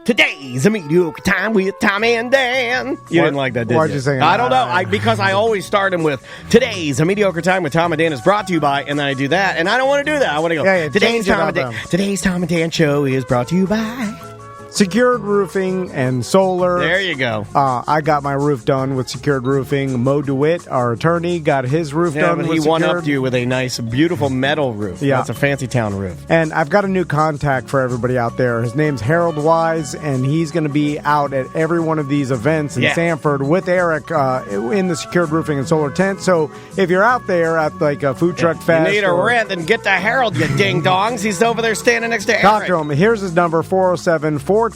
Today's a mediocre time with Tom and Dan. You didn't like that, did you? Why'd you say I don't know. Because I always start them with Today's a mediocre time with Tom and Dan is brought to you by, and then I do that, and I don't want to do that. I want to go, Today's Tom and Dan show is brought to you by Secured Roofing and Solar. There you go. I got my roof done with Secured Roofing. Mo DeWitt, our attorney, got his roof done with he Secured. one-upped you with a nice, beautiful metal roof. Yeah. That's a fancy town roof. And I've got a new contact for everybody out there. His name's Harold Wise, and he's going to be out at every one of these events in Sanford with Eric in the Secured Roofing and Solar tent. So if you're out there at like a food truck fest, you need a rent, then get to Harold, you ding-dongs. He's over there standing next to Eric. Talk to him. Here's his number, 407-420-3018.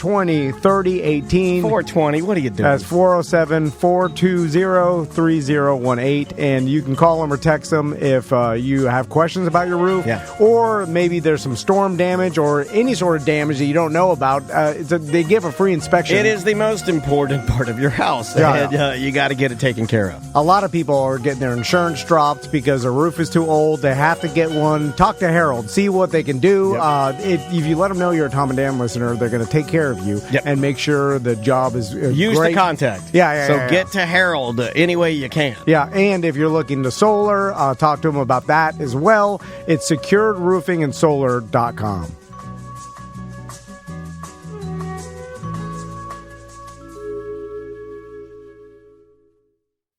420, what are you doing? That's 407-420-3018. And you can call him or text him if you have questions about your roof. Yeah. Or maybe there's some storm damage or any sort of damage that you don't know about. They give a free inspection. It is the most important part of your house. Yeah. You got to get it taken care of. A lot of people are getting their insurance dropped because their roof is too old. They have to get one. Talk to Harold. See what they can do. Yep. If you let them know you're a Tom and Dan listener, they're going to take care of you and make sure the job is Use great. the contact. So get to Harold any way you can. Yeah, and if you're looking to solar, talk to them about that as well. It's securedroofingandsolar.com.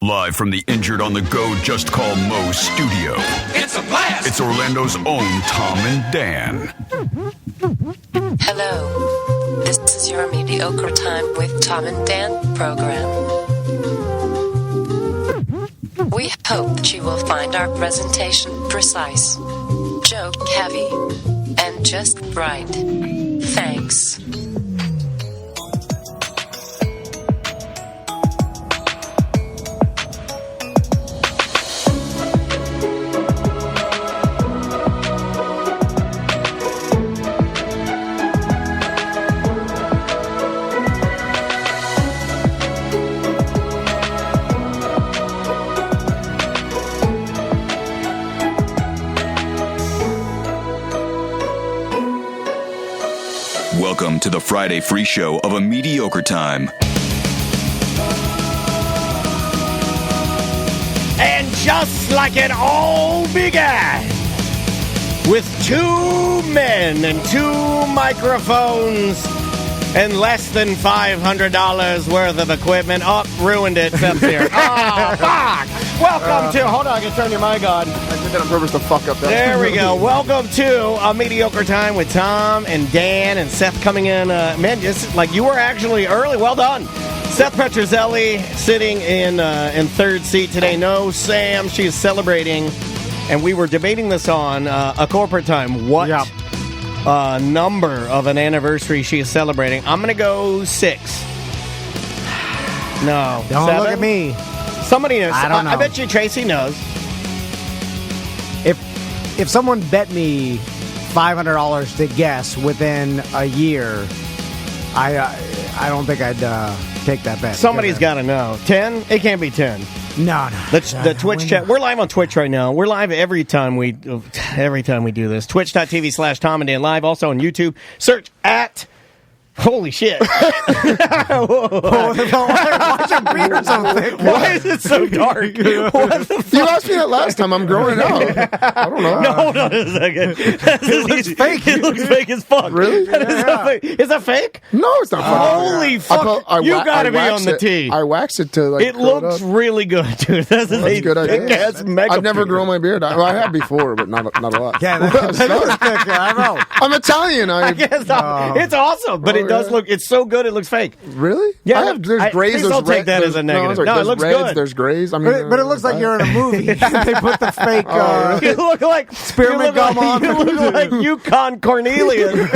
Live from the Injured on the Go Just Call Mo studio. It's a blast! It's Orlando's own Tom and Dan. Hello. This is your Mediocre Time with Tom and Dan program. We hope that you will find our presentation precise, joke heavy, and just right. Thanks. Welcome to the Friday free show of A Mediocre Time. And just like it all began, with two men and two microphones and less than $500 worth of equipment. Oh, ruined it. Seth's here. Oh, fuck. Welcome to... Hold on, I can turn your mic on. I did that on purpose to fuck up that. There we go. Welcome to A Mediocre Time with Tom and Dan and Seth coming in. Man, just like you were actually early. Well done. Seth Petrozelli sitting in third seat today. No Sam. She's celebrating. And we were debating this on A Corporate Time. What number of an anniversary she is celebrating? I'm going to go 6. No. Don't 7? look at me. Somebody knows. I don't know. I bet you Tracy knows. If someone bet me $500 to guess within a year, I don't think I'd take that bet. Somebody's got to know. 10? It can't be 10. No. The Twitch chat. We're live on Twitch right now. We're live every time we do this. Twitch.tv/Tom and Dan Live. Also on YouTube. Search at... Holy shit. Why is it so dark? What the fuck? You asked me that last time. I'm growing it out. I don't know. No, hold on a second. It looks fake. It looks fake as fuck. Really? Is that fake? No, it's not fake. Holy fuck. You gotta be on the tee. I wax it to like. It looks really good, dude. That's a good idea. I've never grown my beard. I have before, but not a lot. Yeah, that is thick. I know. I'm Italian. I guess it's awesome, but it does look. It's so good. It looks fake. Really? Yeah. There's grays. Please don't take that as a negative. No, it looks reds, good. There's grays. I mean, but it looks like you're in a movie. They put the fake. You look like spearmint gum on. You look like Yukon Cornelius.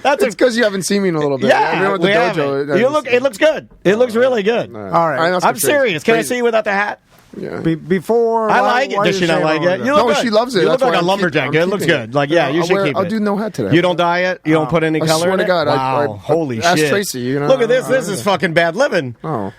That's because you haven't seen me in a little bit. Yeah, with the dojo. It looks good. It looks really good. All right. I'm serious. Can I see you without the hat? Yeah. Before I like it. Does she not like it? No, she loves it. You look That's like a why lumberjack. It looks good. Like, yeah, you should keep it. I'll do no hat today. You don't dye it? You don't put any color swear in to it? God. Wow. Holy ask shit. Tracy. You know, look at this. This is fucking bad living. Oh.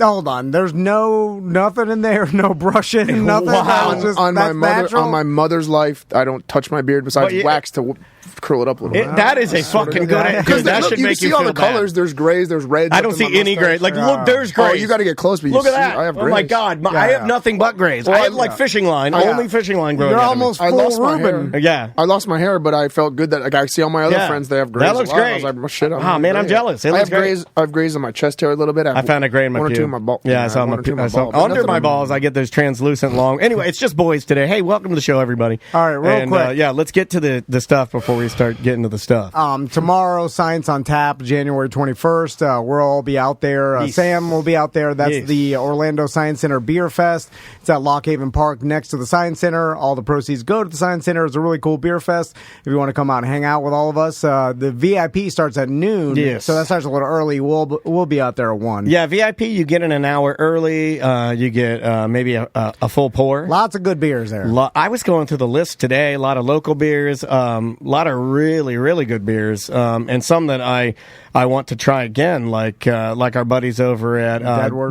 Hold on. There's nothing in there. No brushing. Nothing. Wow. Just, on that's my natural? mother's life, I don't touch my beard besides wax to curl it up a little bit. That is a fucking good. Because That should you make see you all feel the colors. There's grays, there's reds. I don't see any gray. Like, look, there's grays. Oh, you got to get close. But Look you at see, that. I have Oh my grays. God, I have nothing but grays. Well, I have like fishing line, only fishing line growing. You're out of me. almost I lost full my hair. Reuben. Yeah. I lost my hair, but I felt good that I see all my other friends. They have grays. That looks a lot. great. I was like, well, shit. Oh man, I'm jealous. It I looks have great. grays. I have grays on my chest hair a little bit. I found a gray in my one or pube. two in my balls. Yeah, I saw under my balls. I get those translucent long. Anyway, it's just boys today. Hey, welcome to the show, everybody. All right, real quick. Yeah, let's get to the stuff before we start getting to the stuff. Tomorrow, Science on Tap, January 21st. We'll all be out there. Yes. Sam will be out there. That's Yes. the Orlando Science Center Beer Fest. It's at Lock Haven Park next to the Science Center. All the proceeds go to the Science Center. It's a really cool beer fest. If you want to come out and hang out with all of us, the VIP starts at noon. Yes. So that starts a little early. We'll be out there at 1. Yeah, VIP, you get in an hour early. You get maybe a full pour. Lots of good beers there. I was going through the list today. A lot of local beers, a lot of really, really good beers, and some that I want to try again, like our buddies over at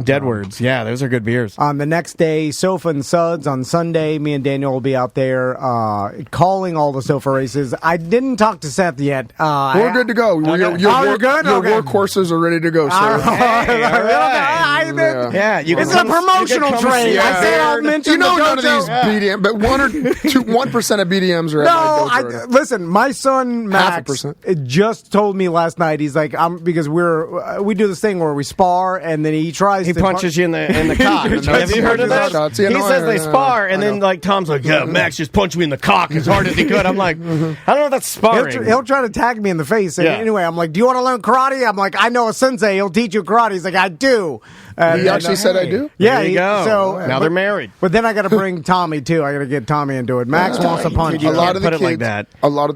Deadwoods. Yeah, those are good beers. On the next day, Sofa and Suds on Sunday. Me and Daniel will be out there calling all the Sofa races. I didn't talk to Seth yet. We're good to go. Your workhorses are ready to go, sir. It's a promotional trade. I said I'll mention none of these BDM, but 1% of BDMs are at my listen, my son Max just told me last night. He's like, because we do this thing where we spar, and then he punches you in the cock. Have you heard of that? He says they spar, and then like Tom's like, yeah, Max just punched me in the cock as hard as he could. I'm like, I don't know if that's sparring. He'll try to tag me in the face. And anyway, I'm like, do you want to learn karate? I'm like, I know a sensei. He'll teach you karate. He's like, I do. He actually said I do? Yeah, there you go. So now they're married. But then I got to bring Tommy too. I got to get Tommy into it. Max wants to punch. A lot of the kids, like that. A lot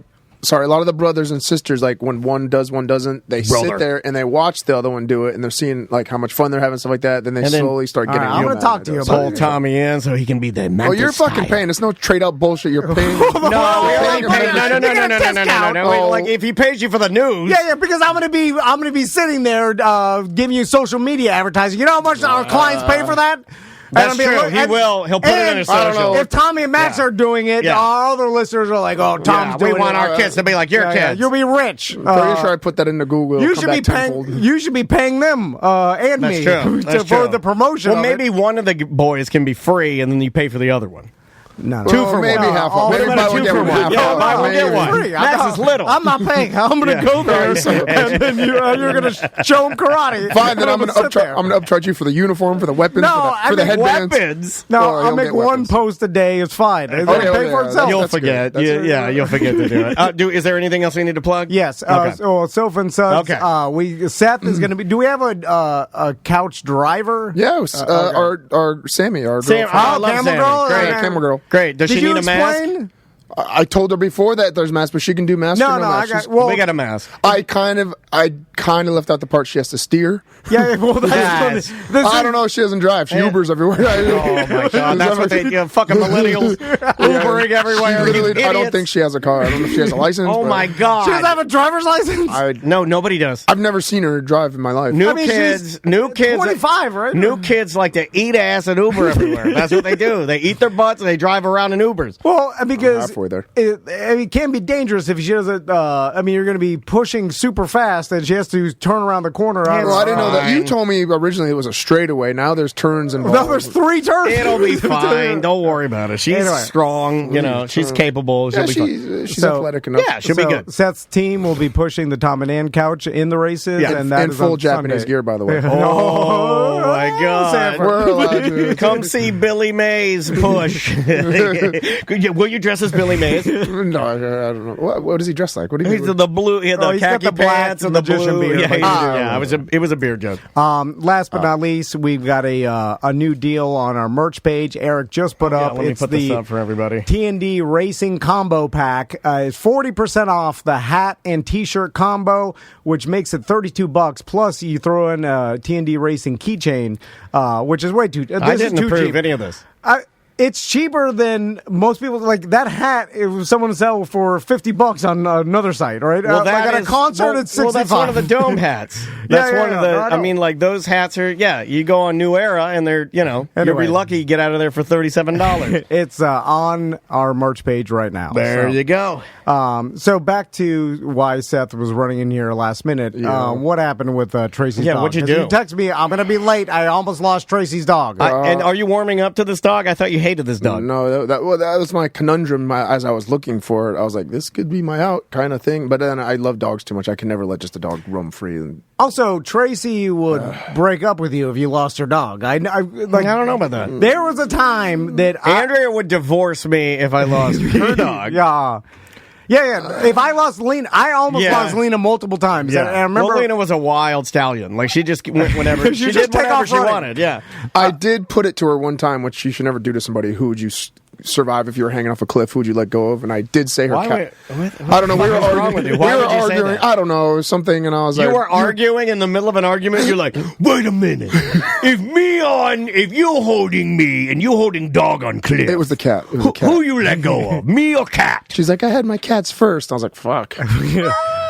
of the brothers and sisters, like when one does, one doesn't, they sit there and they watch the other one do it, and they're seeing like how much fun they're having, stuff like that. Then they slowly start getting. I'm going to talk to you about pull Tommy in so he can be the mentor. Oh, you're fucking paying. It's no trade up bullshit. You're paying. No. Like if he pays you for the news. Yeah, because I'm going to be sitting there giving you social media advertising. You know how much our clients pay for that? That's true. He'll put it in his social. If Tommy and Max are doing it, our other listeners are like, "Oh, Tom's doing it." We want our kids to be like your kids. You'll be rich. Pretty sure I put that into Google. You should be paying them and me for the promotion. Well, maybe one of the boys can be free, and then you pay for the other one. No. Two for maybe one. Half off. Maybe buy one get one. Buy one get one. Max is little. I'm not paying. I'm going to go there, and then you're going to show him karate. Fine, then I'm going to upcharge you for the uniform, for the weapons, for the headbands. Weapons. No, I'll make one post a day. It's fine. It'll pay for itself. You'll forget. You'll forget to do it. Is there anything else we need to plug? Yes. Sofa and Suds. Okay. Seth is going to be. Do we have a couch driver? Yeah. Our Sammy, our girl. Camel Girl. Camel Girl. Great. Does she need a mask? I told her before that there's masks, but she can do masks. We got a mask. I kind of left out the part she has to steer. Yeah, well, I don't know. She doesn't drive. She Ubers everywhere. Oh my God, that's what they do. Fucking millennials Ubering everywhere. Literally, I don't think she has a car. I don't know if she has a license. Oh my God, she doesn't have a driver's license. No, nobody does. I've never seen her drive in my life. New kids, 25, right? New kids like to eat ass and Uber everywhere. That's what they do. They eat their butts and they drive around in Ubers. Well, because there. It can be dangerous if she doesn't. You're going to be pushing super fast, and she has to turn around the corner. Well, I didn't know that. You told me originally it was a straightaway. Now there's turns involved. No, there's 3 turns. It'll be fine. Don't worry about it. She's strong. She's capable. She'll be fine. She's athletic enough. Yeah, she'll be good. Seth's team will be pushing the Tom and Ann couch in the races, and that in is full Japanese gear, by the way. Oh my God! We're allowed to come see Billy Mays push. Will you dress as Billy Mays? No, I don't know. What does he dress like? What do you? He's the blue. He had the khaki pants and the blue beard. It was a beard joke. Last but not least, we've got a new deal on our merch page. Eric just put up. Let me put this up for everybody. TND Racing Combo Pack is 40% off the hat and T-shirt combo, which makes it $32. Plus, you throw in a TND Racing keychain, which is way too. I didn't approve any of this. It's cheaper than most people. Like that hat, it was someone sell for $50 on another site, right? Well, like at a concert, it's $65. Well, that's one of the dome hats. That's one of the. I mean, like those hats are. Yeah, you go on New Era, and they're. You'll be lucky you get out of there for $37. It's on our merch page right now. There you go. So back to why Seth was running in here last minute. Yeah. What happened with Tracy's dog? What'd you do? You texted me, I'm going to be late. I almost lost Tracy's dog. And are you warming up to this dog? I thought you hated this dog. No, that was my conundrum as I was looking for it. I was like, this could be my out kind of thing. But then I love dogs too much. I can never let just a dog roam free. Also, Tracy would break up with you if you lost her dog. I don't know about that. There was a time that Andrea would divorce me if I lost her dog. Yeah. If I lost Lena, I almost lost Lena multiple times. Yeah. And I remember Lena was a wild stallion. Like she just went whenever she did whatever she wanted. Yeah. I did put it to her one time, which you should never do to somebody. Who would you survive if you were hanging off a cliff? Who would you let go of? And I did say her cat. I don't know. We were arguing. Why would you say that? I don't know something, and I was like, you were arguing in the middle of an argument. You're like, wait a minute. If you're holding me and you holding dog on cliff, it was the cat. It was the cat. Who you let go of? Me or cat? She's like, I had my cats first. I was like, fuck.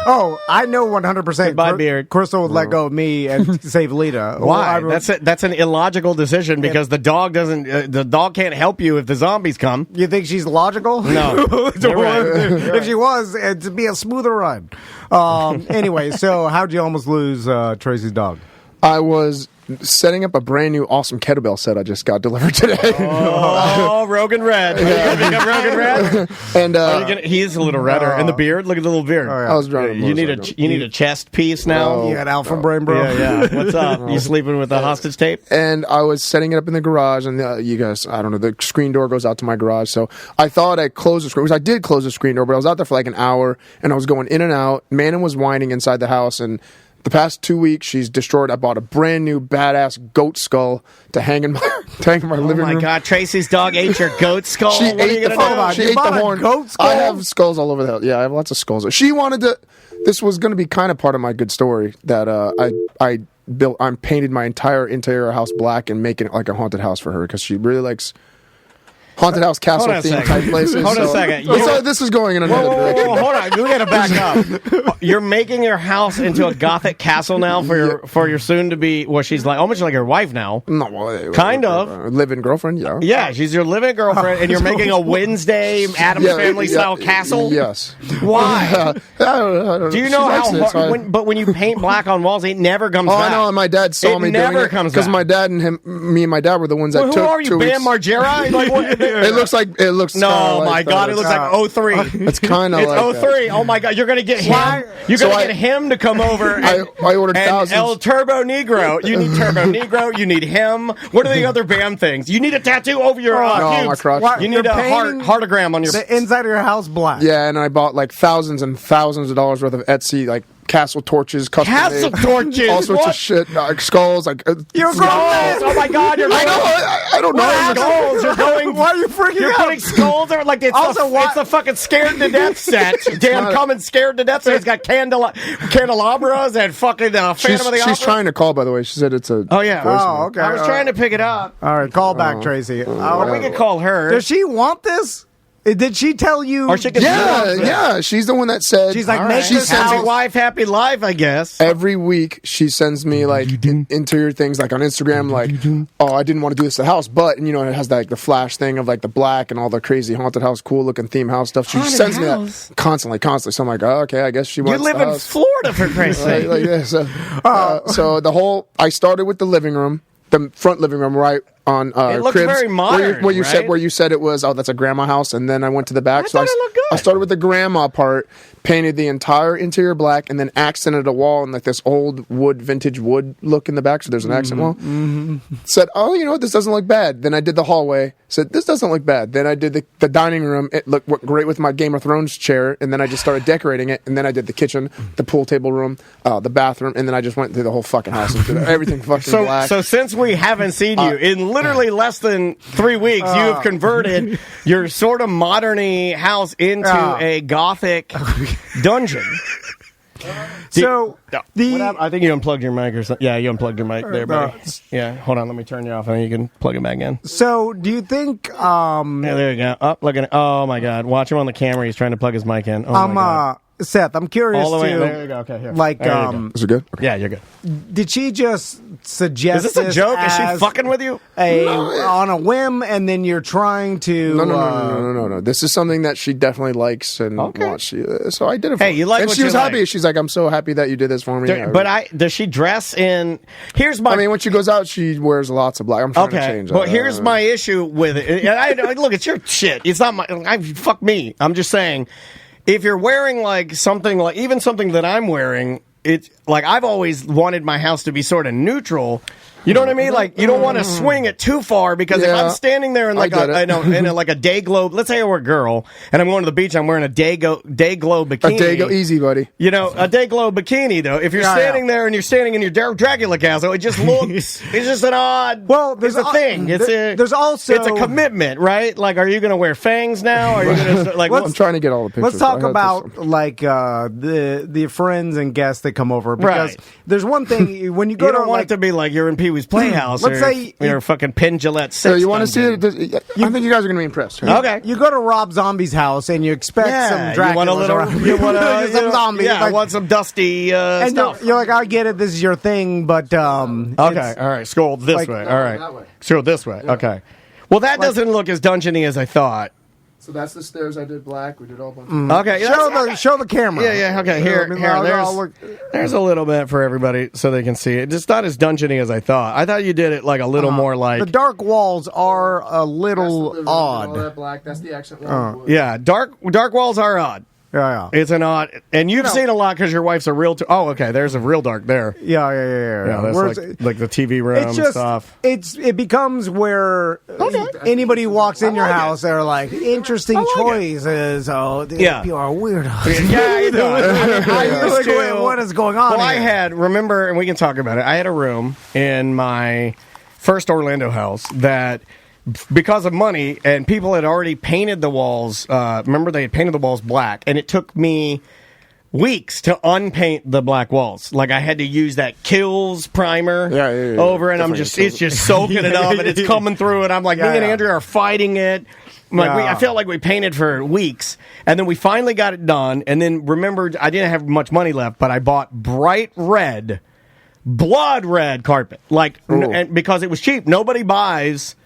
Oh, I know 100%. Goodbye, Beard. Crystal would let go of me and save Lita. Why? That's an illogical decision because the dog doesn't. The dog can't help you if the zombies come. You think she's logical? No. If she was, it'd be a smoother ride. Anyway, so how'd you almost lose Tracy's dog? I was setting up a brand new awesome kettlebell set I just got delivered today. Oh, Rogan Red. Are you going to pick up Rogan Red? And he is a little redder. And the beard? Look at the little beard. Oh, yeah. I was driving. You need a chest piece now? You got out from brain, bro? Yeah. What's up? You sleeping with the hostage tape? And I was setting it up in the garage, and you guys, I don't know, the screen door goes out to my garage. So I thought I closed the screen, which I did close the screen door, but I was out there for like an hour, and I was going in and out. Manon was whining inside the house, and the past 2 weeks, she's destroyed. I bought a brand new badass goat skull to hang in my living room. Oh my God, Tracy's dog ate your goat skull. She ate the horn. Goat skull? I have skulls all over the house. Yeah, I have lots of skulls. She wanted to. This was going to be kind of part of my good story that I built. I painted my entire interior house black and making it like a haunted house for her because she really likes haunted house castle theme type places. Hold on a second. So this is going in another direction. Hold on. We got to back up. You're making your house into a gothic castle now for your soon to be. Well, she's like almost like your wife now. No, well, kind of live-in girlfriend. Yeah. Yeah, she's your live-in girlfriend, and you're making a Wednesday Addams Family style castle. Yes. Why? I don't Do you know how hard? But when you paint black on walls, it never comes back. I know. And my dad saw me doing it because my dad and me and my dad were the ones that took. Who are you, Bam Margera? Like what? It looks. No, my God! It looks like 03. It's kind of. It's 03. Oh my God! You're gonna get him. You're gonna get him to come over. And, I ordered thousands. El Turbo Negro. You need Turbo Negro. You need him. What are the other Bam things? You need a tattoo over your pubes. My crotch. You need a heartogram on your. The inside of your house black. Yeah, and I bought like thousands and thousands of dollars worth of Etsy like castle torches, custom castle made, torches, all sorts of shit, skulls, like you're skulls. Oh my God, you're going, I don't know. Skulls. You're going. Why are you freaking out? You're putting skulls there like it's it's the fucking scared to death set. Dan Cummins scared to death set. He's got candelabras and fucking Phantom of the Opera. She's trying to call, by the way. She said it's a. Oh yeah. Voicemail. Oh okay. I was trying to pick it up. All right, call back, Tracy. We could call her. Does she want this? Did she tell you? Or she could yeah. She's the one that said. She's like, make this happy wife, happy life, I guess. Every week she sends me like interior things, like on Instagram, like, oh, I didn't want to do this to the house, but and it has like the flash thing of like the black and all the crazy haunted house, cool looking theme house stuff. She sends me that constantly. So I'm like, oh, okay, I guess she wants. You live in Florida, for Christ's sake. Like this. So the whole. I started with the living room. The front living room, right on it looks cribs, very modern. Where you said it was, oh, that's a grandma house, and then I went to the back. I thought it looked good. I started with the grandma part, painted the entire interior black, and then accented a wall in like this old vintage wood look in the back. So there's an accent wall. Mm-hmm. Said, oh, you know what? This doesn't look bad. Then I did the hallway. Said, this doesn't look bad. Then I did the dining room. It looked great with my Game of Thrones chair, and then I just started decorating it. And then I did the kitchen, the pool table room, the bathroom, and then I just went through the whole fucking house and did everything fucking black. So since we haven't seen you in literally less than 3 weeks, you have converted your sort of modern-y house into a gothic dungeon. So I think you unplugged your mic or something. Yeah, you unplugged your mic there, buddy. Yeah, hold on. Let me turn you off, and then you can plug it back in. So, do you think? Yeah, there you go. Oh, look at it. Oh my God! Watch him on the camera. He's trying to plug his mic in. Oh my God. Seth, I'm curious. All the way. Too, There you go. Okay, here. Like, is it good? Okay. Yeah, you're good. Did she just suggest? Is this a joke? Is she fucking with you? On a whim, and then you're trying to? No. This is something that she definitely likes and wants. So I did it. For her. You like? And what she was happy. Like. She's like, I'm so happy that you did this for me. Does she dress in? Here's my. I mean, when she goes out, she wears lots of black. I'm trying to change that. But here's my issue with it. Look, it's your shit. It's not my. Fuck me. I'm just saying. If you're wearing like something like even something that I'm wearing, it's like I've always wanted my house to be sort of neutral. You know what I mean? Like you don't want to swing it too far because if I'm standing there in like a day globe, let's say we're a girl and I'm going to the beach, I'm wearing a day globe bikini. A day go easy, buddy. You know, a day globe bikini though. If you're standing there and you're standing in your Dracula castle, it just looks. It's just an odd. Well, there's a thing. There's also it's a commitment, right? Like, are you going to wear fangs now? Are you going to like? I'm trying to get all the pictures. Let's talk about like the friends and guests that come over because there's one thing when you go you don't want it to be like you're in Pee-wee's Playhouse. Let's say you're fucking Penn Jillette. So you want to see it? I think you guys are going to be impressed. Right? Okay, you go to Rob Zombie's house and you expect some Dracula. You want a little. You want some zombies. Yeah, I want some dusty and stuff. You're like, I get it. This is your thing, but okay, all right. Scroll this way. All right, scroll this way. Okay. Well, that doesn't look as dungeony as I thought. So that's the stairs I did black. We did all bunch of Okay, show the camera. Yeah, okay. Here, there's a little bit for everybody so they can see it. It's not as dungeony as I thought. I thought you did it like a little more like... The dark walls are a little odd. All that black, that's the accent wall. Yeah, dark walls are odd. Yeah. It's an odd... And you've seen a lot because your wife's a real... Oh, okay, there's a real dark there. Yeah. That's like the TV room and stuff. It becomes where anybody who walks in your house, they're like, interesting choices. Oh, people are weirdos. Yeah, you know. What is going on here? Remember, and we can talk about it, I had a room in my first Orlando house that... Because of money, and people had already painted the walls. Remember, they had painted the walls black, and it took me weeks to unpaint the black walls. Like, I had to use that Kills primer over, and it's just soaking it up, and it's coming through, and I'm like, me and Andrea are fighting it. I felt like we painted for weeks, and then we finally got it done, and then remembered I didn't have much money left, but I bought bright red, blood red carpet. And because it was cheap. Nobody buys...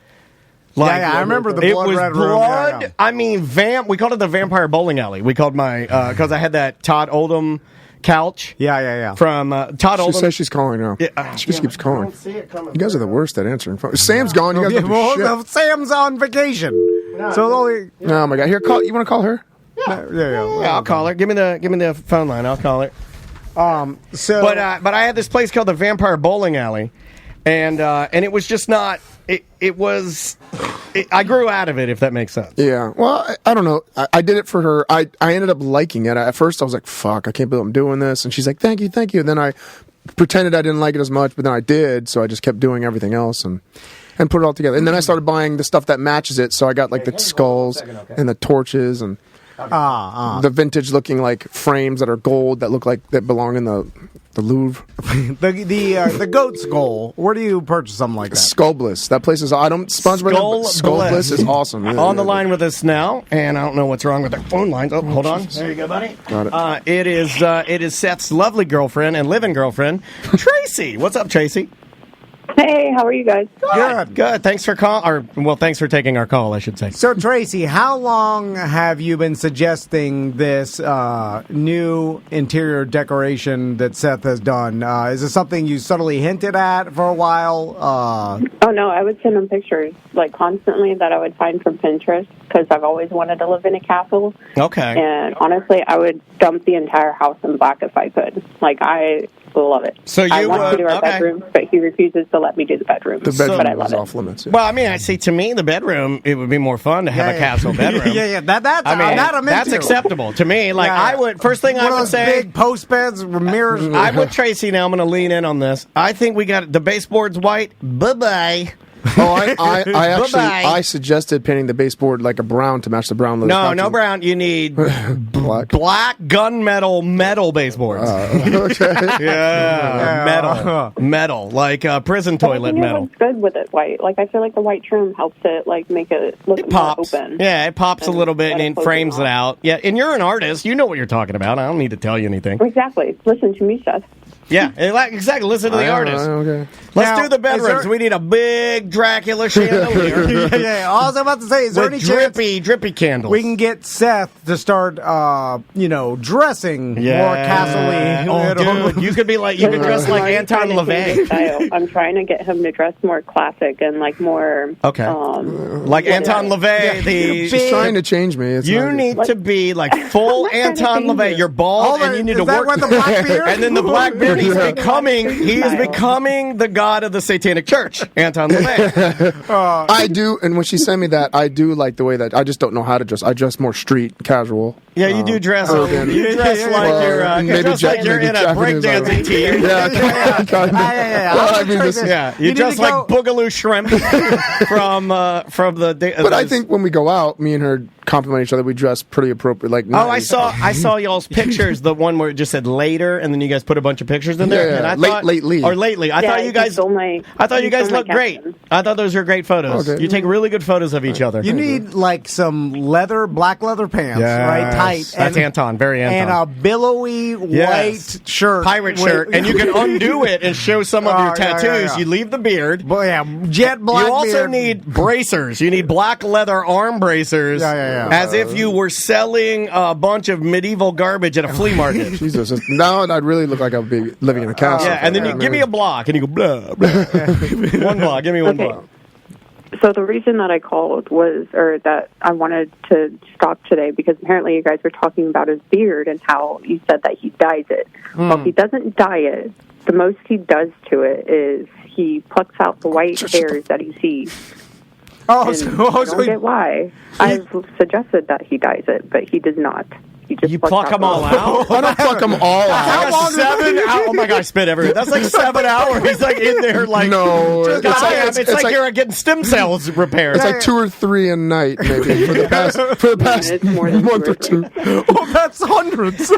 I remember the blood red room. Yeah. I mean, we called it the Vampire Bowling Alley. We called my because I had that Todd Oldham couch. Yeah. From Todd Oldham. She says she's calling now. She just keeps calling. You guys are the worst at answering phones. Sam's gone. You guys shit. Sam's on vacation. Oh my God! Here, you want to call her? Yeah. I'll call her. Give me the phone line. I'll call her. But I had this place called the Vampire Bowling Alley, and it was just not. I grew out of it, if that makes sense. Yeah. Well, I don't know. I did it for her. I ended up liking it. At first, I was like, fuck, I can't believe I'm doing this. And she's like, thank you. And then I pretended I didn't like it as much, but then I did. So I just kept doing everything else and put it all together. And then I started buying the stuff that matches it. So I got like the skulls and the torches and the vintage looking like frames that are gold that look like that belong in the Louvre. the goat skull. Where do you purchase something like that? Skull Bliss. That place is. I don't sponsor Skull Bliss is awesome. On the line with us now, and I don't know what's wrong with their phone lines. Oh, hold on. There you go, buddy. Got it. It is Seth's lovely girlfriend and living girlfriend, Tracy. What's up, Tracy? Hey, how are you guys? Good. Thanks for thanks for taking our call, I should say. So, Tracy, how long have you been suggesting this new interior decoration that Seth has done? Is this something you subtly hinted at for a while? Oh, no, I would send him pictures, like, constantly that I would find from Pinterest, because I've always wanted to live in a castle. Okay. And, honestly, I would dump the entire house in black if I could. Like, I love it. So I want to do our bedroom, but he refuses to let me do the bedroom. The bedroom but I love is off limits. Yeah. Well, I mean, I see. To me, the bedroom, it would be more fun to have a castle bedroom. That's acceptable to me. Like I would first thing I would say, big post beds, mirrors. I'm with Tracy now. I'm going to lean in on this. I think we got the baseboard's white. Bye. Oh, I actually Bye-bye. I suggested painting the baseboard like a brown to match the brown leather. No, couches. no brown. You need Black. black gunmetal metal baseboards. Okay. Yeah, metal, like prison But I toilet think it metal. looks good with it white. Like, I feel like the white trim helps it, like, make it look It more pops. open. Yeah, it pops a And little bit and let it it close frames it it off. out. Yeah, and you're an artist. You know what you're talking about. I don't need to tell you anything. Exactly. Listen to me, Seth. Yeah, exactly. Listen to the artist. Okay. Let's Now, do the is bedrooms. there- We need a big Dracula chandelier yeah. All I was about to say, is there any with chance drippy candles. we can get Seth to start, dressing more castly? Oh, dude, you could be like, you could dress like I'm Anton trying to change his LaVey. style. I'm trying to get him to dress more classic and, like, more... Okay. Like Anton LaVey, the... She's trying to change me. It's You not good. need to be like full I'm not trying to Anton change LaVey. you. You're bald, and you need to Is that work. what the black beard? And then the black beard. He is becoming the god of the Satanic Church, Anton LaVey. I do, and when she sent me that, I do like the way that I just don't know how to dress. I dress more street casual. Yeah, you do dress. urban. You dress like Well, you're. You maybe dress like you're maybe in a Japanese breakdancing art. team. Yeah, kind of. Well, I mean, this is- Yeah, You you need just to like go- Boogaloo Shrimp from the. But I think when we go out, me and her compliment each other. We dress pretty appropriate. Like Oh, I nice. saw y'all's pictures. The one where it just said later, and then you guys put a bunch of pictures in there. Yeah, And I late- thought, lately. or lately. I thought you guys. I thought you guys looked great. I thought those were great photos. Okay. You take really good photos of each other. You need like some black leather pants, Yes. right? Tight. That's Anton, very Anton. And a billowy Yes. white shirt. pirate shirt, and you can undo it and show some of Oh, your yeah, tattoos. yeah, yeah. You leave the beard. Boy, yeah, jet black You also beard. need bracers. You need black leather arm bracers, Yeah. as if you were selling a bunch of medieval garbage at a flea market. Jesus, now I'd really look like I'd be living in a castle. Yeah, and then you give me a block, and you go blah blah. One block, give me one Okay. block. So the reason that I called was, or that I wanted to stop today, because apparently you guys were talking about his beard and how you said that he dyes it. Well, if he doesn't dye it, the most he does to it is he plucks out the white hairs that he sees. Oh, And so, I don't get why. I've suggested that he dyes it, but he does not. He just You plucks pluck out them the- all out. I don't pluck them all out. That's 7 hours. Oh my gosh, spit everywhere. That's like 7 hours. He's like in there, like No, Just it's like- it's, it's like like- you're getting stem cells repaired. It's like 2 or 3 a night, maybe for the past It's more than month 2 or or 3. 2. oh, that's hundreds.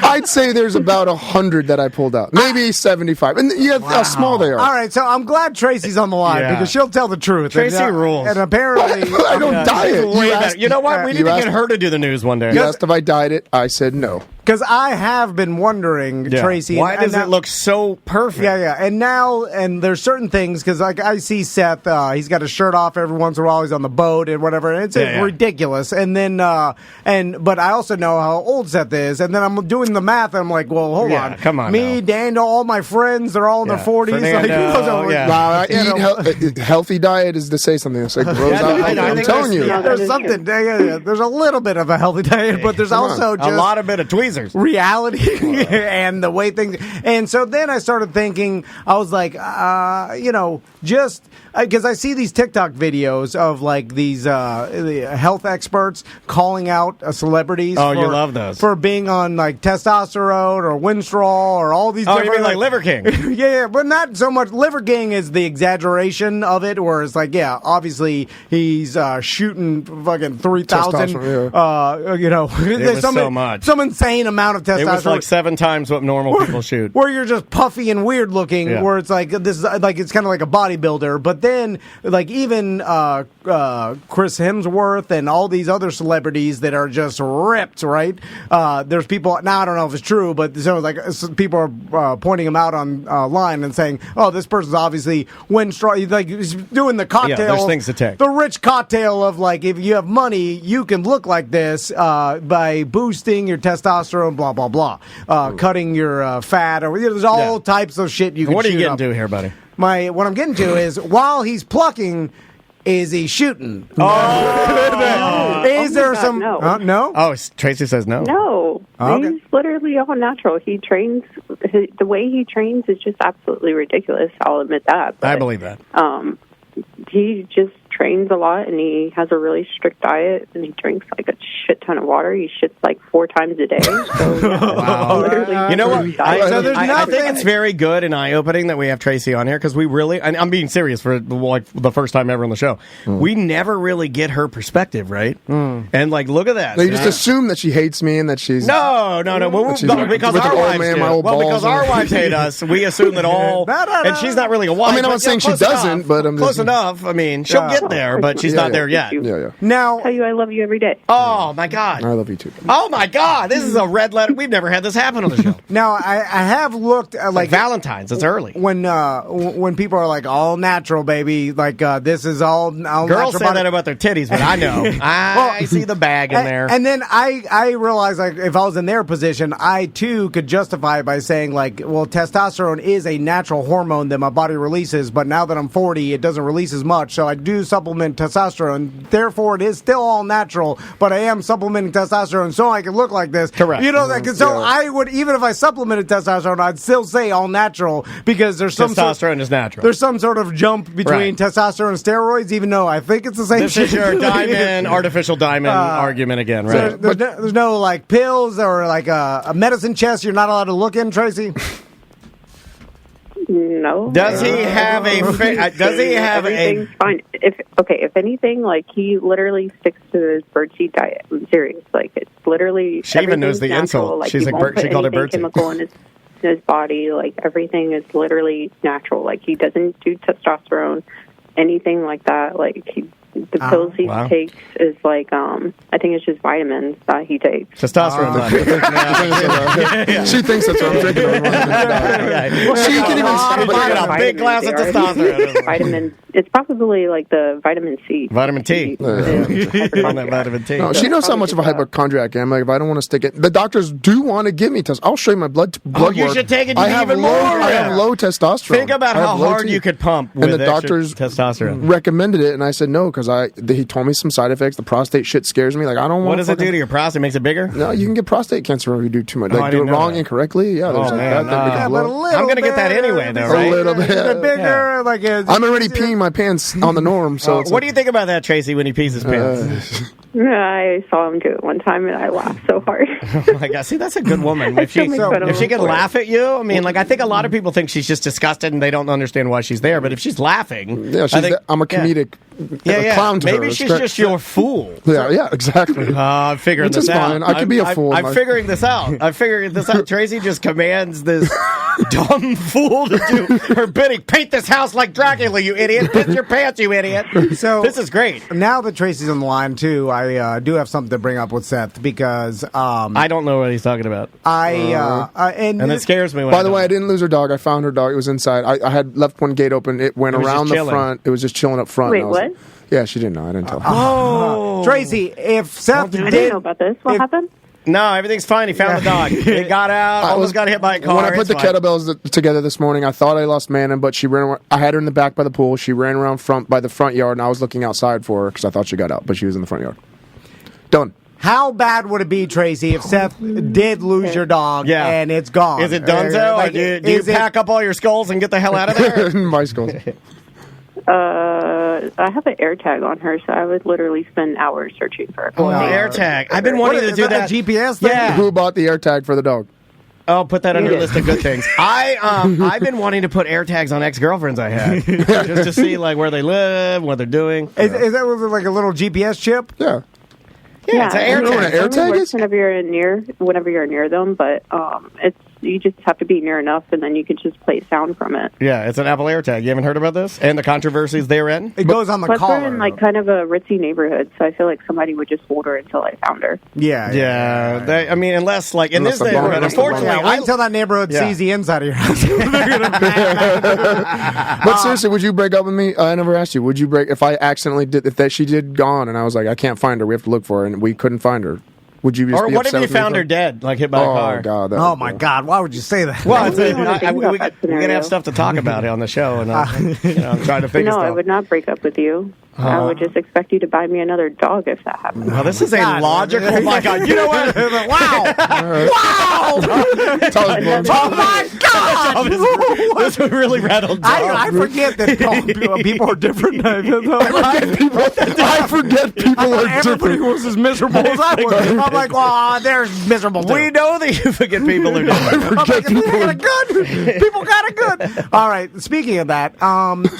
I'd say there's about 100 that I pulled out, maybe 75. And you have how small they are. All right, so I'm glad Tracy's on the line Yeah. because she'll tell the truth. Tracy rules. And apparently, I don't dye it. Way You better. asked, You know what? We need you to asked- get her to do the news one day. you asked if I dyed it. I said no. because I have been wondering, Yeah. Tracy, Why and does now- it look so perfect? Yeah, and now, and there's certain things, because like I see Seth, he's got his shirt off every once in a while, he's on the boat and whatever, and it's Yeah. ridiculous. And then, but I also know how old Seth is, and then I'm doing the math, and I'm like, well, hold Yeah, on. come on Me, now. Daniel, all my friends, they're all in Yeah. their 40s. Fernando, yeah. Wow, I You eat know. healthy diet is to say something. It's like, Rose, I I'm think telling you. there's- There's that is something, there's a little bit of a healthy diet, but there's Come on. also just A lot of bit of tweezers. reality and the way things. And so then I started thinking, I was like, just because I see these TikTok videos of like these the health experts calling out celebrities. Oh, you love those. for being on like testosterone or Winstrol or all these. Oh, you different, mean like Liver King? yeah, but not so much. Liver King is the exaggeration of it, where it's like, yeah, obviously he's shooting fucking 3,000. It was so much. Some insane amount of testosterone. It was like 7 times what normal people shoot. Where you're just puffy and weird looking, Yeah. where it's like this is like it's kind of like a bodybuilder. But then, like even Chris Hemsworth and all these other celebrities that are just ripped, right? There's people now. I don't know if it's true, but so like people are pointing them out online and saying, "Oh, this person's obviously Winstrol." Like he's doing the cocktail. Yeah, there's things to take. The rich cocktail of like, if you have money, you can look like this by boosting your testosterone, blah blah blah, cutting your fat, or there's all types of shit you can. What are you shoot getting up. to here, buddy? What I'm getting to is while he's plucking, is he shooting? Is there God, some? no. No. Oh, Tracy says no. No, Okay. he's literally all natural. He trains. The way he trains is just absolutely ridiculous. I'll admit that. I But, believe that. he just trains a lot, and he has a really strict diet, and he drinks like a shit ton of water. He shits like 4 times a day. So, Wow. literally, You know what? I think nothing- it's very good and eye-opening that we have Tracy on here because we really, and I'm being serious for like the first time ever on the show, we never really get her perspective, right? And like, look at that. They just assume that she hates me and that she's No. She's Because with our an old wives man, do. my old Well, balls because and- our wives hate us, we assume that all. No. And she's not really a wife. I mean, I'm but, not saying she close doesn't, enough. but I'm close just- enough. I mean, she'll get there, but she's not there yet. Yeah. Now, tell you I love you every day. Oh my God! I love you too. Oh my God! This is a red letter. We've never had this happen on the show. now I have looked at Like Valentine's, it's early. when people are like all natural, baby, like this is all Girls natural say body. that about their titties, but I know. I see the bag in there. And then I realized, like, if I was in their position, I too could justify it by saying, like, well, testosterone is a natural hormone that my body releases, but now that I'm 40, it doesn't release as much, so I do supplement testosterone. Therefore, it is still all natural, but I am supplementing testosterone so I can look like this. Correct. You know, like, so I would, even if I supplemented testosterone, I'd still say all natural because there's some Testosterone is natural. There's some sort of jump between Right. testosterone and steroids, even though I think it's the same This shit. is your diamond, artificial diamond argument again, right? So there's no like pills or like a medicine chest you're not allowed to look in, Tracy? No. Does he have a? Does he have Everything's a? fine. If anything, like he literally sticks to his birdseed diet. I'm serious. Like it's literally. She even knows the everything's natural. insult. Like, She's he like, won't she put called it anything birdseed. chemical in his body. Like everything is literally natural. Like he doesn't do testosterone, anything like that. Like the pills he wow. takes is like I think it's just vitamins that he takes. Testosterone. She thinks that's what I'm drinking. She can even a big glass of They are. testosterone. Vitamin. It's probably like the vitamin C. Vitamin T. On that vitamin T. No, she knows how much of a hypochondriac I am. Like, if I don't want to stick it, the doctors do want to give me test. I'll show you my blood you work. should take it I have even low, more. I have low testosterone. Think about I have how low hard T. you could pump And with the doctors testosterone. recommended it, and I said no because he told me some side effects. The prostate shit scares me. Like, I don't want. What does it do to your prostate? Makes it bigger? No, you can get prostate cancer if you do too much. I Like, do it didn't know wrong that. incorrectly. Yeah, there's Oh, man, that. but a little I'm gonna get that bit, anyway, though, a right? little bit. The bigger, like I'm already peeing my pants on the norm. So it's What do you think about that, Tracy, when he pees his pants? I saw him do it one time, and I laughed so hard. Oh my God! See, that's a good woman. If she still make fun of if she him can for it. laugh at you, I mean, like I think a lot of people think she's just disgusted and they don't understand why she's there. But if she's laughing, yeah, I think, I'm a comedic clown to her. Maybe It's she's great. just your fool. Yeah, exactly. I'm figuring Which this is out. fine. I could be a fool. I'm figuring this out. I'm figuring this out. Tracy just commands this dumb fool to do her bidding. Paint this house like Dracula, you idiot. Piss your pants, you idiot. So this is great. Now that Tracy's on the line too, I do have something to bring up with Seth because I don't know what he's talking about. And it scares me when By the way, I didn't lose her dog. I found her dog. It was inside. I had left one gate open. It went It was around just the chilling. front. It was just chilling up front. Wait, and I was what? like- yeah, she didn't know. I didn't tell her. Oh, Tracy, if Seth I didn't know about this. What happened? No, everything's fine. He found the dog. He got out. Almost got hit by a car. When I put It's the fine. kettlebells together this morning, I thought I lost Manna, but she ran. I had her in the back by the pool. She ran around by the front yard, and I was looking outside for her because I thought she got out, but she was in the front yard. Done. How bad would it be, Tracy, if Seth did lose your dog and it's gone? Is it donezo? Like, Or do you pack up all your skulls and get the hell out of there? My skulls. I have an air tag on her, so I would literally spend hours searching for her. Oh, the air tag. I've been wanting to do that. A GPS thing? Yeah. Who bought the air tag for the dog? Oh, put that on your list of good things. I've been wanting to put air tags on ex-girlfriends I had just to see like where they live, what they're doing. Is that like a little GPS chip? Yeah. Yeah, it's an air You know what tag. an air tag works is? whenever you're near them, but you just have to be near enough, and then you can just play sound from it. Yeah, it's an Apple AirTag. You haven't heard about this and the controversies therein? It goes on the Plus, collar. we're in like kind of a ritzy neighborhood, so I feel like somebody would just hold her until I found her. Yeah. I mean, unless like in Unless this the bar- neighborhood, unless the bar- unfortunately, Wait until that neighborhood sees the inside of your house. But seriously, would you break up with me? I never asked you. Would you break if I accidentally did if that she did gone and I was like I can't find her. We have to look for her and we couldn't find her. Would you just or be what if upset you with me found for- her dead, like hit by a car? Oh God! Oh my God! Why would you say that? Well, I don't wanna think about that we're gonna scenario. have stuff to talk about on the show, and I'm trying to figure No, stuff. I would not break up with you. I would just expect you to buy me another dog if that happened. Well, this is a logical. Oh my God! You know what? Wow! Wow! Oh my God! This really rattled. I forget that people are different. I forget people are Everybody different. was as miserable as I was. I'm like, oh, they're miserable. We know that you forget people are different. People got it good. All right. Speaking of that,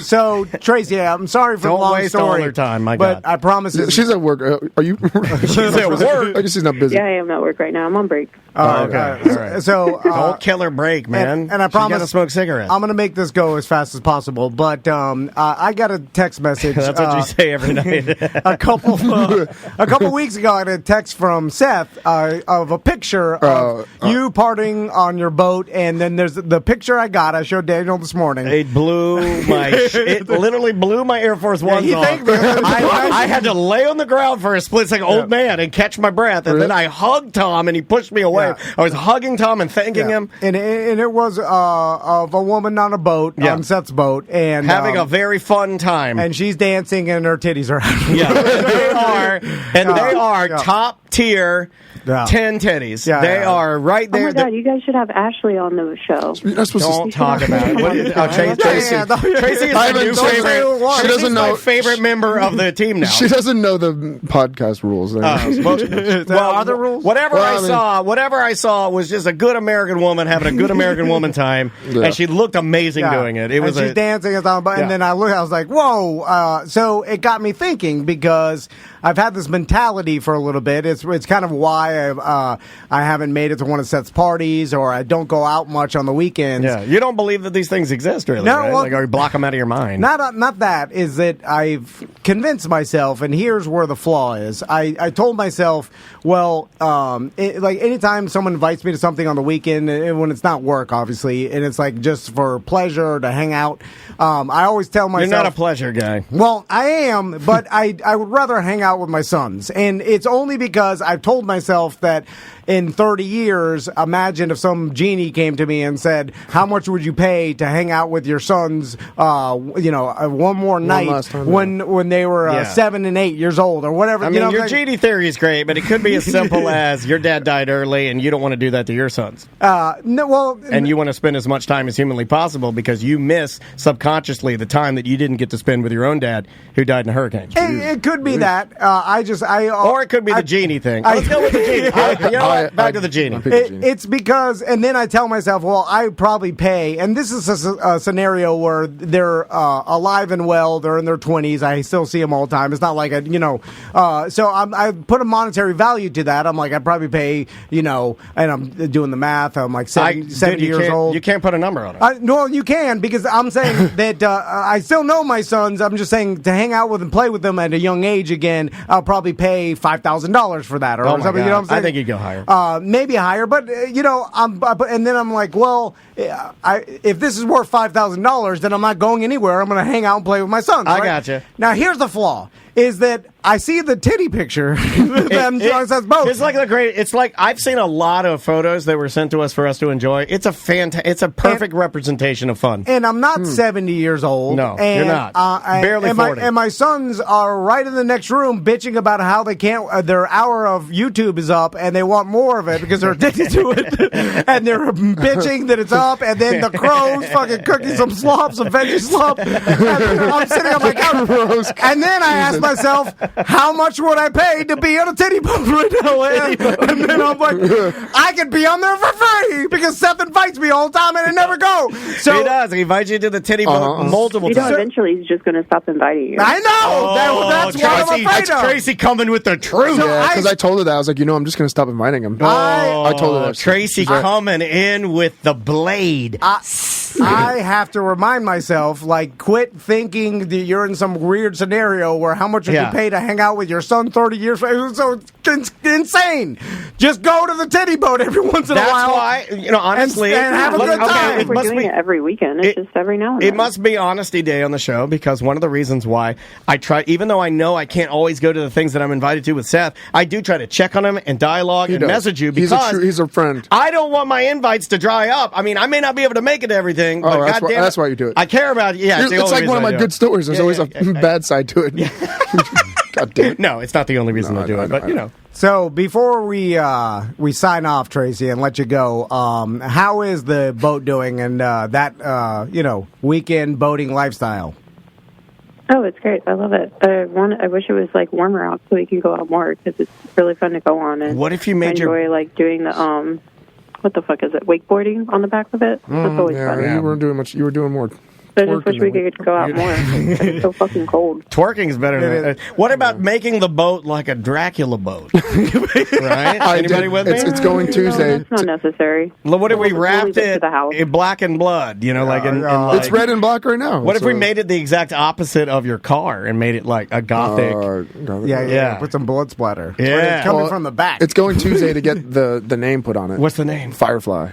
so Tracy, I'm sorry for Don't the long waste story. all her time, my but God. I promise. She's at work. Are you? She's at work. I guess she's not busy. Yeah, I am at work right now. I'm on break. Okay. All right. So Don't kill her break, man. And I promise, you gotta smoke cigarettes. I'm going to make this go as fast as possible. But I got a text message. That's what you say every night. a couple weeks ago, I got a text from Seth of a picture of you partying on your boat, and then there's the picture I got. I showed Daniel this morning. It blew my. It literally blew my Air Force Ones off. I had to lay on the ground for a split second, old man, and catch my breath, and then I hugged Tom, and he pushed me away. Yeah. I was hugging Tom and thanking him, and it was of a woman on a boat on Seth's boat, and having a very fun time, and she's dancing, and her titties are out. Yeah, they are top tier. 10 titties. They are right there. Oh my God, you guys should have Ashley on the show. Don't talk about it. Tracy is my favorite. She doesn't know. My favorite member of the team now. She doesn't know the podcast rules. Well, are there rules? Whatever I saw was just a good American woman having a good American woman time, and she looked amazing doing it. It was she's dancing, and then I was like, whoa. So it got me thinking, because I've had this mentality for a little bit. It's kind of why I haven't made it to one of Seth's parties, or I don't go out much on the weekends. Yeah, you don't believe that these things exist, really, no, right? Well, or you block them out of your mind. Not that. Is that I've convinced myself, and here's where the flaw is. I told myself, well, like anytime someone invites me to something on the weekend, when it's not work, obviously, and it's like just for pleasure to hang out, I always tell myself, you're not a pleasure guy. Well, I am, but I would rather hang out with my sons, and it's only because I've told myself that in 30 years, imagine if some genie came to me and said, how much would you pay to hang out with your sons, one more night when they were 7 and 8 years old, or whatever. I mean, your genie theory is great, but it could be as simple as your dad died early and you don't want to do that to your sons. And you want to spend as much time as humanly possible because you miss subconsciously the time that you didn't get to spend with your own dad who died in a hurricane. It could be that. Or it could be the genie thing. Let's go with the genie. Back to the genie. It's because, and then I tell myself, well, I probably pay, and this is a scenario where they're alive and well, they're in their 20s, I still see them all the time. It's not like, so I put a monetary value to that. I'm like, I'd probably pay, and I'm doing the math, I'm like 70 years old. You can't put a number on it. No, you can, because I'm saying that I still know my sons. I'm just saying to hang out with and play with them at a young age again, I'll probably pay $5,000 for that, or something. God. You know what I'm saying? I think you'd go higher. Maybe higher, but and then I'm like, well, if this is worth $5,000, then I'm not going anywhere. I'm going to hang out and play with my sons. I right? gotcha. Now here's the flaw: is that I see the titty picture. It's like the great. It's like I've seen a lot of photos that were sent to us for us to enjoy. It's a perfect representation of fun. And I'm not 70 years old. No, and, you're not. Barely 40. And my sons are right in the next room bitching about how they can't. Their hour of YouTube is up, and they want more of it because they're addicted to it. And they're bitching that it's up, and then the crows fucking cooking some slop, some veggie slop. And I'm sitting on my couch, and then I ask myself, how much would I pay to be on a titty boat right now? And then I'm like, I could be on there for free because Seth invites me all the time and I never go. So he does. He invites you to the titty boat multiple times. Eventually he's just going to stop inviting you. I know. That's what I'm afraid of. That's Tracy coming with the truth. Because I told her that. I was like, I'm just going to stop inviting him. I told her that. Tracy coming in with the blade. I have to remind myself, quit thinking that you're in some weird scenario where how much would you pay to hang out with your son 30 years from so it's insane. Just go to the titty boat every once in a while. That's why, honestly. And have a good time. We're doing it every weekend. It's just every now and then. It must be Honesty Day on the show, because one of the reasons why I try, even though I know I can't always go to the things that I'm invited to with Seth, I do try to check on him and dialogue and message you, because he's a friend. I don't want my invites to dry up. I mean, I may not be able to make it to everything, but that's why you do it. I care about it. Yeah, it's like one of my good stories. There's always a bad side to it. God damn it. No, it's not the only reason I do it, but So before we sign off, Tracy, and let you go, how is the boat doing and that weekend boating lifestyle? Oh, it's great. I love it. I wish it was like warmer out so we can go out more, because it's really fun to go on. And what if you made enjoy like doing the what the fuck is it? Wakeboarding on the back of it. That's always fun. You weren't doing much. You were doing more. I just wish we could go out more. It's so fucking cold. Twerking is better than that. What about making the boat like a Dracula boat? Right? Anybody with me? It's going Tuesday. No, that's not necessary. Well, what if we wrapped it to the house. in black and blood? It's red and black right now. What if we made it the exact opposite of your car and made it like a gothic? Yeah. Put some blood splatter. Yeah. It's coming from the back. It's going Tuesday to get the name put on it. What's the name? Firefly.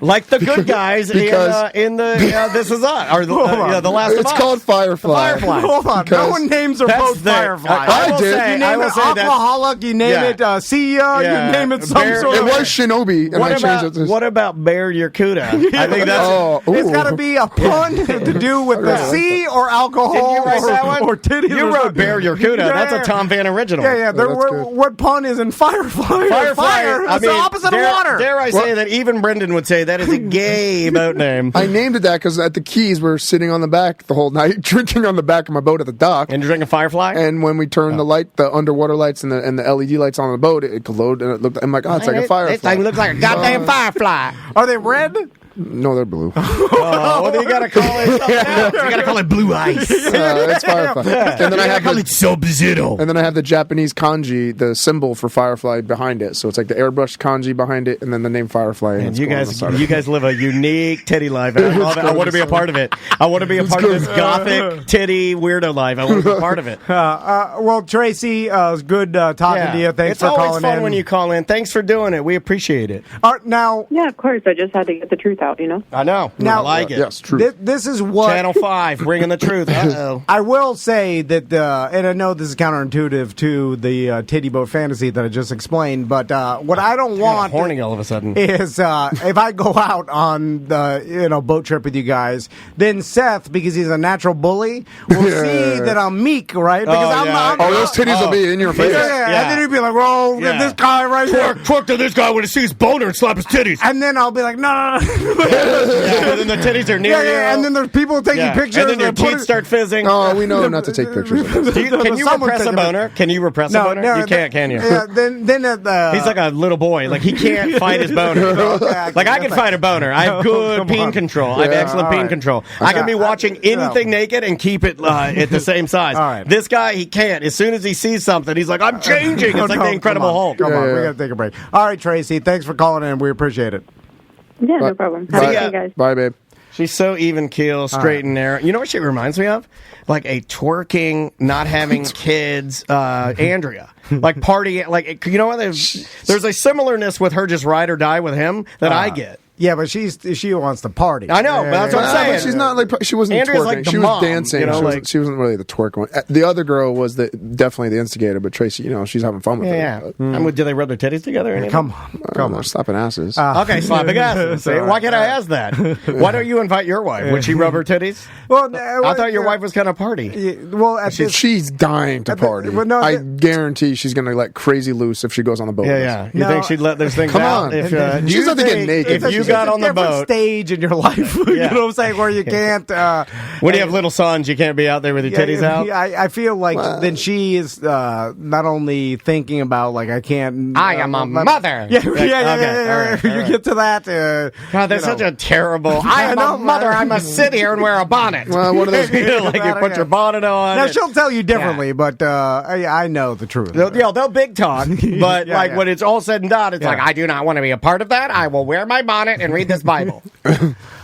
Like the good guys in the This Is Us, or the Last of Us. It's called Firefly. Hold on. No one names their boat Firefly. I did. You name it Aquaholic, you name it See Ya, you name it some sort of... It of... was Shinobi, and I changed it to... What about Bear Yakuta? I think that's... It's got to be a pun to do with the sea or alcohol. Did you write that one? Or titties. You wrote Bear Yakuta. That's a Tom Van original. Yeah. What pun is in Firefly? Fire. It's the opposite of water. Dare I say that even Brendan would say that is a gay boat name. I named it that because at the Keys we're sitting on the back the whole night, drinking on the back of my boat at the dock. And you're drinking Firefly? And when we turned the underwater lights and the LED lights on the boat, it glowed and it looked. I'm like, it's like a firefly. This thing looks like a goddamn firefly. Are they red? No, they're blue. Well, then you gotta call it something else. You gotta call it Blue Ice. It's Firefly. And then I have call it Sub-Zero. And then I have the Japanese kanji, the symbol for Firefly behind it. So it's like the airbrushed kanji behind it, and then the name Firefly. And you guys live a unique titty life. I want to be a part of it. I want to be a part of this gothic titty weirdo life. I want to be a part of it. Well, Tracy, it was good talking to you. Thanks for calling in. It's always fun when you call in. Thanks for doing it. We appreciate it. Now, yeah, of course. I just had to get the truth out. I know. Now, I like it. Yes, true. This is what Channel 5 bringing the truth. Uh-oh. I will say that, and I know this is counterintuitive to the titty boat fantasy that I just explained, but what I don't want horny all of a sudden is if I go out on the boat trip with you guys, then Seth, because he's a natural bully, will see that I'm meek, right? Because those titties will be in your face. And then he'd be like, "Well, this guy right here, twerk to this guy when he sees his boner and slap his titties." And then I'll be like, "No." And then the titties are near you. And then there's people taking pictures. And then your teeth start fizzing. Oh, we know not to take pictures of this. Can you repress a boner? Can you repress a boner? You can't, can you? Yeah, then he's like a little boy. Like, he can't fight his boner. Like, I can fight a boner. I have good peen control. I have excellent peen control. I can be watching anything naked and keep it at the same size. All right. This guy, he can't. As soon as he sees something, he's like, I'm changing. It's like the Incredible Hulk. Come on, we got to take a break. All right, Tracy, thanks for calling in. We appreciate it. Yeah, no problem. Have a good day, guys. Bye, babe. She's so even keel, straight and narrow. You know what she reminds me of? Like a twerking, not having kids, Andrea. Like party, like, you know what? There's a similarness with her just ride or die with him that I get. Yeah, but she wants to party. I know, but that's what I'm saying. But she's not like, she wasn't Andrea's twerking. like She mom, was dancing. you know, she wasn't really the twerk one. The other girl was definitely the instigator, but Tracy, she's having fun with it. Yeah. Do they rub their titties together? Or Come on. They're slapping asses. Okay, slapping asses. Why can't I ask that? Why don't you invite your wife? Would she rub her titties? Well, I thought your wife was kind of party. Well, she's dying to party. I guarantee she's going to let crazy loose if she goes on the boat. Yeah. You think she'd let those things out? Come on. She's not to get naked. If you got on the boat. Stage in your life. You know what I'm saying? Where you can't. When you have little sons, you can't be out there with your titties out. I feel like then she is not only thinking about, like, I can't. I am a mother. Yeah. You get to that. God, that's such a terrible. I am a mother. I must sit here and wear a bonnet. Well, one of those. Like, you put your bonnet on. Now, she'll tell you differently, but I know the truth. They'll big talk, but when it's all said and done, it's like, I do not want to be a part of that. I will wear my bonnet quiet and read this Bible.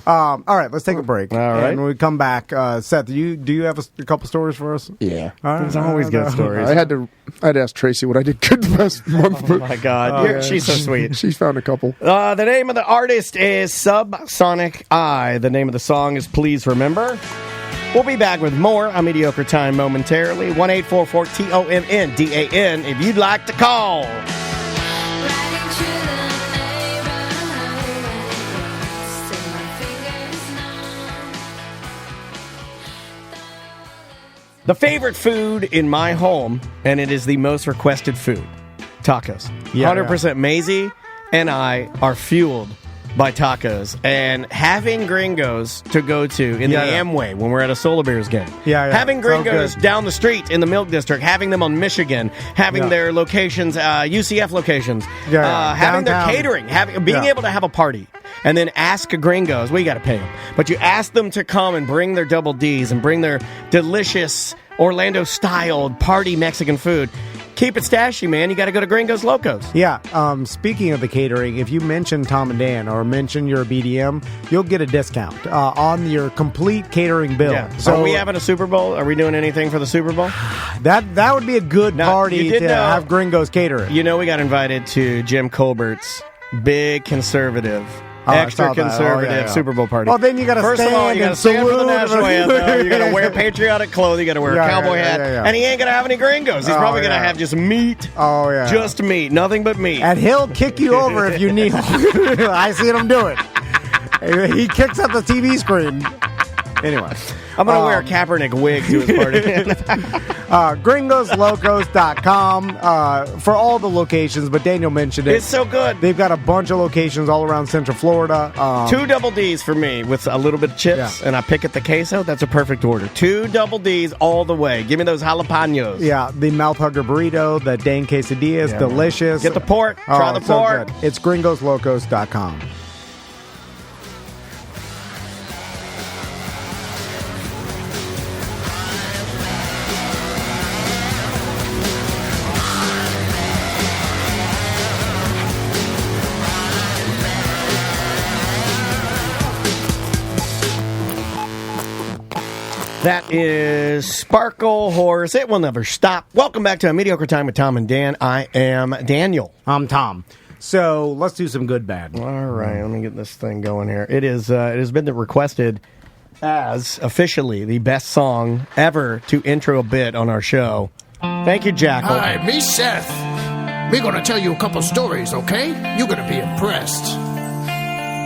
All right, let's take a break. All right. And when we come back, Seth, do you have a couple stories for us? Yeah. There's always good stories. I had to ask Tracy what I did good the past month. Oh, my God. She's so sweet. She's found a couple. The name of the artist is Subsonic Eye. The name of the song is Please Remember. We'll be back with more on Mediocre Time momentarily. 1-844-TOMNDAN if you'd like to call. The favorite food in my home, and it is the most requested food, tacos. 100% Maisie and I are fueled by tacos. And having Gringos to go to in the Amway when we're at a Solar Bears game. Having Gringos down the street in the Milk District, having them on Michigan, having their locations, UCF locations, having their catering, being able to have a party. And then ask Gringos, well, you got to pay them, but you ask them to come and bring their double Ds and bring their delicious Orlando-styled party Mexican food. Keep it stashy, man. You got to go to Gringos Locos. Yeah. Speaking of the catering, if you mention Tom and Dan or mention your BDM, you'll get a discount on your complete catering bill. Yeah. So are we having a Super Bowl? Are we doing anything for the Super Bowl? That would be a good party to have Gringos catering. You know, we got invited to Jim Colbert's big conservative. Extra conservative Super Bowl party. Well, then you got to stand all, you got to stand for the national anthem. You got to wear patriotic clothing. You got to wear a cowboy hat, and he ain't gonna have any Gringos. He's probably gonna have just meat. Oh yeah, just meat, nothing but meat. And he'll kick you over if you kneel. I seen him do it. He kicks up the TV screen. Anyway, I'm going to wear a Kaepernick wig to his party. GringosLocos.com for all the locations, but Daniel mentioned it. It's so good. They've got a bunch of locations all around Central Florida. 2 double Ds for me with a little bit of chips, and I pick at the queso. That's a perfect order. 2 double Ds all the way. Give me those jalapenos. Yeah, the mouth hugger burrito, the Dane quesadilla is delicious. Get the pork. Try the pork. So it's GringosLocos.com. That is Sparkle Horse. It will never stop. Welcome back to A Mediocre Time with Tom and Dan. I am Daniel. I'm Tom. So let's do some good bad. All right, let me get this thing going here. It has been requested as officially the best song ever to intro a bit on our show. Thank you, Jackal. Hi, me Seth. We're gonna tell you a couple stories, okay? You're gonna be impressed.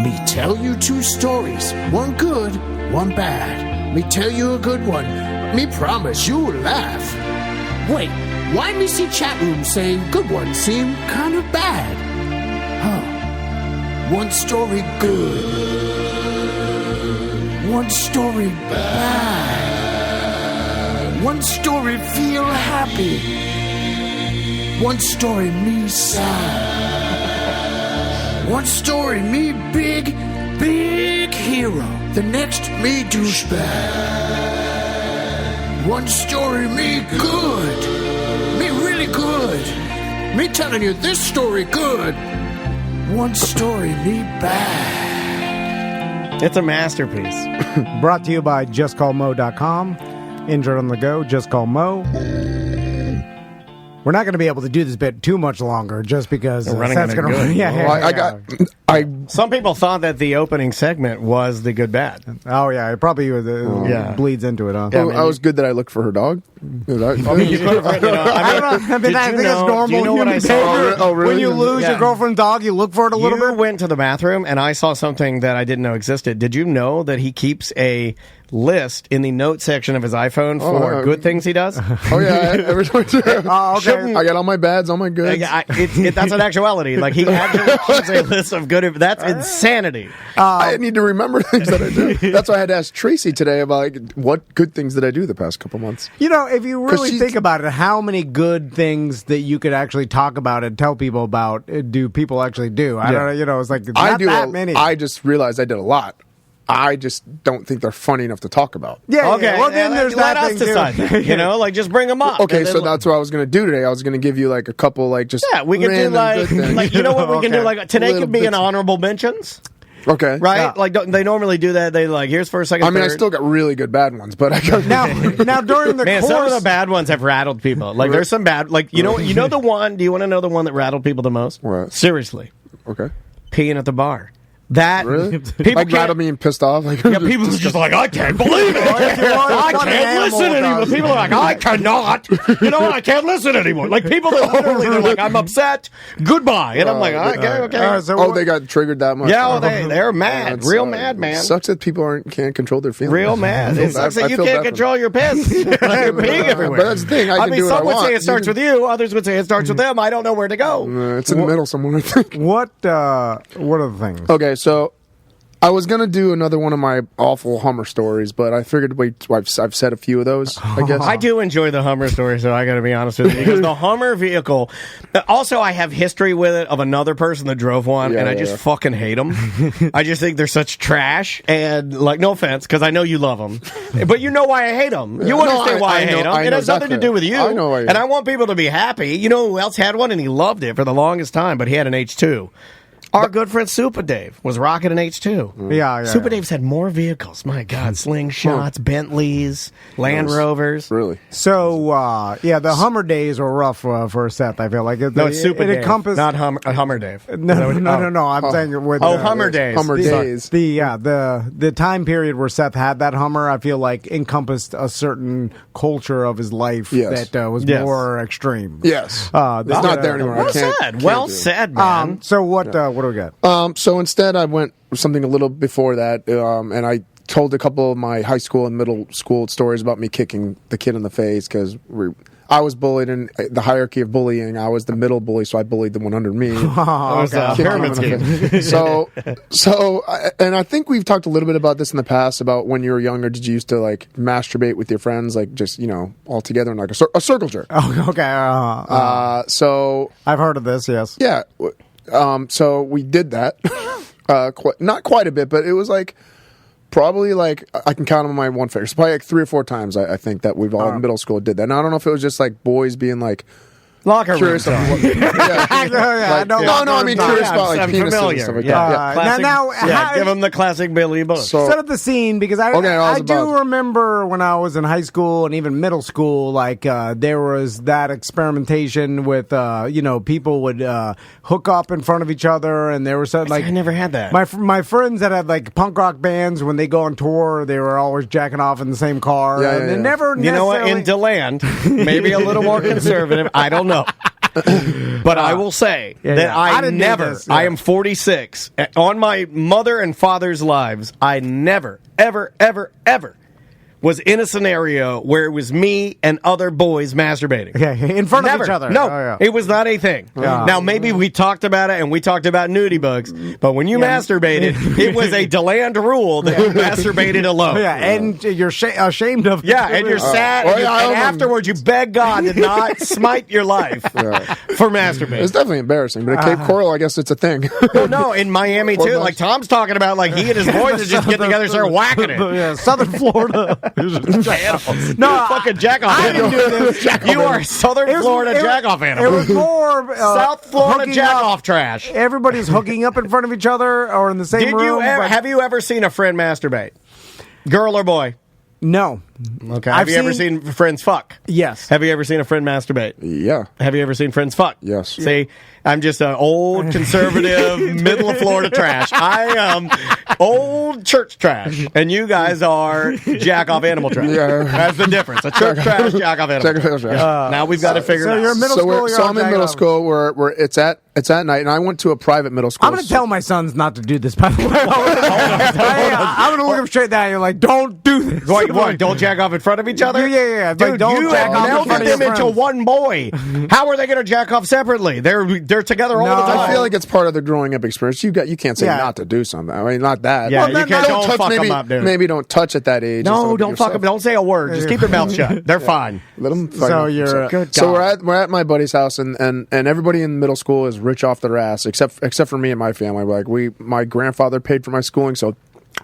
Me tell you 2 stories, one good, one bad. Me tell you a good one. Me promise you'll laugh. Wait, why me see chat room saying good ones seem kind of bad? Huh. One story good. One story bad. One story feel happy. One story me sad. One story me big hero. The next me douchebag. One story me good. Me really good. Me telling you this story good. One story me bad. It's a masterpiece. Brought to you by JustCallMo.com. Injured on the go, Just Call Mo. We're not going to be able to do this bit too much longer, just because Seth's going to. Some people thought that the opening segment was the good bad. Oh yeah, it probably bleeds into it. Huh? Yeah, I was good that I looked for her dog. You could have written it on. I think it's normal. Do you know what I saw? Oh, really? When you lose your girlfriend's dog, you look for it a little bit. You went to the bathroom, and I saw something that I didn't know existed. Did you know that he keeps a list in the note section of his iPhone for good things he does? Oh yeah, every time. Okay. I got all my bads, all my goods. That's an actuality. Like, he actually keeps a list of good. That's insanity. I need to remember things that I do. That's why I had to ask Tracy today about what good things did I do the past couple months. You know, if you really think about it, how many good things that you could actually talk about and tell people about do people actually do? I don't know. You know, it's like it's not that many. I just realized I did a lot. I just don't think they're funny enough to talk about. Yeah, okay. Well, then there's let that us thing decide. too. You know, like, just bring them up. Okay, so that's what I was going to do today. I was going to give you a couple we could do like you know what we can do. Like, today could be an honorable mentions. Okay. Right? Yeah. Like, they normally do that. They like, here's first, second, I mean, I third. still got really good bad ones, but I got Now during the Man, course, some of the bad ones have rattled people. Like, there's some bad, like, you know the one, do you want to know the one that rattled people the most? What? Seriously. Okay. Peeing at the bar. That Really? people Like can't- rattled me and pissed off. Like, Yeah, people are just like, I can't believe it. I can't listen anymore. People are like, I cannot. You know what? I can't listen anymore. Like, people that literally, they're like, I'm upset. Goodbye. And I'm like, okay. so they got triggered that much. Yeah, they're mad. That's, Real mad, man. Sucks that people can't control their feelings. Real mad. It sucks that I you feel can't bad for control your piss. Peeing everywhere. But that's the thing. I can mean, do what I some would want. say it starts with you. Others would say it starts with them. I don't know where to go. It's in the middle somewhere, I think. what are the things? Okay, so I was gonna do another one of my awful Hummer stories, but I figured I've said a few of those. I guess I do enjoy the Hummer story, so I got to be honest with you. Because the Hummer vehicle, also I have history with it of another person that drove one, and I just fucking hate them. I just think they're such trash, and like, no offense, because I know you love them, but you know why I hate them. You understand why I hate them. It has nothing to do with you. I know why. And I want people to be happy. You know who else had one, and he loved it for the longest time, but he had an H2. Our good friend Super Dave was rocking an H2. Yeah. Super Dave's had more vehicles. My God, slingshots, Bentleys, Land Rovers. Really. So, the Hummer days were rough for Seth, I feel like. No, it's Super Dave, encompassed... not Hummer Dave. No, I'm saying with... Hummer days. Hummer days. The time period where Seth had that Hummer, I feel like encompassed a certain culture of his life that was more extreme. Yes. It's not there anymore. Well said, man. So what do we got? So instead, I went something a little before that, and I told a couple of my high school and middle school stories about me kicking the kid in the face because I was bullied in the hierarchy of bullying. I was the middle bully, so I bullied the one under me. Pyramid scheme. So, and I think we've talked a little bit about this in the past about when you were younger. Did you used to like masturbate with your friends, like just all together in like a circle jerk? Oh, okay. So I've heard of this. Yes. Yeah. So we did that. Not quite a bit, but it was like probably like I can count them on my one finger. So probably like 3 or 4 times I think that we've all in middle school did that. Now I don't know if it was just like boys being like locker curious room. I mean curious about like penises and stuff like that. Classic, now give them the classic Billy Bush. So, set up the scene because I do remember when I was in high school and even middle school, like there was that experimentation with people would hook up in front of each other, and there was like I never had that. My friends that had like punk rock bands, when they go on tour, they were always jacking off in the same car. They never. You know what? In DeLand, maybe a little more conservative. I don't know. But I will say that I never, I am 46. On my mother and father's lives, I never, ever, ever, ever was in a scenario where it was me and other boys masturbating. Okay, in front of each other. No, it was not a thing. Now, maybe we talked about it and we talked about nudie bugs, but when you masturbated, it was a DeLand rule that you masturbated alone. Yeah, and you're ashamed of it. Yeah, and you're sad, and afterwards you beg God to not smite your life for masturbating. It's definitely embarrassing, but at Cape Coral, I guess it's a thing. No, in Miami too. Like Tom's talking about, like he and his boys would just get together and start whacking it. Yeah, Southern Florida. No, fucking jack off. I didn't do this. You are Southern Florida jack off animal. It was more South Florida jack off trash. Everybody's hooking up in front of each other or in the same room. Have you ever seen a friend masturbate? Girl or boy? No. Okay. Have you ever seen friends fuck? Yes. Have you ever seen a friend masturbate? Yeah. Have you ever seen friends fuck? Yes. See, I'm just an old conservative middle of Florida trash. I am old church trash, and you guys are jack off animal trash. Yeah. That's the difference. A church trash, jack off animal trash. Now we've got to figure it out. You're in middle school. So I'm in middle school where it's at night, and I went to a private middle school. I'm going to tell my sons not to do this, by the way. I'm going to look them straight down. You're like, don't do this. What? Don't jack off in front of each other? Yeah. Dude, don't you jack off in melded front of them your into friends. one boy. How are they going to jack off separately? They're together all the time. I feel like it's part of the growing up experience. You can't say not to do something. I mean, not that. Yeah, you can't. Don't fuck them up, dude. Maybe don't touch at that age. No, don't fuck them. Don't say a word. Just keep your mouth shut. They're fine. Let them. So you're good. So we're at my buddy's house, and everybody in middle school is rich off their ass, except for me and my family. Like my grandfather paid for my schooling, so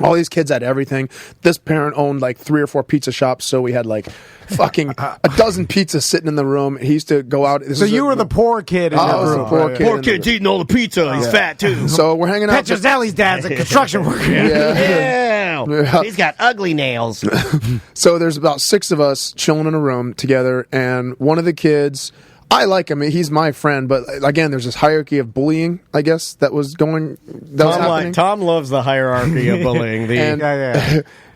All these kids had everything. This parent owned like 3 or 4 pizza shops, so we had like fucking a dozen pizzas sitting in the room. He used to go out. So you were the poor kid in I that was room. the poor kid. Poor kid's eating all the pizza. He's fat too. So we're hanging out. Petrozelli's dad's a construction worker. Yeah. He's got ugly nails. So there's about 6 of us chilling in a room together, and one of the kids, I like him. He's my friend, but again, there's this hierarchy of bullying, I guess, that was happening. Tom loves the hierarchy of bullying.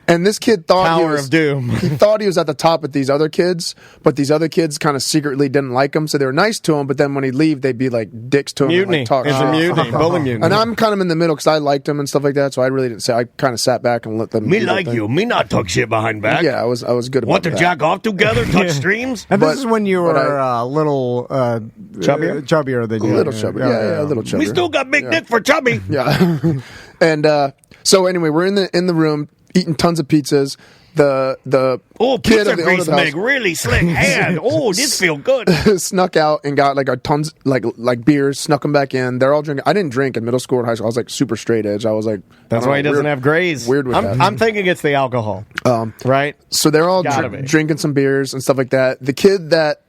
And this kid thought Tower of Doom. He thought he was at the top with these other kids, but these other kids kind of secretly didn't like him, so they were nice to him. But then when he'd leave, they'd be like dicks to him. Mutiny. And, like, talk It's a mutiny. Bullying mutiny. And I'm kind of in the middle because I liked him and stuff like that. So I really didn't say. I kind of sat back and let them. Me like you. Me not talk shit behind back. Yeah, I was good about Want to that. jack off together? Touch streams? And this is when you were a little Chubbier than you. A little chubby. Yeah, a little chubby. We still got big dick for chubby. Yeah. And so anyway, we're in the room eating tons of pizzas. The kid pizza of the owner grease of the house make really slick hand. Oh, this feel good. snuck out and got like a tons like beers, snuck them back in. They're all drinking. I didn't drink in middle school or high school. I was like super straight edge. I was like, That's why he doesn't have grays. Weird with that. I'm thinking it's the alcohol. Right? So they're all Gotta be. drinking some beers and stuff like that. The kid that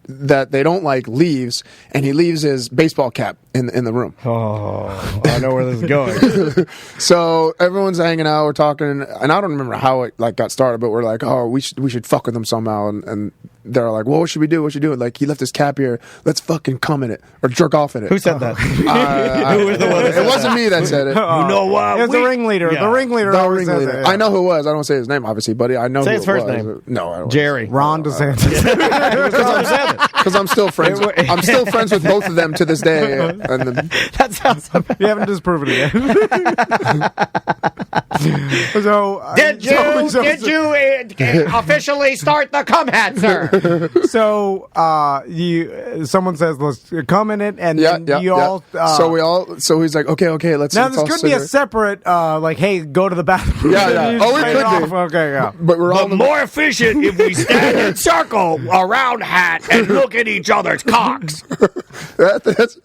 they don't like leaves, and he leaves his baseball cap in the room. Oh, I know where this is going. So everyone's hanging out, we're talking, and I don't remember how it like got started, but we're like, oh, we should fuck with him somehow, and they're like, well, what should we do? What should we do? Like, he left his cap here. Let's fucking cum in it or jerk off in it. Who said that? Who was the one that said it wasn't me that said it. You know what? It's the ringleader. Yeah. The ringleader. The always says ringleader. it. I know who it was. I don't say his name, obviously, but I know Say who his it first was. name. No, I don't. Jerry. Ron DeSantis. Because I'm still friends. I'm still friends with both of them to this day. And That sounds. You haven't disproven it yet. So Did you officially start the cum hat, sir? So someone says let's come in it, and all. So he's like, okay, let's. Now this could be a separate, like, hey, go to the bathroom. Yeah. Oh, it could be. Okay, yeah. But we're all But more efficient if we stand in circle around hat and look at each other's cocks. That's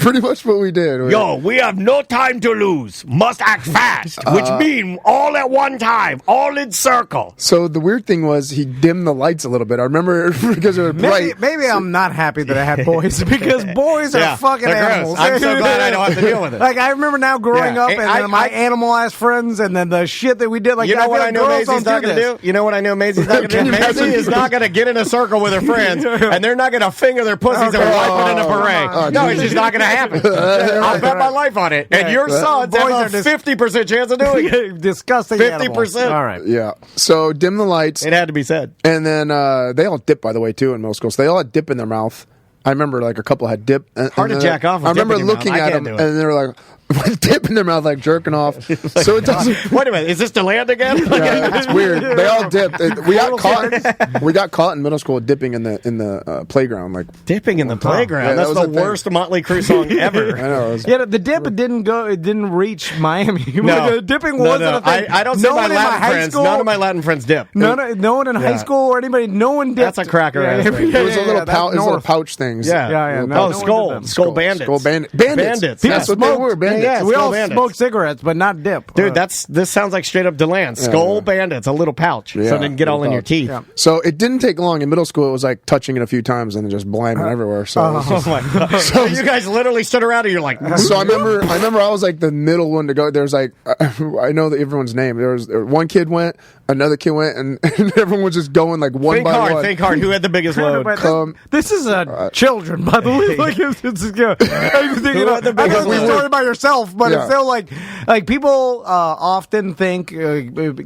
pretty much what we did. Yo, we have no time to lose. Must act fast, which mean all at one time, all in circle. So the weird thing was he dimmed the lights a little bit. I remember because it was bright. Maybe I'm not happy that I had boys because boys are fucking they're animals. gross. I'm so glad I don't have to deal with it. Like, I remember now growing up, and then my animal ass friends, and then the shit that we did. Like, You know what I know girls Maisie's don't not going to do? You know what I know Maisie's not going to do? Maisie is not going to get in a circle with her friends, and they're not going to finger their pussies and wipe it in a parade. No, it's just not going to happen. I'll bet my life on it. And your sons have a 50% chance of doing it. Disgusting 50%. All right. Yeah. So dim the lights. It had to be said. And then they all dip, by the way, too, in middle school. So they all had dip in their mouth. I remember like a couple had dip. Hard to jack off with I remember dip in your looking mouth. I at can't them, do it. and they were like, with dip in their mouth, like jerking off. So it doesn't. Wait a minute, is this to land again? Yeah, it's weird. They all dipped. We got caught. We got caught in middle school dipping in the playground. Like Dipping in the playground. Yeah, That's that the was a worst Motley Crue song ever. I know. It was, Yeah, the dip didn't go. It didn't reach Miami. No. The dipping wasn't a thing. I don't see my Latin friends. None of my Latin friends dip. No one in high school or anybody. No one dipped. That's a cracker ass thing. it was a little pouch. It was little pouch things. Yeah. No, Skull Bandits. Skull bandits. That's what they were. Bandits. Yeah, we Skull all Bandits. smoked cigarettes, but not dip. Dude, this sounds like straight up Deland. Skull Bandits, a little pouch, so it didn't get all in your teeth. Yeah. So it didn't take long. In middle school, it was like touching it a few times and then just bliming everywhere. So, it was just- Oh my god! So you guys literally stood around and you're like, so I remember I was like the middle one to go. There's like I know everyone's name. There was one kid went, another kid went, and everyone was just going like one by one. think hard. Who had the biggest load? But this is children, by the way. Like, it's good. I'm thinking, I know it's a story by yourself, but it's still like people often think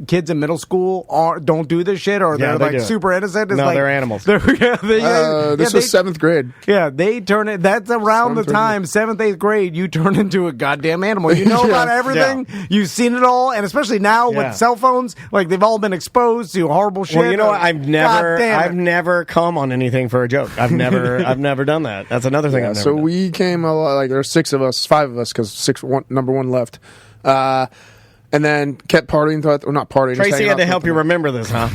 kids in middle school don't do this shit, or they're like super innocent. It's No, like, they're animals. This was 7th grade. Yeah, they turn it. That's around the time 7th, 8th grade. You turn into a goddamn animal. You know about everything. Yeah. You've seen it all, and especially now with cell phones, like they've all been exposed to horrible shit. Well, you know what? I've never come on anything for a joke. I've never done that. That's another thing. I've never So done. we came a lot. Like there were 5 of us because number one left, and then kept partying. Not partying. just Tracy hanging had to out help you remember this, huh?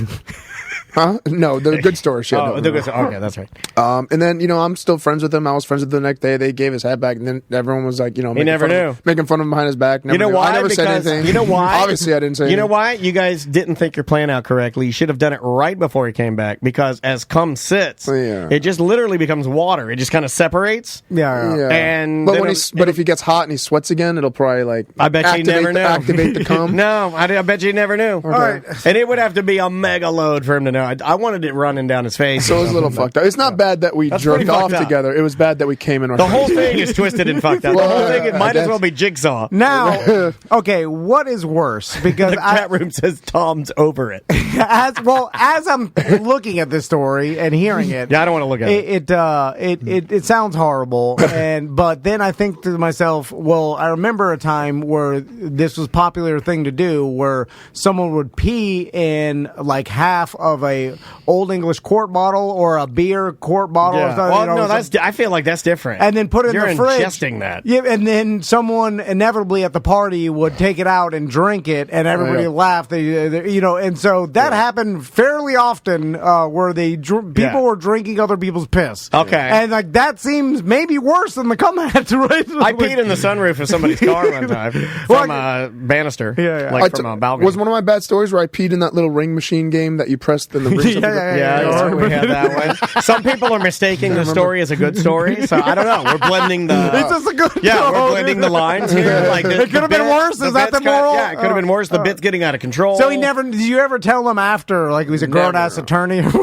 Huh? No, the good story shit. Oh, no. okay, that's right. And then, I'm still friends with him. I was friends with him the next day. They gave his hat back, and then everyone was like, making fun of him behind his back. You know why? I never said anything. You know why? Obviously, I didn't say anything. You know why? You guys didn't think your plan out correctly. You should have done it right before he came back, because as cum sits, it just literally becomes water. It just kind of separates. Yeah. And but if he gets hot and he sweats again, it'll probably I bet you never know. Activate the cum. No, I bet you never knew. All right. And it would have to be a mega load for him to know. I wanted it running down his face. So it was a little fucked up. It's not bad that we jerked off together. It was bad that we came in our The whole thing is twisted and fucked up. The whole thing, it might as well be Jigsaw. Now, okay, what is worse? Because the chat room says Tom's over it. as I'm looking at this story and hearing it, I don't want to look at it. It sounds horrible, but then I think to myself, well, I remember a time where this was a popular thing to do, where someone would pee in like half of a Old English quart bottle or a beer quart bottle. Yeah. Or something, Well, no, I feel like that's different. And then put it in the fridge. You're ingesting that. Yeah, and then someone inevitably at the party would take it out and drink it, and everybody laughed. And so that happened fairly often, where people were drinking other people's piss. Okay, and like that seems maybe worse than the cum hat, right? I peed in the sunroof of somebody's car one time from a banister, from a balcony. Was one of my bad stories where I peed in that little ring machine game that you pressed in the ring? Yeah, we had that one. Some people are mistaking the story as a good story, so I don't know. We're blending the. It's just a good. We're blending the lines here. Like it could have been worse. Is that the moral? Yeah, it could have been worse. The bit's getting out of control. So did you ever tell him after, like he was a grown ass attorney? We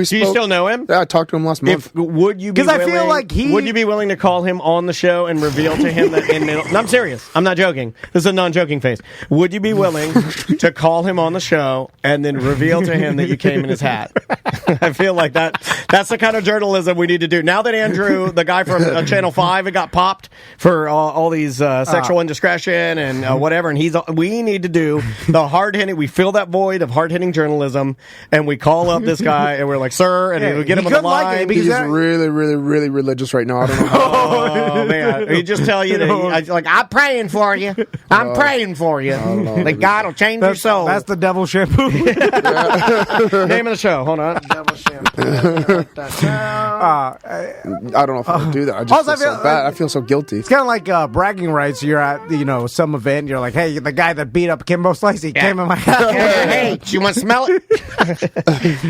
do you still know him? Yeah, I talked to him last month. Would you be? Because I feel like would you be willing to call him on the show and reveal to him that? I'm serious. I'm not joking. This is a non-joking face. Would you be willing to call him on the show and then reveal to him that you came in his hat? I feel like that's the kind of journalism we need to do. Now that Andrew, the guy from Channel 5, it got popped for all these sexual indiscretion and whatever, and we need to do the hard-hitting, we fill that void of hard-hitting journalism, and we call up this guy, and we're like, sir, and we get him on the line. He's really, really, really religious right now. I don't know. Oh, man. He just tell you that, I'm praying for you. I'm praying for you. Like, God will change your soul. That's the devil shampoo. Name of the show. Hold on. Devil shampoo. I don't know if I would do that. I just feel so bad. I feel so guilty. It's kind of like bragging rights. You're at some event. You're like, hey, the guy that beat up Kimbo Slicey came in my house. Hey, do you want to smell it?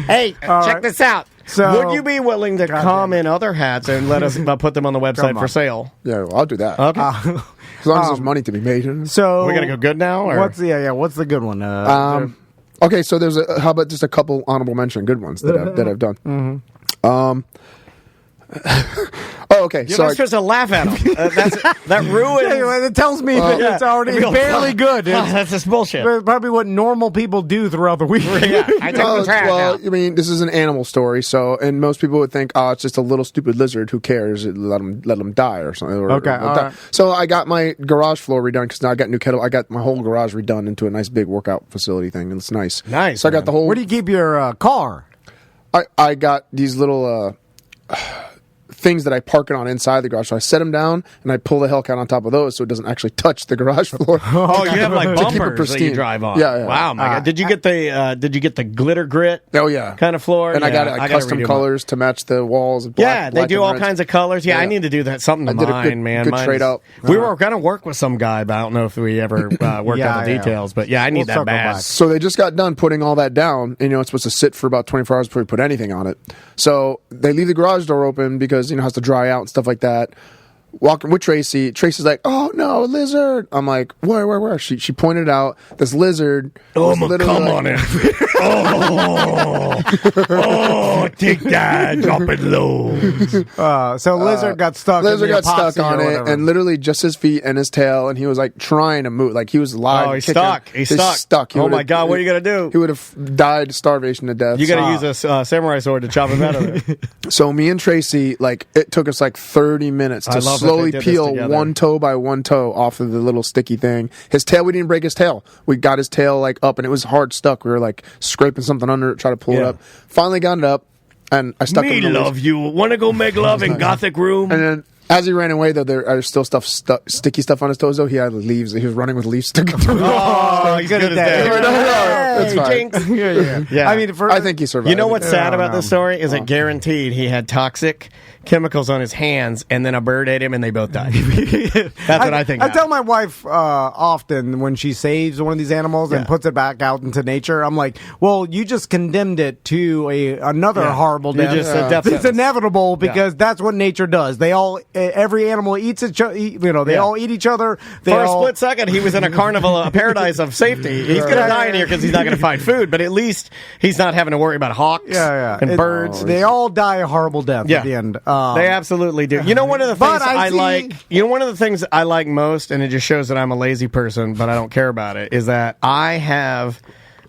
Hey, check this out. So, would you be willing to come in other hats and let us put them on the website for sale? Yeah, well, I'll do that. Okay. As long as there's money to be made. So we're gonna go good now. Or? What's the good one? Okay, so how about just a couple honorable mention good ones that I've done. Mm-hmm. Oh, okay. You're not supposed to laugh at them. That ruins. It tells me that it's already barely good. That's just bullshit. Probably what normal people do throughout the week. Yeah, I take the trash out. I mean, this is an animal story, and most people would think, oh, it's just a little stupid lizard. Who cares? Let them die or something. Okay. Right. So I got my garage floor redone because now I got new kettle. I got my whole garage redone into a nice big workout facility thing. It's nice. Nice. So I got the whole. Where do you keep your car? I got these little. Things that I park it on inside the garage. So I set them down and I pull the Hellcat on top of those so it doesn't actually touch the garage floor. Oh, you have like bumpers that you drive on. Yeah. Wow, my God. Did you get the glitter grit? Oh yeah, kind of floor. And I got custom colors to match the walls. Black, they do all kinds of colors. Yeah, I need to do that. Something to mine, man. Good trade up. We were going to work with some guy, but I don't know if we ever worked out the details. But yeah, I need that bad. So they just got done putting all that down. And, it's supposed to sit for about 24 hours before we put anything on it. So they leave the garage door open because it has to dry out and stuff like that. Walking with Tracy. Tracy's like, "Oh no, lizard!" I'm like, "Where?" She pointed out this lizard. Oh, come on it! Take that, drop it low. So lizard got stuck. Lizard got stuck on it, and literally just his feet and his tail, and he was like trying to move, like he was live. Oh, he's stuck. He's stuck. Oh my God, what are you gonna do? He would have died starvation to death. You gotta use a samurai sword to chop him out of it. So me and Tracy, it took us 30 minutes to slowly peel one toe by one toe off of the little sticky thing. His tail, we didn't break his tail. We got his tail up, and it was hard stuck. We were scraping something under it, try to pull it up. Finally got it up, and I stuck him. Me love you. Want to go make love in Gothic room? And then as he ran away, though, there are still sticky stuff on his toes. Though he had leaves. He was running with leaves sticking through. Oh, he's good at that. That's fine. Jinx. Yeah. I mean, I think he survived. You know what's sad about no. this story is that guaranteed he had toxic chemicals on his hands, and then a bird ate him, and they both died. That's what I think. I tell my wife often when she saves one of these animals and puts it back out into nature, I'm like, well, you just condemned it to another horrible death. Death It's sentence. inevitable because that's what nature does. They all, every animal eats each other. They all eat each other. For a split second, he was in a carnival, a paradise of safety. He's going to die in here because he's not going to find food, but at least he's not having to worry about hawks and birds. They all die a horrible death at the end. They absolutely do. You know, one of the things I like. You know, one of the things I like most, and it just shows that I'm a lazy person, but I don't care about it, is that I have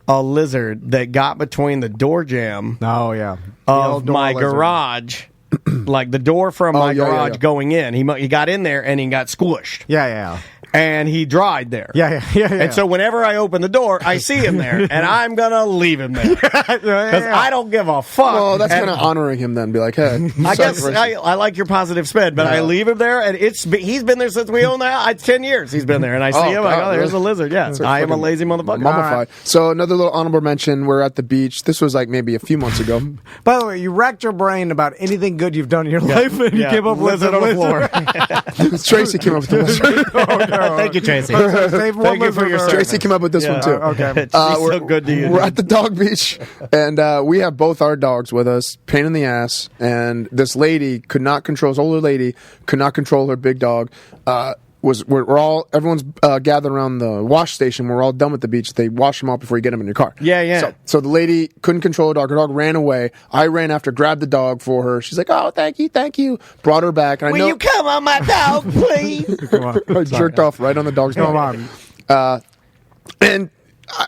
a lizard that got between the door jamb. Of my garage. Like the door from my garage going in. He got in there and he got squished. And he dried there. And so whenever I open the door, I see him there, and I'm going to leave him there. Because I don't give a fuck. Well, that's kind of honoring him then. Be like, hey. I guess I like your positive spin, but I leave him there, and he's been there since we own that. 10 years he's been there, and I see him. I go, there's a lizard. Yeah, I am a lazy motherfucker. Mummified. So another little honorable mention, we're at the beach. This was like maybe a few months ago. By the way, you racked your brain about anything good you've done in your life, and you came up with lizard on the floor. Tracy came up with the lizard. Thank you, Tracy. Thank you for your service. Tracy came up with this one too. Okay. She's so good to you. We're at the dog beach, and we have both our dogs with us. Pain in the ass, and this lady could not control. This older lady could not control her big dog. Everyone's gathered around the wash station. We're all done with the beach. They wash them off before you get them in your car. So the lady couldn't control her dog. Her dog ran away. I ran after, grabbed the dog for her. She's like, "Oh, thank you." Brought her back. And Will you come on my dog, please? I jerked off right on the dog's dog. And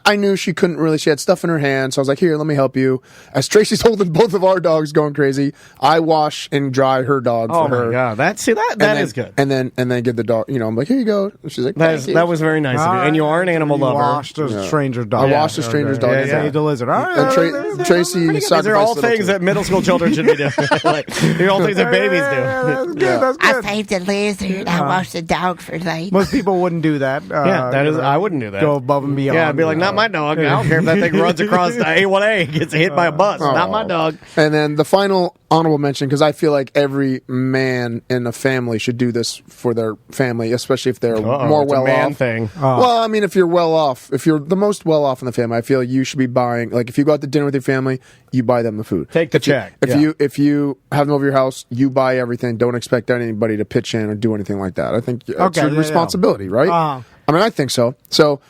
I knew she couldn't really. She had stuff in her hand, so I was like, "Here, let me help you." As Tracy's holding both of our dogs, going crazy, I wash and dry her dog for her. Oh my god, that is good. And then give the dog. I'm like, "Here you go." And she's like, "That was very nice of you." And you are an animal lover. Washed a stranger's dog. I washed a stranger's dog. Yeah, saved a lizard. All right, and Tracy. These are all things that middle school children should be doing. They're all things that babies do. That's good. I saved a lizard. I washed a dog for life. Most people wouldn't do that. That is. I wouldn't do that. Go above and beyond. Yeah, I'd be like, not my dog. I don't care if that thing runs across A1A and gets hit by a bus. Not my dog. And then the final honorable mention, because I feel like every man in a family should do this for their family, especially if they're more well off. Thing. Well, I mean, if you're well off, if you're the most well off in the family, I feel you should be buying. Like, if you go out to dinner with your family, you buy them the food. Take the check. If you have them over your house, you buy everything. Don't expect anybody to pitch in or do anything like that. I think it's your responsibility, right? I mean, I think so. So.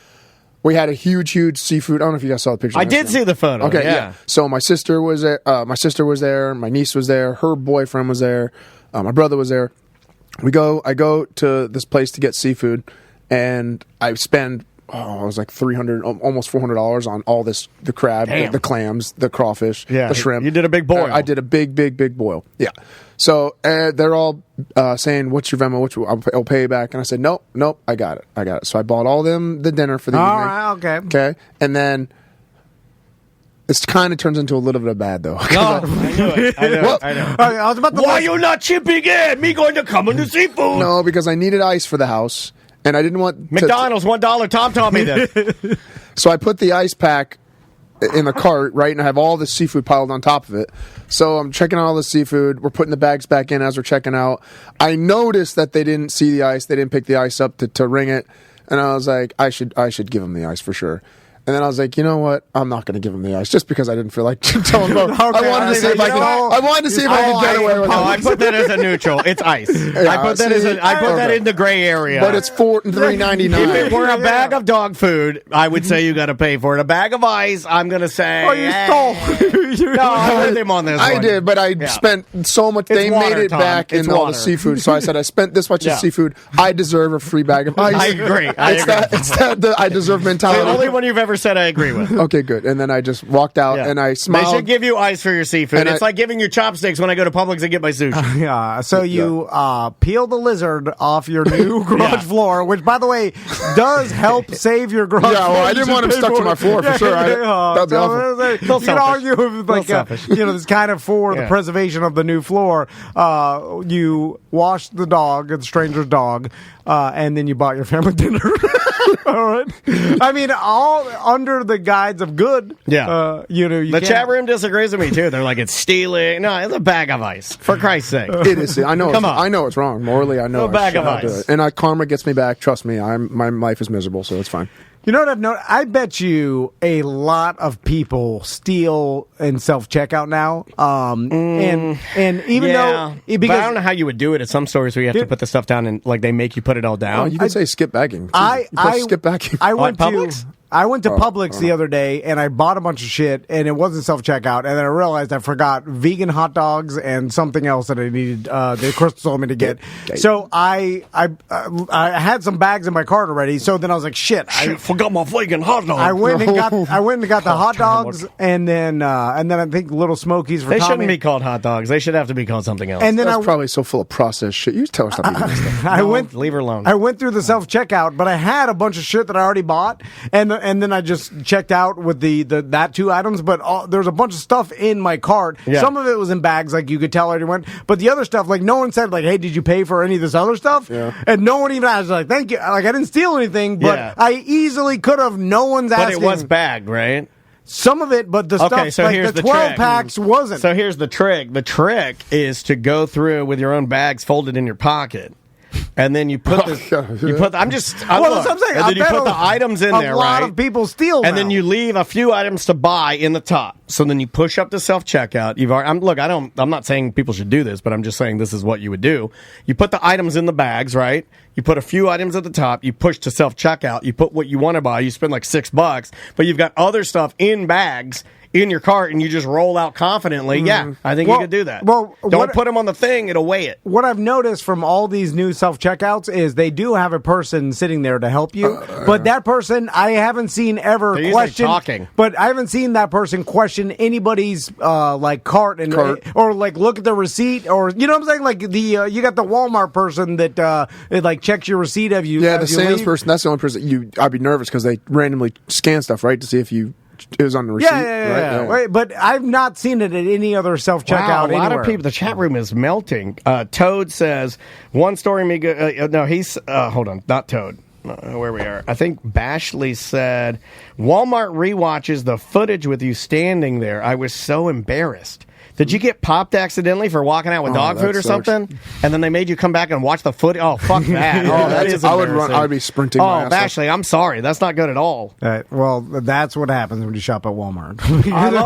We had a huge seafood. I don't know if you guys saw the picture. I did see the photo. Okay, yeah. So my sister was there. My sister was there. My niece was there. Her boyfriend was there. My brother was there. I go to this place to get seafood, and I spend it was like $300, almost $400 on all this: the crab, the clams, the crawfish, the shrimp. You did a big boil. I did a big boil. Yeah. So they're all saying, "What's your Venmo? I'll pay you back." And I said, "Nope, I got it." So I bought all them the dinner for the evening. All right, okay. And then this kind of turns into a little bit of bad though. I knew it. I know. I was about to. Why you not chipping in? Me going to come into seafood? No, because I needed ice for the house, and I didn't want McDonald's $1. Tom taught me this. So I put the ice pack in the cart, right, and I have all this seafood piled on top of it. So I'm checking out all the seafood. We're putting the bags back in as we're checking out. I noticed that they didn't see the ice. They didn't pick the ice up to ring it, and I was like, I should give them the ice for sure. And then I was like, you know what? I'm not going to give him the ice just because I didn't feel like telling him. I wanted to see if I could get away with it. I put that as a neutral. It's ice. I put that in the gray area. But it's $3.99. If it were a bag of dog food, I would say you got to pay for it. A bag of ice, I'm going to say. Oh, you stole. No, I heard him on this. I did, but I spent so much. They made it back in all the seafood. So I said, I spent this much in seafood. I deserve a free bag of ice. I agree. It's that I deserve mentality. The only one you've ever said I agree with. Okay, good. And then I just walked out and I smiled. They should give you ice for your seafood. It's like giving you chopsticks when I go to Publix and get my sushi. Yeah. So you peel the lizard off your new garage floor, which, by the way, does help save your garage floor. Yeah, well, I didn't want him stuck to my floor for sure. That'd be awful. You can argue with this kind of for the preservation of the new floor. You washed the dog, the stranger's dog, and then you bought your family dinner. All right. I mean, all under the guise of good. Yeah. You the chat room disagrees with me, too. They're like, it's stealing. No, it's a bag of ice. For Christ's sake. It is. I know. I know it's wrong. Morally, I know. A bag of ice. And karma gets me back. Trust me. My life is miserable, so it's fine. You know what I've noticed? I bet you a lot of people steal in self-checkout now. And even though... Because, but I don't know how you would do it at some stores where you have to put the stuff down and like they make you put it all down. Oh, you can say skip bagging. Skip bagging. I went Publix? I went to Publix the other day, and I bought a bunch of shit, and it wasn't self-checkout, and then I realized I forgot vegan hot dogs and something else that I needed, that Crystal told me to get. So I had some bags in my cart already, so then I was like, shit. I forgot my vegan hot dogs. I went and got the hot dogs, and then I think Little Smokies for They Tommy. shouldn't be called hot dogs. They should have to be called something else. And then That's probably so full of processed shit. You just tell her stop eating this stuff. Leave her alone. I went through the self-checkout, but I had a bunch of shit that I already bought, and then I just checked out with that 2 items, but there's a bunch of stuff in my cart. Yeah. Some of it was in bags, like you could tell everyone, but the other stuff, like no one said, like, hey, did you pay for any of this other stuff? Yeah. And no one even asked, like, thank you. Like, I didn't steal anything, but I easily could have. No one's asking. But it was bagged, right? Some of it, but the stuff, so like here's the 12 12 packs wasn't. So here's the trick. The trick is to go through with your own bags folded in your pocket. And then you put I'm just. Well, that's what I'm saying. And then you put the items in there, right? A lot of people steal. And then you leave a few items to buy in the top. So then you push up to self checkout. I'm not saying people should do this, but I'm just saying this is what you would do. You put the items in the bags, right? You put a few items at the top. You push to self checkout. You put what you want to buy. You spend like $6, but you've got other stuff in bags in your cart, and you just roll out confidently. Yeah, I think you could do that. Well, don't put them on the thing; it'll weigh it. What I've noticed from all these new self-checkouts is they do have a person sitting there to help you, but that person I haven't seen ever question. Talking. But I haven't seen that person question anybody's like cart or like look at the receipt, or you know what I'm saying? Like the you got the Walmart person that it like checks your receipt of you. Yeah, the salesperson. That's the only person I'd be nervous because they randomly scan stuff, right, to see if it was on the receipt. Yeah. Right? But I've not seen it at any other self-checkout Wow, a lot anywhere. of people. The chat room is melting. Toad says, one story me good. No, he's, hold on, not Toad. Where we are. I think Bashley said, Walmart rewatches the footage with you standing there. I was so embarrassed. Did you get popped accidentally for walking out with dog food or something? And then they made you come back and watch the footage? Oh, fuck that. That is I would run. I would be sprinting. Oh, Bashley, I'm sorry. That's not good at all. Well, that's what happens when you shop at Walmart.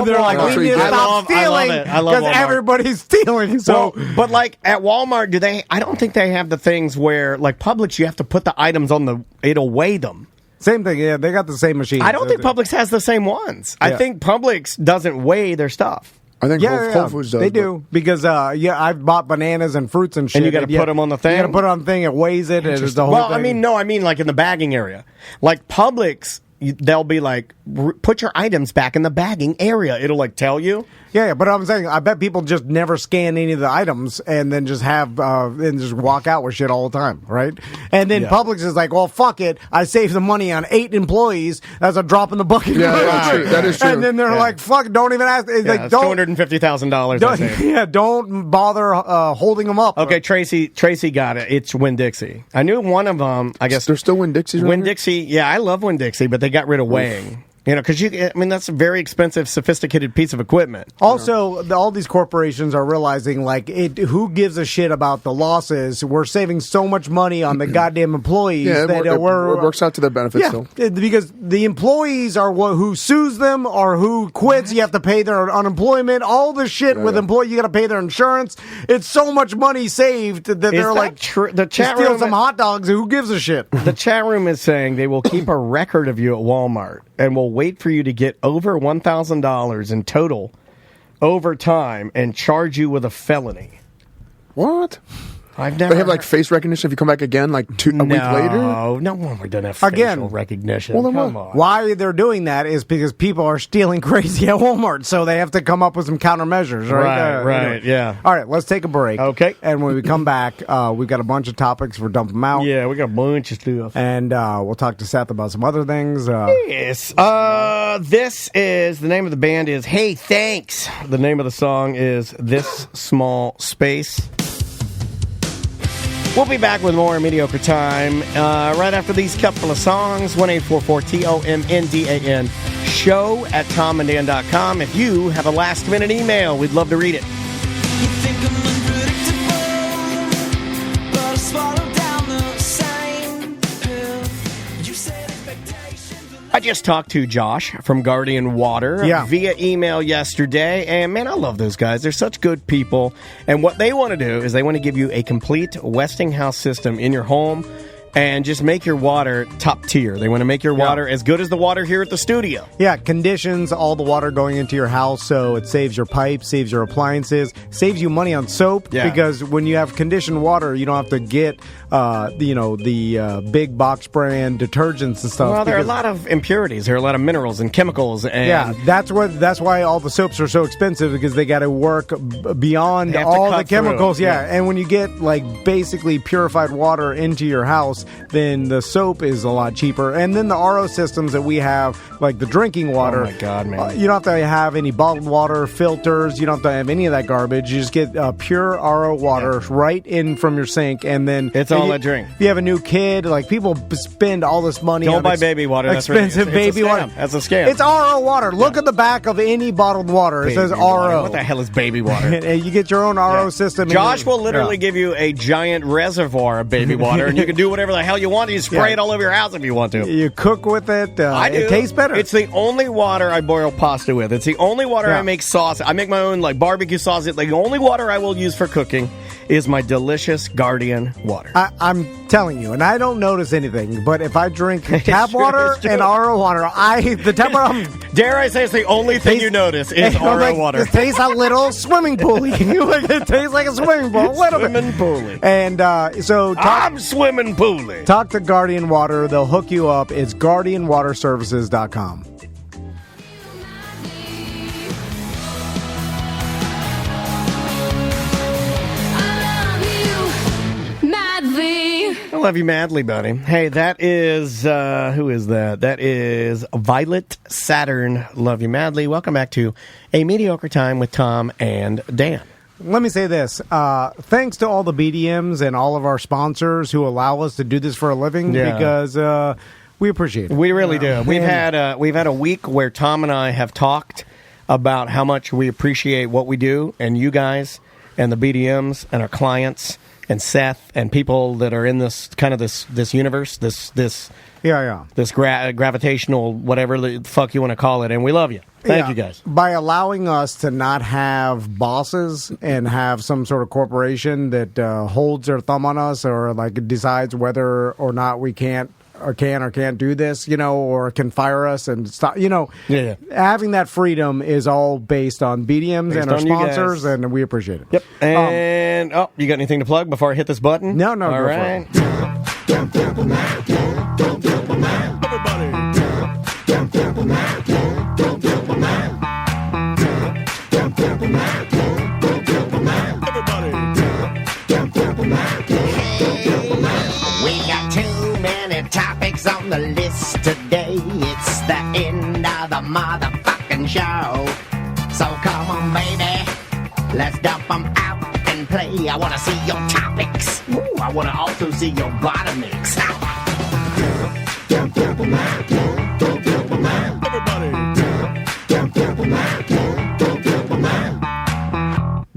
They're like, we need to stop stealing because everybody's stealing. So, but like at Walmart, I don't think they have the things where, like Publix, you have to put the items on it'll weigh them. Same thing, yeah. They got the same machine. I don't think Publix has the same ones. Yeah. I think Publix doesn't weigh their stuff. I think Whole Foods does. They do because I've bought bananas and fruits and shit. And you got to put them on the thing. You got to put it on the thing. It weighs it. And it's the whole thing. I mean like in the bagging area, like Publix. They'll be like, put your items back in the bagging area. It'll like tell you. Yeah, but I'm saying, I bet people just never scan any of the items and then just have and just walk out with shit all the time, right? And then Publix is like, well, fuck it. I saved the money on 8 employees. That's a drop in the bucket. Yeah, that is true. And then they're like, fuck, don't even ask. It's like, don't $250,000. Yeah, don't bother holding them up. Okay, Tracy got it. It's Winn-Dixie. I knew one of them. I guess there's still Winn-Dixie's. Winn-Dixie. Yeah, I love Winn-Dixie, but they got rid of weighing. You know, because that's a very expensive, sophisticated piece of equipment. Also, all these corporations are realizing, like, who gives a shit about the losses? We're saving so much money on the goddamn employees that it works out to their benefit. Yeah, still. Because the employees are who sues them or who quits. You have to pay their unemployment. All the shit with employees, you got to pay their insurance. It's so much money saved that they're like, the chat steal room, some hot dogs. Who gives a shit? The chat room is saying they will keep a record of you at Walmart and will wait for you to get over $1,000 in total over time and charge you with a felony. What? I've never. They have like face recognition if you come back again, like a week later. No one would have facial recognition. Well, come on. Why they're doing that is because people are stealing crazy at Walmart, so they have to come up with some countermeasures. Right. Right. Yeah. All right, let's take a break. Okay. And when we come back, we've got a bunch of topics for Dump Them Out. Yeah, we got a bunch of stuff. And we'll talk to Seth about some other things. Yes. This is the name of the band is Hey Thanks. The name of the song is This Small Space. We'll be back with more Mediocre Time right after these couple of songs. 1-844-TOMNDAN show at tomanddan.com. If you have a last-minute email, we'd love to read it. You think I'm unpredictable, but I swallow down the same pill. You said expectations. I just talked to Josh from Guardian Water via email yesterday, and man, I love those guys. They're such good people, and what they want to do is they want to give you a complete Westinghouse system in your home and just make your water top tier. They want to make your water as good as the water here at the studio. Yeah, conditions all the water going into your house, so it saves your pipes, saves your appliances, saves you money on soap, because when you have conditioned water, you don't have to get the big box brand detergents and stuff. Well, there are a lot of impurities. There are a lot of minerals and chemicals. And that's why all the soaps are so expensive, because they got to work beyond all the chemicals. And when you get like basically purified water into your house, then the soap is a lot cheaper. And then the RO systems that we have, like the drinking water. Oh my God, man! You don't have to have any bottled water filters. You don't have to have any of that garbage. You just get pure RO water right in from your sink, and then it's all I drink. If you have a new kid, like people spend all this money. Don't buy baby water. Expensive baby water. That's a scam. It's RO water. Look at the back of any bottled water. It says RO. What the hell is baby water? And you get your own RO system. Josh will literally give you a giant reservoir of baby water, and you can do whatever the hell you want. You spray it all over your house if you want to. You cook with it. I do. It tastes better. It's the only water I boil pasta with. It's the only water I make sauce. I make my own like barbecue sauce. The only water I will use for cooking is my delicious Guardian water. I'm telling you, and I don't notice anything, but if I drink tap water and RO water, the tap water... Dare I say it's the only thing you notice is RO water. It tastes a little swimming pool-y. It tastes like a swimming pool. Swimming pool-y. And so... I'm swimming pool-y. Talk to Guardian Water. They'll hook you up. It's guardianwaterservices.com. I love you madly, buddy. Hey, that is, who is that? That is Violet Saturn. Love you madly. Welcome back to A Mediocre Time with Tom and Dan. Let me say this. Thanks to all the BDMs and all of our sponsors who allow us to do this for a living, because we appreciate it. We really do. We've had a week where Tom and I have talked about how much we appreciate what we do, and you guys and the BDMs and our clients and Seth and people that are in this kind of this universe, this gravitational, whatever the fuck you want to call it, and we love you. Thank you guys. By allowing us to not have bosses and have some sort of corporation that holds their thumb on us, or like decides whether or not we can't do this, or can fire us and stop, having that freedom is all based on BDMs and our sponsors, and we appreciate it. Yep. And you got anything to plug before I hit this button? No. All right. We got too many topics on the list today. It's the end of the motherfucking show. So come on, baby, let's dump them out and play. I want to see your topics. Ooh, I want to also see your bottom mix.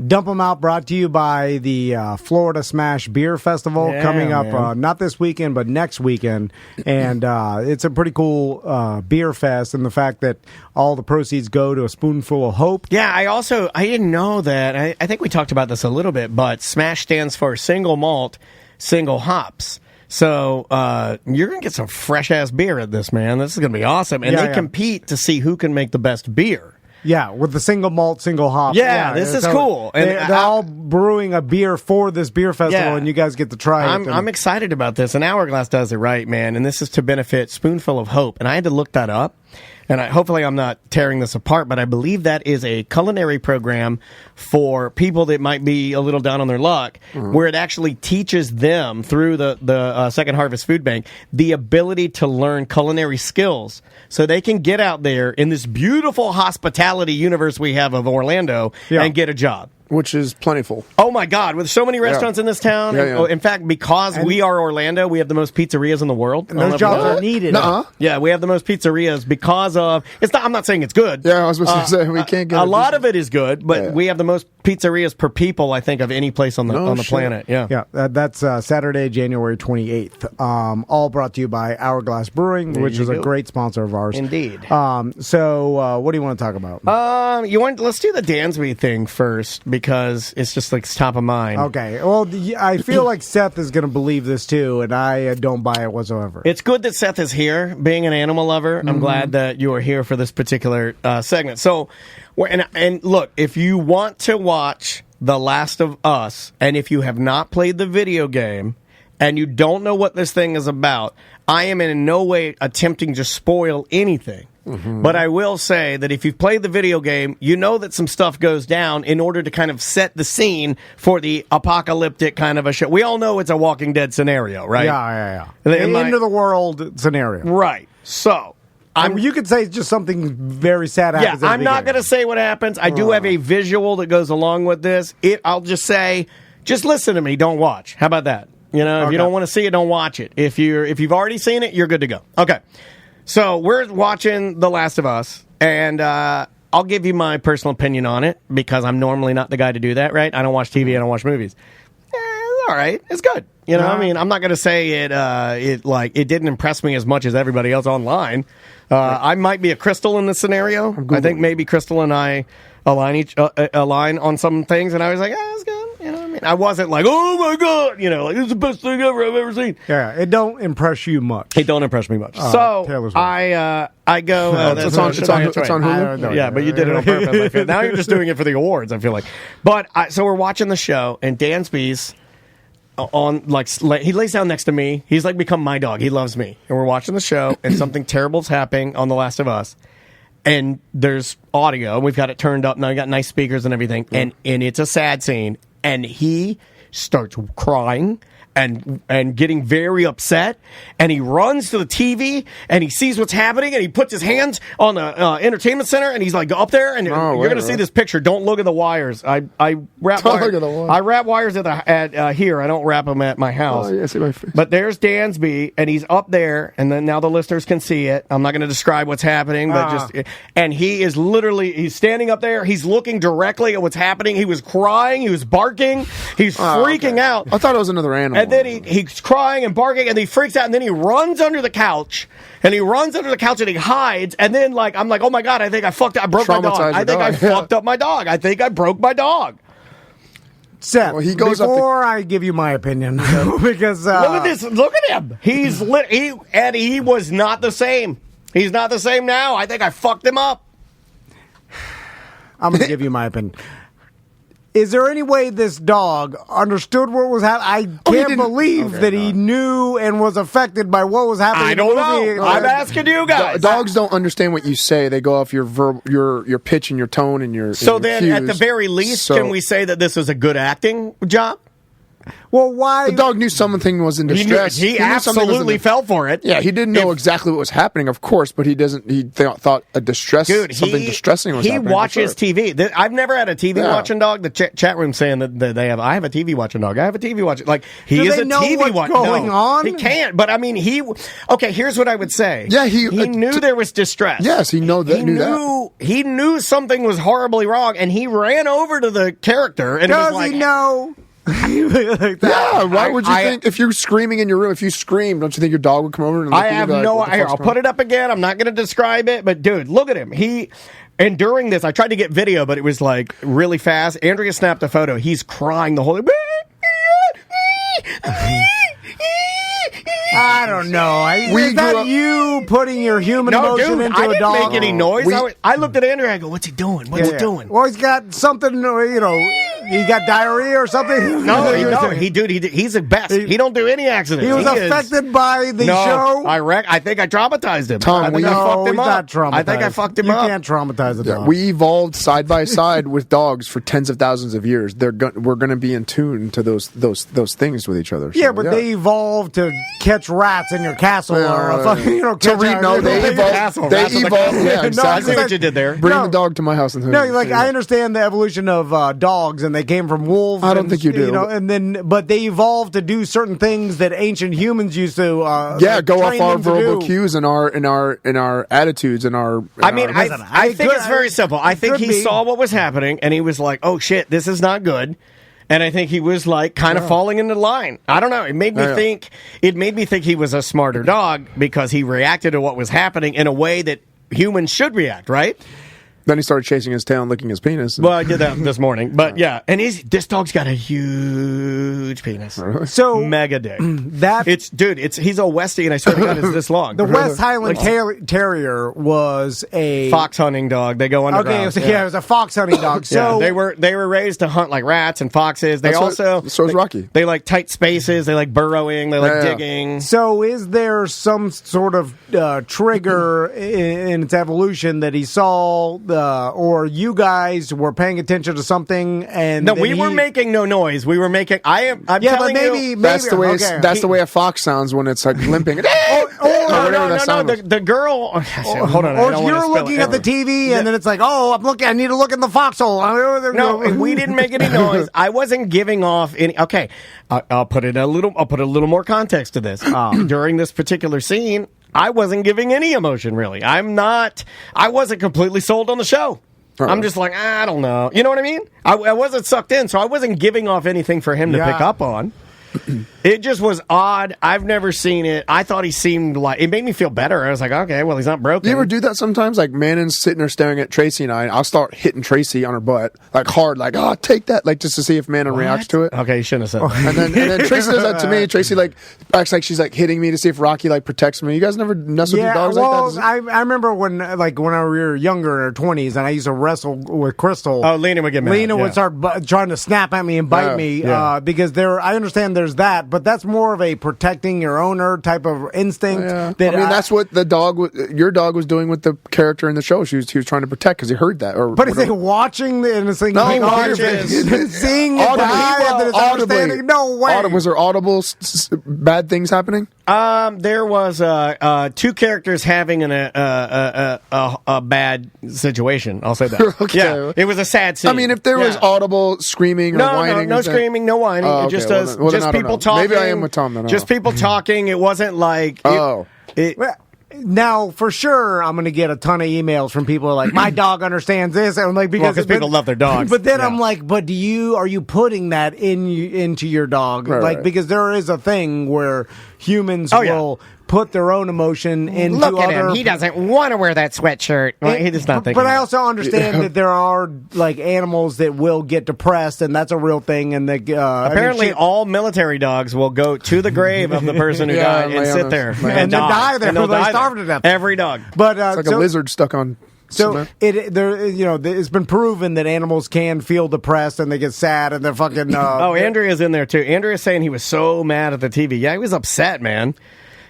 Dump 'em Out, brought to you by the Florida Smash Beer Festival, coming up not this weekend, but next weekend. And it's a pretty cool beer fest, and the fact that all the proceeds go to a Spoonful of Hope. Yeah, I didn't know that. I think we talked about this a little bit, but Smash stands for single malt, single hops. So you're going to get some fresh-ass beer at this, man. This is going to be awesome. And they compete to see who can make the best beer. Yeah, with the single malt, single hop. Yeah, this is cool. And they're all brewing a beer for this beer festival, and you guys get to try it. I'm excited about this. And Hourglass does it right, man. And this is to benefit Spoonful of Hope. And I had to look that up. And hopefully I'm not tearing this apart, but I believe that is a culinary program for people that might be a little down on their luck, where it actually teaches them through the Second Harvest Food Bank the ability to learn culinary skills so they can get out there in this beautiful hospitality universe we have of Orlando and get a job. which is plentiful. Oh my God! With so many restaurants in this town, Yeah. in fact, because we are Orlando, we have the most pizzerias in the world. And those jobs are needed. Nuh-uh. Yeah, we have the most pizzerias because of it's not. I'm not saying it's good. Yeah, I was supposed to say we can't get a lot of it is good, but we have the most pizzerias per people, I think, of any place on the planet. Yeah. That's Saturday, January 28th. All brought to you by Hourglass Brewing, which is a great sponsor of ours. Indeed. So, what do you want to talk about? Let's do the Dansby thing first because it's just like it's top of mind. Okay. Well, I feel like Seth is going to believe this too, and I don't buy it whatsoever. It's good that Seth is here. Being an animal lover, I'm glad that you are here for this particular segment. So, and look, if you want to watch The Last of Us, and if you have not played the video game, and you don't know what this thing is about, I am in no way attempting to spoil anything. But I will say that if you've played the video game, you know that some stuff goes down in order to kind of set the scene for the apocalyptic kind of a show. We all know it's a Walking Dead scenario, right? Yeah. End of the world scenario. Right. So, you could say it's just something very sad happens. Yeah, I'm not going to say what happens. I do have a visual that goes along with this. I'll just say, just listen to me. Don't watch. How about that? You know, if you don't want to see it, don't watch it. If you've already seen it, you're good to go. Okay. So we're watching The Last of Us, and I'll give you my personal opinion on it because I'm normally not the guy to do that, right? I don't watch TV, I don't watch movies. All right, it's good. You know, I mean, I'm not going to say it didn't impress me as much as everybody else online. I might be a Crystal in this scenario. I think maybe Crystal and I align on some things, and I was like, it's good. You know what I mean? I wasn't like, oh my God, you know, like, this is the best thing ever I've ever seen. Yeah, it don't impress you much. It don't impress me much. So I go. It's on Hulu. Yeah, but you did it on purpose. I feel. Now you're just doing it for the awards. I feel like. But so we're watching the show, and Dansby's on he lays down next to me. He's like become my dog. He loves me, and we're watching the show, and something terrible's happening on The Last of Us. And there's audio, and we've got it turned up. Now we got nice speakers and everything, and it's a sad scene. And he starts crying and getting very upset, and he runs to the TV, and he sees what's happening, and he puts his hands on the entertainment center, and he's like up there, and you're going to see this picture. Don't look at the wires. I wrap wires. I wrap wires at here. I don't wrap them at my house. Oh, yeah, see my face. But there's Dansby, and he's up there, and then now the listeners can see it. I'm not going to describe what's happening, but and he is he's standing up there. He's looking directly at what's happening. He was crying. He was barking. He's freaking out. I thought it was another animal. And then he's crying and barking, and he freaks out, and then he runs under the couch, and he hides, and then I'm like, oh my God, I think I fucked up. I broke my dog. I think I fucked up my dog. I think I broke my dog. Seth, he goes before I give you my opinion, because look at this. Look at him. He's he was not the same. He's not the same now. I think I fucked him up. I'm going to give you my opinion. Is there any way this dog understood what was happening? I can't believe that he knew and was affected by what was happening. I don't know. I'm asking you guys. Dogs don't understand what you say. They go off your pitch and your tone and your. So and your then, cues. at the very least, can we say that this was a good acting job? Well, why? The dog knew something was in distress. He absolutely fell for it. Yeah, he didn't know exactly what was happening, of course, but he doesn't. He thought a distress, something distressing was happening. He watches TV. I've never had a TV watching dog. The chat room saying that they have. I have a TV watching dog. I have a TV watching. He is a TV watching. Going on? He can't. But I mean, Okay, here's what I would say. Yeah, he knew there was distress. Yes, he knew that. He knew something was horribly wrong, and he ran over to the character and was like, "Does he know?" Yeah, why would you think if you're screaming in your room, if you scream, don't you think your dog would come over and look at you? I have no idea. I'll put it up again. I'm not going to describe it, but dude, look at him. And during this, I tried to get video, but it was really fast. Andrea snapped a photo. He's crying the whole I don't know. Is that you putting your human emotion into a dog? I didn't make any noise. I looked at Andrea. I go, "What's he doing? What's he doing?" Well, he's got something. He got diarrhea or something. No, he's the best. He don't do any accidents. He was affected by the show. I think I traumatized him. Tom, I fucked him up. Not traumatized. I think I fucked him up. You can't traumatize a dog. We evolved side by side with dogs for tens of thousands of years. We're going to be in tune to those things with each other. So, but they evolved to catch catch rats in your castle or to catch read. No, they evolved. castle. They That's what evolved. the- Yeah, I exactly. see what you did there. Bring No. the dog to my house. And No, like I understand the evolution of dogs, and they came from wolves. I don't and, think you do. But they evolved to do certain things that ancient humans used to. Go off train our them to verbal do. cues and our attitudes and our. I mean, Listen, I it think could- it's very simple. I think could he be. saw what was happening, and he was like, "Oh shit, this is not good." And I think he was like kind of falling into line. I don't know. It made me think. It made me think he was a smarter dog because he reacted to what was happening in a way that humans should react. Right? Then he started chasing his tail and licking his penis. Well, I did that this morning, but yeah. And this dog's got a huge penis, So mega dick. that He's a Westie, and I swear to God, it's this long. the West Highland Terrier was a Fox hunting dog. They go underground. Okay, it was a fox hunting dog. So they were raised to hunt like rats and foxes. They So is Rocky. They like tight spaces. They like burrowing. They like digging. So is there some sort of trigger in its evolution that he saw, or you guys were paying attention to something? And No, then we were making no noise. We were making. I'm Yeah, but telling maybe you. That's the way. okay. That's the way a fox sounds when it's like limping. No, whatever no, that no. sound was. The girl. Hold on. I Or don't you're wanna spill looking it. at the TV and then it's like, oh, I need to look in the foxhole. No, we didn't make any noise. I wasn't giving off any. Okay, I'll put a little more context to this. During this particular scene, I wasn't giving any emotion. Really, I wasn't completely sold on the show. I'm just like, I don't know. You know what I mean? I wasn't sucked in, so I wasn't giving off anything for him to pick up on. It just was odd. I've never seen it. I thought he seemed like... It made me feel better. I was like, okay, well, he's not broken. Do you ever do that sometimes? Like, Mannon's sitting there staring at Tracy and I'll start hitting Tracy on her butt, like hard, like, oh, take that, like, just to see if Mannon reacts to it. Okay, you shouldn't have said that. And then Tracy does that to me. Tracy, like, acts like she's, like, hitting me to see if Rocky, like, protects me. You guys never mess with your dogs like that? I remember when I were younger in our 20s and I used to wrestle with Crystal. Oh, Lena would get mad. Lena would start trying to snap at me and bite me because I understand there's that, but that's more of a protecting your owner type of instinct. Yeah. That that's what your dog was doing with the character in the show. He was trying to protect because he heard that. But is it watching and it's like He watches. seeing it die and then it's understanding? No way. Was there audible bad things happening? There was two characters having a bad situation. I'll say that. Okay. Yeah, it was a sad scene. I mean, if there was audible screaming or whining, no screaming, no whining. Oh, It okay. just Well, does. then I Just don't people know. talking. Maybe I am with Tom then. I Just don't know. people talking. It wasn't like. Now, for sure, I'm going to get a ton of emails from people like, my dog understands this. And I'm like, because people love their dogs. But then Yeah. I'm like, but are you putting that into your dog? Right. Because there is a thing where humans Oh, yeah. will put their own emotion into Look at other. him. He doesn't want to wear that sweatshirt. Well, he does not think. But I also understand that there are like animals that will get depressed, and that's a real thing. And apparently, all military dogs will go to the grave of the person who Yeah, died lay and on sit us. there Lay on and then die there. And they'll They die starve there. to death. Every dog. But It's like a lizard stuck on. So cement. it's been proven that animals can feel depressed and they get sad and they're fucking. Andrea's in there too. Andrea's saying he was so mad at the TV. Yeah, he was upset, man.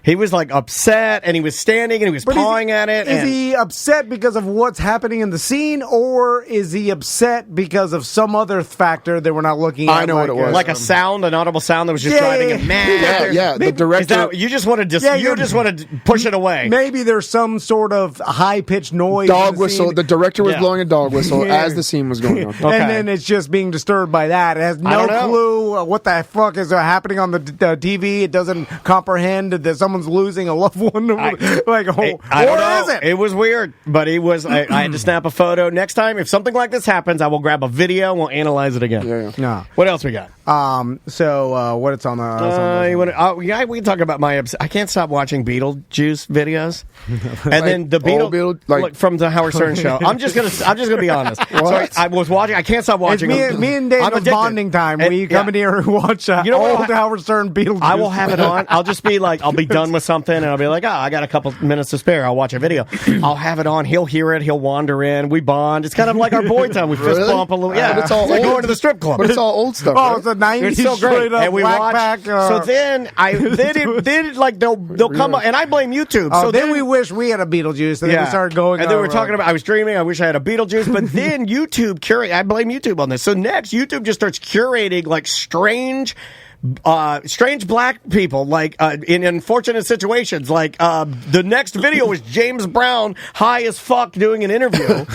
He was like upset, and he was standing and he was pawing at it. Is he upset because of what's happening in the scene, or is he upset because of some other factor that we're not looking at? I know what it was. like a sound, an audible sound that was just Yeah, driving yeah, him mad. Yeah. The Is director. that, you just want to you just want to push it away. Maybe there's some sort of high pitched noise. Dog in the whistle. scene. The director was Yeah. blowing a dog whistle Yeah. as the scene was going on. Okay. And then it's just being disturbed by that. It has I no don't know. clue what the fuck is happening on the TV. It doesn't comprehend that someone's losing a loved one. I Or don't know. is it? It was weird, but it was. I had to snap a photo. Next time, if something like this happens, I will grab a video and we'll analyze it again. Yeah. No. What else we got? So what it's on the. Yeah, we can talk about my. I can't stop watching Beetlejuice videos, and then the like- from the Howard Stern show. I'm just gonna be honest. So I was watching. I can't stop It's watching. them. me and Dave I'm is addicted. bonding time. And- We come in here and watch You know what? old Howard Stern Beetlejuice. I will have it on. I'll just be like, I'll be done with something, and I'll be like, I got a couple minutes to spare. I'll watch a video. I'll have it on. He'll hear it. He'll wander in. We bond. It's kind of like our boy time. We fist Really? bump a little. Yeah, But it's all like old. going to the strip club. But it's all old stuff. Oh, right? it's a 90s It's so great, straight up and we whack watch. pack, So then like they'll come up, and I blame YouTube. Oh, So then we wish we had a Beetlejuice, and then we started going. And then we're talking about. I was dreaming. I wish I had a Beetlejuice, but then YouTube curate. I blame YouTube on this. So next, YouTube just starts curating like strange strange black people, like in unfortunate situations. Like the next video was James Brown high as fuck doing an interview.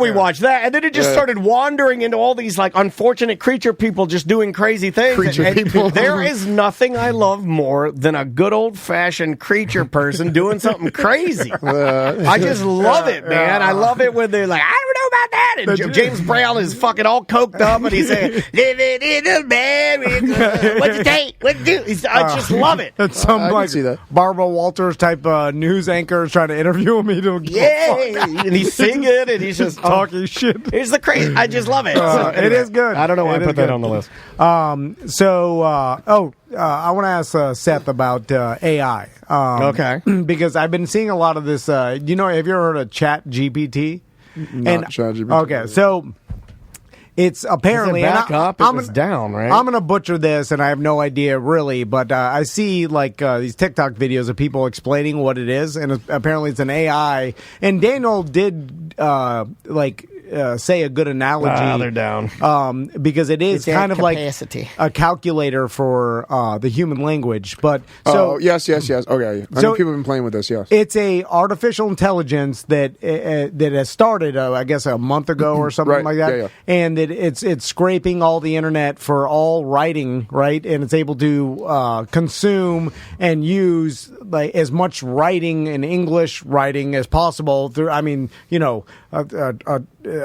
We watched that, and then it just started wandering into all these like unfortunate creature people just doing crazy things. People. There is nothing I love more than a good old fashioned creature person doing something crazy. I just love it, man. I love it when they're like, I don't know about that. And James Brown is fucking all coked up, and he's saying, "Living in America, what you take, what you do." I just love it. And some I like can see that. Barbara Walters type news anchor is trying to interview him. He don't give a fuck. And he's singing, and he's just Talking shit. It's the crazy. I just love it. So, It is good. I don't know why I It is put that good. on the list. I want to ask Seth about AI. Okay. Because I've been seeing a lot of this. Have you ever heard of Chat GPT? Not ChatGPT. Okay, so it's apparently Is it back and up? It was down, right? I'm going to butcher this, and I have no idea really, but I see like these TikTok videos of people explaining what it is, and apparently it's an AI. And Daniel did say a good analogy. They're down. Because it is It's kind of capacity. like a calculator for the human language. But yes. Okay, I know people have been playing with this. Yes, it's a artificial intelligence that has started, I guess, a month ago or something Right. like that, Yeah. and it's scraping all the internet for all writing, right? And it's able to consume and use like as much writing and English writing as possible. Through, I mean,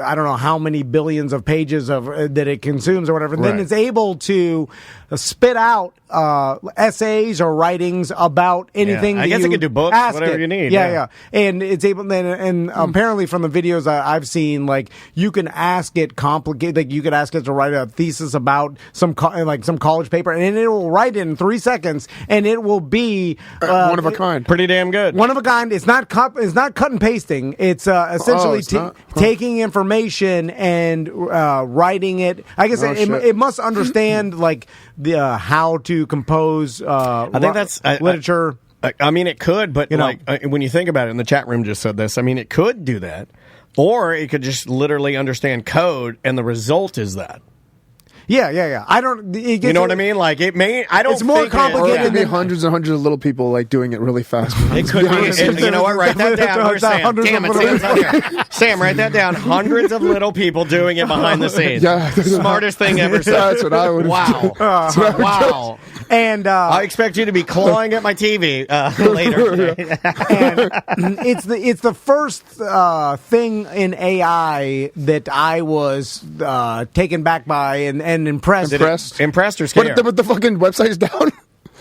I don't know how many billions of pages of that it consumes or whatever. Right. Then it's able to spit out essays or writings about anything. I that guess it you can do books, ask whatever it. you need, Yeah, yeah. and it's able. And apparently, from the videos I've seen, like you can ask it complicated. Like you could ask it to write a thesis about some college paper, and it will write it in 3 seconds, and it will be one of a kind. Pretty damn good. one of a kind. It's not cut and pasting. It's essentially it's not? taking information and writing it. I guess shit. it must understand like the how to compose. I think that's literature. I mean, it could, but when you think about it, and the chat room just said this, I mean, it could do that, or it could just literally understand code, and the result is that. Yeah. I don't. You know what I mean? Like it may. I don't. It's more think complicated Or it could be than- hundreds and hundreds of little people like doing it really fast. It could be. And you know what? Write that down. Where's Sam? Hundreds Damn of it, little Sam's not here. Sam, write that down. Hundreds of little people doing it behind the scenes. Yeah. Smartest thing ever said. That's what I would. Wow. Wow. And I expect you to be clawing at my TV later. and it's the first thing in AI that I was taken back by and impressed. Impressed or scared? But the fucking website's down.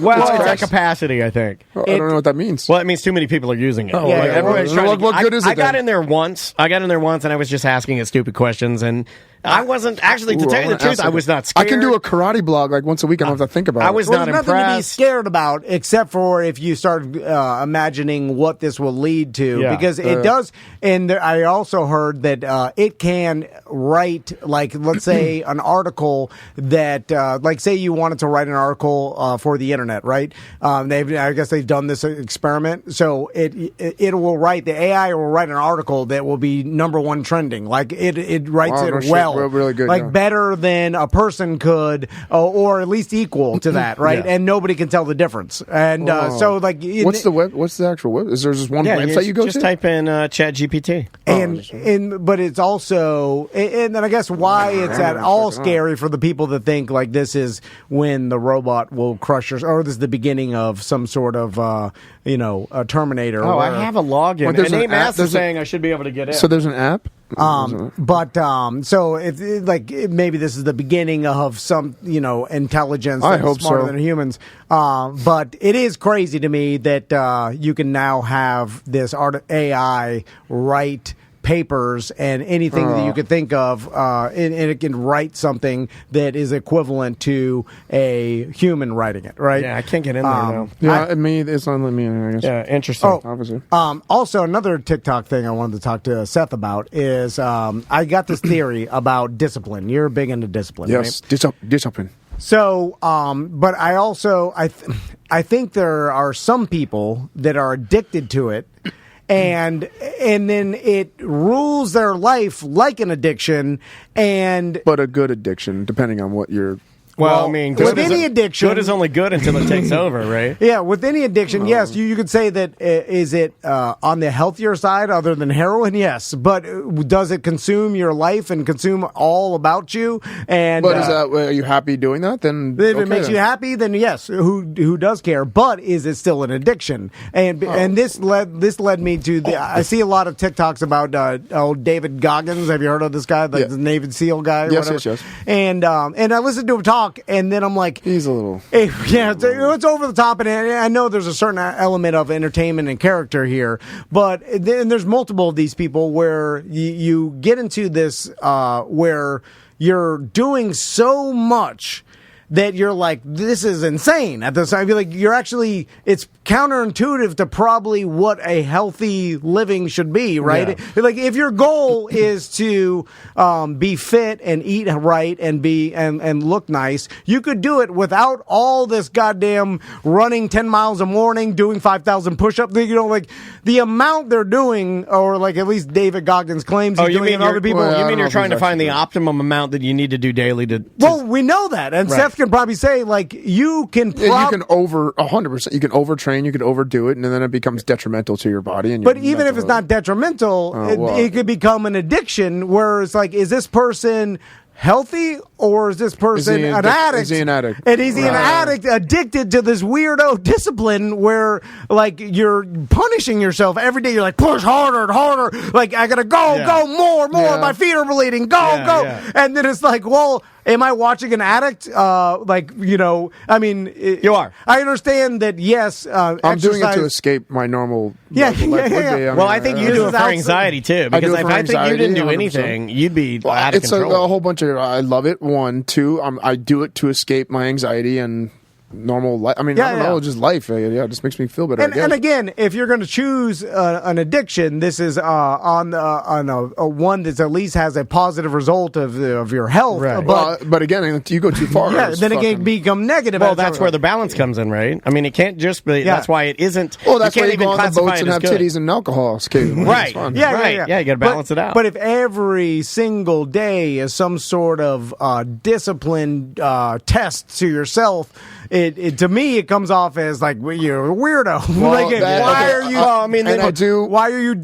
Well, it's Christ. at capacity, I think. I don't know what that means. Well, it means too many people are using it. Oh, yeah, Like, yeah. everybody's trying to- What good is it I got then? in there once. And I was just asking it stupid questions, and I wasn't actually. To Ooh, tell I you the wanna truth, ask I was not scared. I can do a karate blog like once a week. I don't have to think about it. I was Well, not there's nothing to be impressed. scared about, except for if you start imagining what this will lead to, Yeah. because it does. And I also heard that it can write, like, let's say, an article that, like, say you wanted to write an article for the internet, right? I guess they've done this experiment, so it will write, the AI will write an article that will be #1 trending. Like it writes Wow, it no shit. well, Really good, like yeah. better than a person could, or at least equal to that, right? Yeah. And nobody can tell the difference. And so, like, What's the actual web? Is there just one Yeah, website you go just to? type in Chat GPT. but it's also, and then I guess why it's at all scary for the people that think like this is when the robot will crush your, or this is the beginning of some sort of, a Terminator. Oh, where- I have a login. Well, there's and an Nate app- Mass is there's a- saying I should be able to get in. So there's an app. So if maybe this is the beginning of some intelligence I that's hope smarter so. than humans. But it is crazy to me that you can now have this AI write papers and anything that you could think of, and it can write something that is equivalent to a human writing it, right? Yeah, I can't get in there now. Yeah, it's not letting me in. I guess. Yeah, interesting. Oh, Obviously. Also, another TikTok thing I wanted to talk to Seth about is I got this theory about discipline. You're big into discipline, Yes, right? discipline. So, but I also I think there are some people that are addicted to it, and then it rules their life like an addiction, and But a good addiction, depending on what you're Well, I mean, with any addiction, good is only good until it takes over, right? Yeah, with any addiction, yes, you could say that. Is it on the healthier side, other than heroin? Yes, but does it consume your life and consume all about you? And But are you happy doing that? Then if it makes you happy, then yes, who does care? But is it still an addiction? And this led me to I see a lot of TikToks about David Goggins. Have you heard of this guy, the Navy SEAL guy? Or Yes. And I listened to him talk, and then I'm like, he's a little it's over the top, and I know there's a certain element of entertainment and character here, but then there's multiple of these people where you get into this where you're doing so much that you're like, this is insane at this time. I feel like it's counterintuitive to probably what a healthy living should be, right? Yeah. Like if your goal is to be fit and eat right and and look nice, you could do it without all this goddamn running 10 miles a morning, doing 5,000 push-ups. You know, like the amount they're doing, or like at least David Goggins claims he's doing, and other people. You mean you're trying to find the optimum amount that you need to do daily to Well, we know that, and Seth can probably say, like, you can you can over 100%, you can overtrain, you can overdo it, and then it becomes detrimental to your body. And but even if it's not detrimental, it could become an addiction where it's like, is this person healthy, or is this person an addict? Is he an addict? And is he an addict addicted to this weirdo discipline where, like, you're punishing yourself every day? You're like, push harder and harder. Like, I gotta go more. My feet are bleeding. Go. And then it's like, well, am I watching an addict? I mean, you are. I understand that. Yes, I'm doing it to escape my normal. Well, I think you do it for anxiety too, because if I think you didn't do anything, you'd be out of control. It's a whole bunch of. I love it. 1, 2. I do it to escape my anxiety and normal life. I mean, I don't know, just life. It just makes me feel better. And again, if you're going to choose an addiction, this is on a one that at least has a positive result of your health. Right. But again, you go too far. Then it can become negative. Well, that's where the balance comes in, right? I mean, it can't just be. That's why it isn't. Well, that's why you go on the boats and have titties and alcohol. Right. Yeah, you got to balance it out. But if every single day is some sort of discipline test to yourself, to me, it comes off as like you're a weirdo. Why are you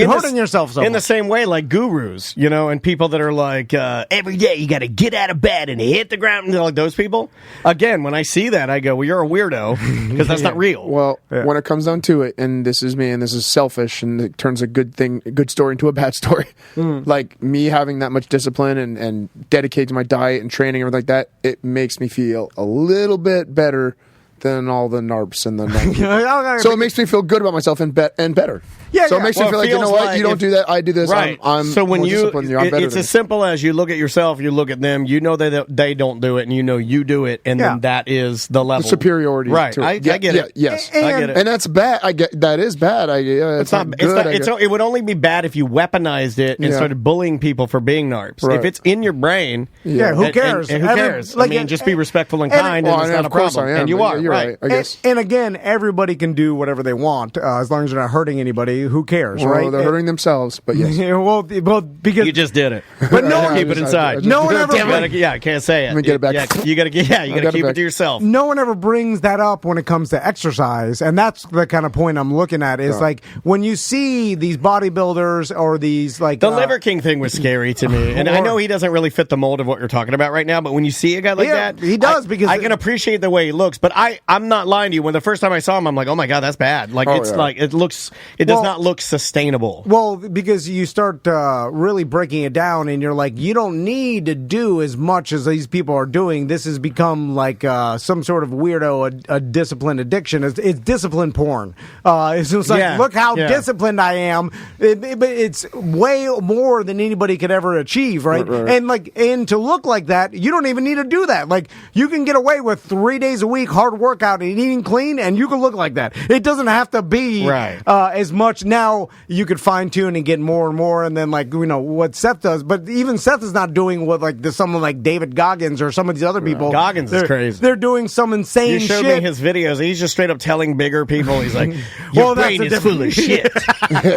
hurting yourself so much? In the same way, like gurus, and people that are like, every day you got to get out of bed and hit the ground, and like those people. Again, when I see that, I go, well, you're a weirdo, because that's not real. Well, when it comes down to it, and this is me, and this is selfish, and it turns a good story into a bad story. Like me having that much discipline and dedicated to my diet and training and everything like that, it makes me feel a little bit better than all the NARPs and the so it makes me feel good about myself and better. So it makes me feel like, you know what, you don't do that, I do this. Right. I'm so when I'm better. It's as simple as you look at yourself, you look at them, you know that they don't do it, and you know you do it, and then that is the level. The superiority. Right. To it. I get it. Yes. I get it. And that's bad. That is bad. It's not good. It would only be bad if you weaponized it and started bullying people for being NARPs. Right. If it's in your brain, who cares? And who cares? I mean, just be respectful and kind, and it's not a problem. And you are. You're right. I guess. And again, everybody can do whatever they want as long as they're not hurting anybody. Who cares, right? They're hurting themselves, but yes. well, because you just did it. But no one keep it inside. No one ever. I can't say it. Let me get it back. You got to keep it to yourself. No one ever brings that up when it comes to exercise, and that's the kind of point I'm looking at. Is like when you see these bodybuilders or these like the Liver King thing was scary to me, and I know he doesn't really fit the mold of what you're talking about right now. But when you see a guy like that, he does because I can appreciate the way he looks. But I'm not lying to you. When the first time I saw him, I'm like, oh my god, that's bad. Like it does not look sustainable. Well, because you start really breaking it down, and you're like, you don't need to do as much as these people are doing. This has become like some sort of weirdo, a discipline addiction. It's discipline porn. It's just like, look how disciplined I am. But it's way more than anybody could ever achieve, right? And to look like that, you don't even need to do that. Like, you can get away with 3 days a week hard workout and eating clean, and you can look like that. It doesn't have to be as much much. Now you could fine tune and get more and more, and then what Seth does. But even Seth is not doing what someone like David Goggins or some of these other people. Goggins is crazy. They're doing some insane You showed shit. me his videos. He's just straight up telling bigger people. He's like, "Your brain is full of shit.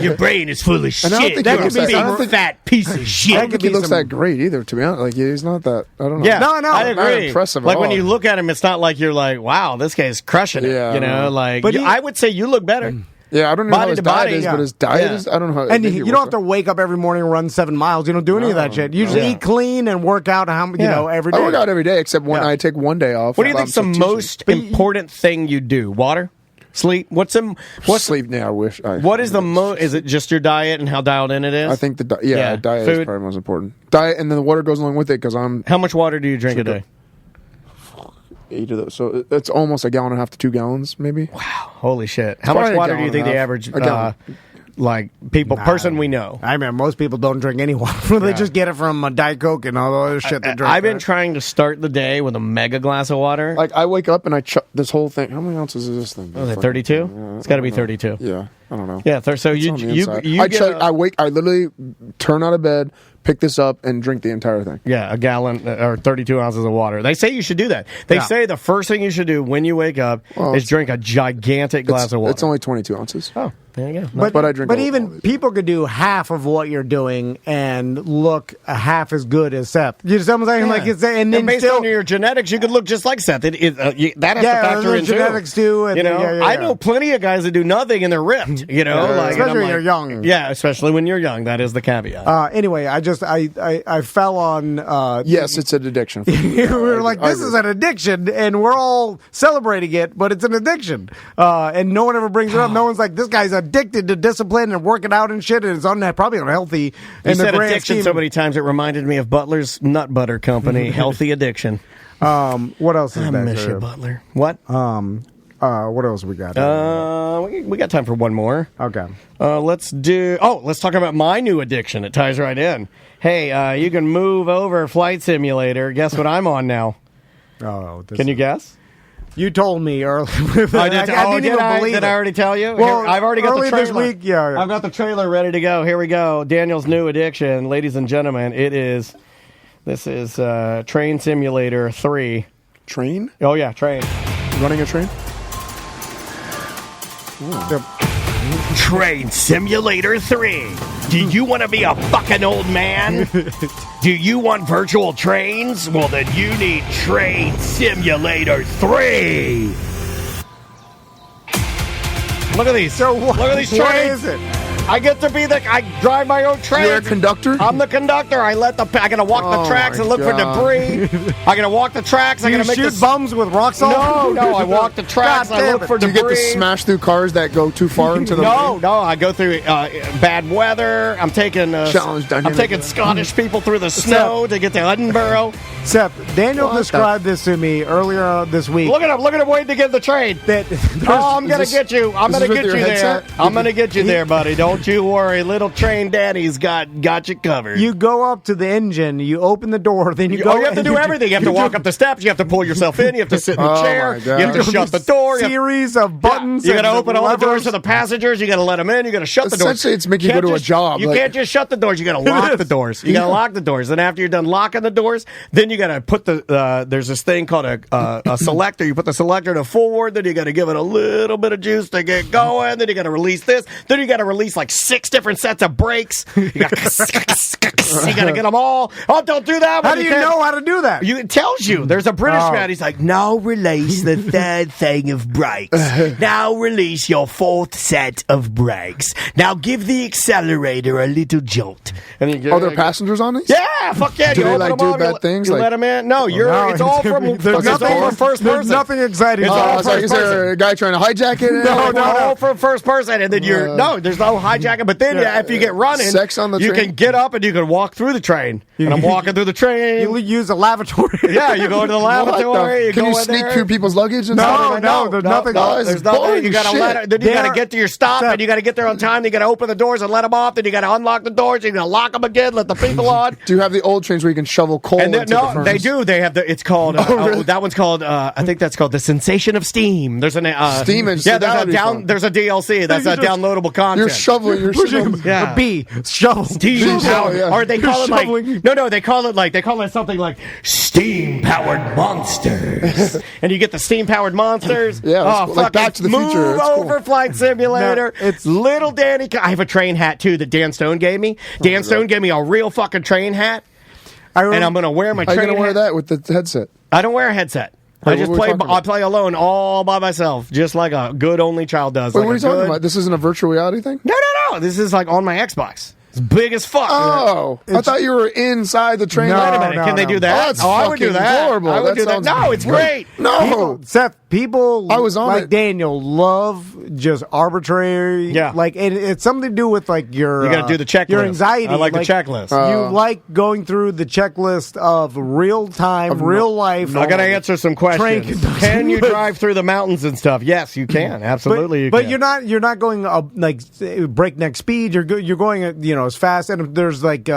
Your brain is full of shit. And I don't think You're he a looks that- big fat piece of shit." I don't think he looks that great either, to be honest. Like, he's not that, I don't know. Yeah, No, I not agree. impressive at Like when all. you look at him, it's not like you're like, "Wow, this guy's crushing it." Yeah, you know, like. But I would say you look better. Yeah, I don't know Body how his to diet body, is, yeah. but his diet Yeah. is, I don't know how. And maybe you it don't works have to wake up every morning and run 7 miles. You don't do any of that shit. You just eat clean and work out every day. I work out every day except when Yeah. I take one day off. What do you if think's I'm the so most important thing you do? Water, sleep. What's sleep? Yeah, I wish. What is the most? Is it just your diet and how dialed in it is? I think diet Food. is probably most important. Diet, and then the water goes along with it because I'm How much water do you drink a day? 8 of those, so it's almost a gallon and a half to 2 gallons, maybe. Wow, holy shit! How probably much a water do you gallon think and the a half. average A gallon. person we know? I mean, most people don't drink any water. They just get it from Diet Coke and all the other shit they drink. I've been trying to start the day with a mega glass of water. Like I wake up and I chuck this whole thing. How many ounces is this thing? Was it 32? Yeah, It's got to be I don't know. 32. Yeah, I don't know. Yeah, so It's you on the you inside. you I get check. a- I wake. I literally turn out of bed, pick this up, and drink the entire thing. Yeah, a gallon or 32 ounces of water. They say you should do that. They say the first thing you should do when you wake up is drink a gigantic glass of water. It's only 22 ounces. Oh, there you go. But I drink. But all even of it. people could do half of what you're doing and look half as good as Seth. You know what I'm saying? Like it's and then based still, on your genetics, you could look just like Seth. That has Yeah, to factor the in genetics too, and you know, yeah. I know plenty of guys that do nothing and they're ripped. You know, like, and especially I'm when like- you're young. Yeah, especially when you're young. That is the caveat. Anyway, I fell on. Yes, it's an addiction. we were like, this is an addiction, and we're all celebrating it, but it's an addiction. And no one ever brings it up. No one's like, this guy's addicted to discipline and working out and shit, and it's probably unhealthy. You in the said grand addiction scheme. so many times it reminded me of Butler's Nut Butter Company, Healthy Addiction. What else is I next? miss you, Butler. What? What else we got? We got time for one more. Okay. Let's talk about my new addiction. It ties right in. Hey, you can move over Flight Simulator. Guess what I'm on now? Oh, Can you guess? You told me earlier. I didn't even believe Did it. I already tell you? Well, Here, I've already got the early trailer. this week, yeah. I've got the trailer ready to go. Here we go. Daniel's new addiction, ladies and gentlemen. This is Train Simulator 3. Train? Oh yeah, train. Running a train? Train Simulator 3. Do you want to be a fucking old man? Do you want virtual trains? Well, then you need Train Simulator 3. Look at these. Look at these What trains. is it? I get to be I drive my own train. You're a conductor? I'm the conductor. I gotta walk the Oh, tracks my and look God. for debris. I gotta walk the tracks. I Do you gotta make shoot this. bums with rock salt? No, I walk the tracks. God I damn look it. for Do debris. you get to smash through cars that go too far into the lane? No, I go through bad weather. I'm taking Challenge I'm dynamic. taking Scottish people through the snow to get to Edinburgh. Seth, Daniel What the- described this to me earlier this week. Look at him waiting to get the train. That Oh, I'm gonna this- get you. I'm is gonna this get with you your there. headset? I'm gonna get you there, buddy. Don't you worry. Little train daddy's got you covered. you go up to the engine, you open the door, then you go. You have to and do everything. You have to walk up the steps. You have to pull yourself in. You have to sit in the Oh, chair. my You God. have to shut the door. You have- Series of buttons. You got to and open all the doors levers. to the passengers. You got to let them in. You got to shut the doors. Essentially, it's making you Can't go to a just- job, You like- can't just shut the doors. You got to lock the doors. You got to lock the doors. And after you're done locking the doors, then you got to put there's this thing called a selector. You put the selector to forward. Then you got to give it a little bit of juice to get going. Then you got to release this. Then you got to release like 6 different sets of brakes. You got to get them all. Oh, don't do that. How do you know how to do that? It tells you. There's a British man. He's like, now release the 3rd thing of brakes. Now release your 4th set of brakes. Now give the accelerator a little jolt. And then Are there passengers on these? Yeah, fuck yeah. Do you they, open like, them do up, bad you things, You like- let them in. No, No, it's all from there's it's all from first There's person. nothing exciting. It's all Is there a guy trying to hijack it? all from first person, and then you're there's no hijack it. But then, if you get running, Sex on the you train? can get up and you can walk through the train. And I'm walking through the train. You use a lavatory. Yeah, you go to the lavatory. Can go you in sneak there. through people's luggage? And No, stuff? no, there's nothing. No, There's nothing. You got to let it. Then you got to They're- get to your stop, Seth. and you got to get there on time. You got to open the doors and let them off. Then you got to unlock the doors. You got to lock them again. Let the people on. Do you have the old trains where you can shovel coal And into the no, furnace? they do. They have the. It's called. really? That one's called. I think that's called the Sensation of Steam. There's an Steam engine, Yeah, that would be fun. there's a DLC. That's You a just- downloadable content. You're shoveling. You're shoveling. Yeah. A B. Shovel. Steam Shovel, powered, yeah. or they call it like shoveling. no, they call it something like steam powered monsters, and you get the steam powered monsters. Yeah, it's oh, cool. Like fucking Back to the move Future. It's cool. over flight simulator. No, it's- little Danny. I have a train hat too that Dan Stone gave me. Dan Stone gave me a real fucking train hat, and I'm gonna wear my How are train you gonna wear hat. that with the headset? I don't wear a headset. I Wait, just what were we play. talking I about? play alone, all by myself, just like a good only child does. Wait, like what are a you talking good- about? This isn't a virtual reality thing? No. This is like on my Xbox. It's big as fuck. Oh, I thought you were inside the train. No, Wait a minute. no, Can they no. do that? Oh, that's I would do fucking that. horrible. I would That do that. sounds No, it's great. No. Seth, people I was on like it. Daniel love just arbitrary. Yeah. Like it's something to do with like your. You got to do the checklist. Your anxiety. I like the checklist. You like going through the checklist of real time, real life. I got to answer some Train questions. conductor. Can you drive through the mountains and stuff? Yes, you can. Absolutely, but you can. you're not going like breakneck speed. You're going as fast, and there's like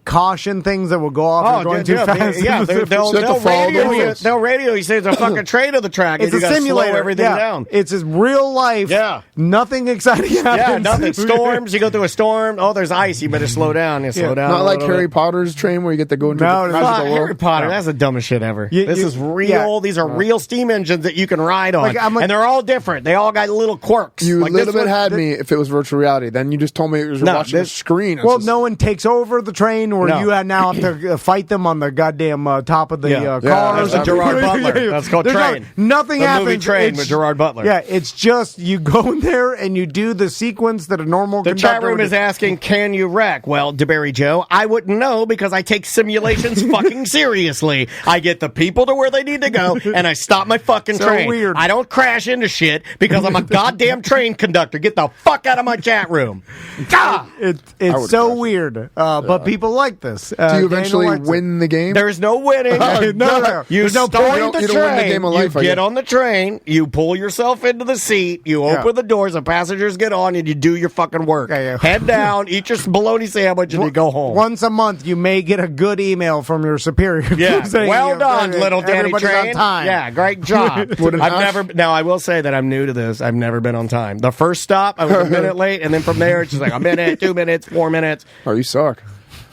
caution things that will go off. Oh, if you're going yeah, too fast. yeah. So They'll you have to follow the radio you. rules. They'll radio you. Say there's a fucking train on the track. It's and a you gotta simulator. Slow everything yeah. down. It's just real life. Yeah. Nothing exciting happens. Yeah, nothing. Storms. You go through a storm. Oh, there's ice. You better slow down. You slow down. Not a like little Harry bit. Potter's train where you get to go into No, the no, magical Fuck, world. Harry Potter. That's the dumbest shit ever. This is real. yeah. These are real steam engines that you can ride on, Like, I'm like- and they're all different. They all got little quirks. You like little this bit one- had me if it was virtual reality. Then you just told me it was No, watching this- the screen. It's Well, just- no one takes over the train, or No. you now have to fight them on the goddamn top of the Yeah. cars. That's a Gerard Butler. That's called There's Train. Nothing The happens. movie Train It's- with Gerard Butler. Yeah, it's just you go in there and you do the sequence that a normal The conductor chat room would is do. asking, can you wreck? Well, DeBerry Joe, I wouldn't know because I take simulations fucking seriously. I get the people to where they need to go, and I stop my fucking So train. weird. I don't crash into shit because I'm a goddamn train conductor. Get the fuck out of my chat room. God! It's would so crash it. weird, but people like this. do you eventually win the game? There's no winning. no. You There's no start point. the You train. don't win the game of life, you I get guess. on the train. You pull yourself into the seat. You open the doors. The passengers get on, and you do your fucking work. Yeah. Head down, eat your bologna sandwich, and you go home. Once a month, you may get a good email from your superior. Yeah, saying, well done, "Hey, little Danny everybody's Train. on time." Yeah, great job. Would it I've not? never. Now I will say that I'm new to this. I've never been on time. The first stop, I was a minute late, and then from there it's just like a minute, 2 minutes, 4 minutes. Oh, you suck.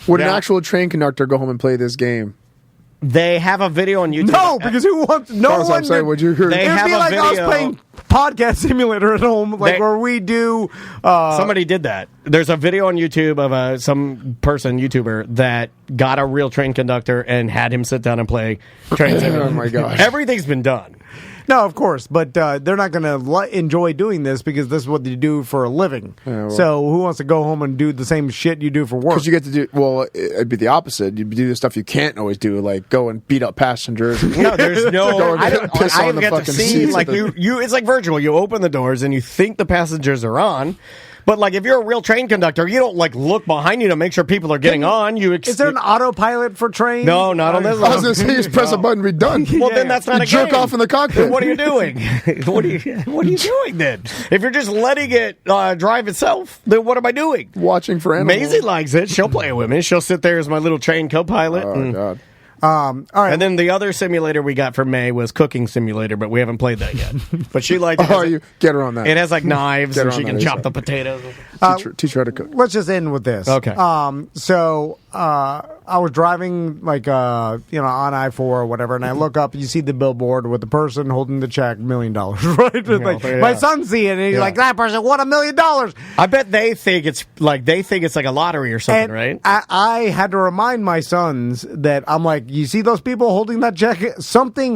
Would an Yeah. actual train conductor go home and play this game? They have a video on YouTube. No, because who wants? No That's what one. I'm saying. Would you agree? They It'd have be a like us video. playing podcast simulator at home, like They- where we do. Somebody did that. There's a video on YouTube of some person, YouTuber, that got a real train conductor and had him sit down and play train simulator. Oh, my gosh. Everything's been done. No, of course, but they're not going to enjoy doing this because this is what they do for a living. Yeah, well. So who wants to go home and do the same shit you do for work? Because you get to do, well, it'd be the opposite. You'd do the stuff you can't always do, like go and beat up passengers. No, there's no. Go and I don't. piss I on the get to fucking see seats like at the- you. It's like virtual. You open the doors and you think the passengers are on, but like if you're a real train conductor, you don't like look behind you to make sure people are getting on. Is there an autopilit for trains? No, not on this I was going one. to say, just press a button and be done. Well, then that's not You a jerk game. off in the cockpit. What are you doing? What are you doing then? If you're just letting it drive itself, then what am I doing? Watching for animals. Maisie likes it. She'll play it with me. She'll sit there as my little train co-pilot. Oh, God. All right. And then the other simulator we got from May was Cooking Simulator, but we haven't played that yet. But she liked it. Oh, you get her on that. It has like knives, Get her and on she that can ASAP. chop the potatoes. Teach her how to cook. Let's just end with this. Okay. So I was driving like on I-4 or whatever, and I look up, you see the billboard with the person holding the check, $1 million, right? Like, yeah. my son see it, and he's Yeah. like, that person won $1 million. I bet they think it's like a lottery or something, And right? I had to remind my sons that I'm like, you see those people holding that check? Something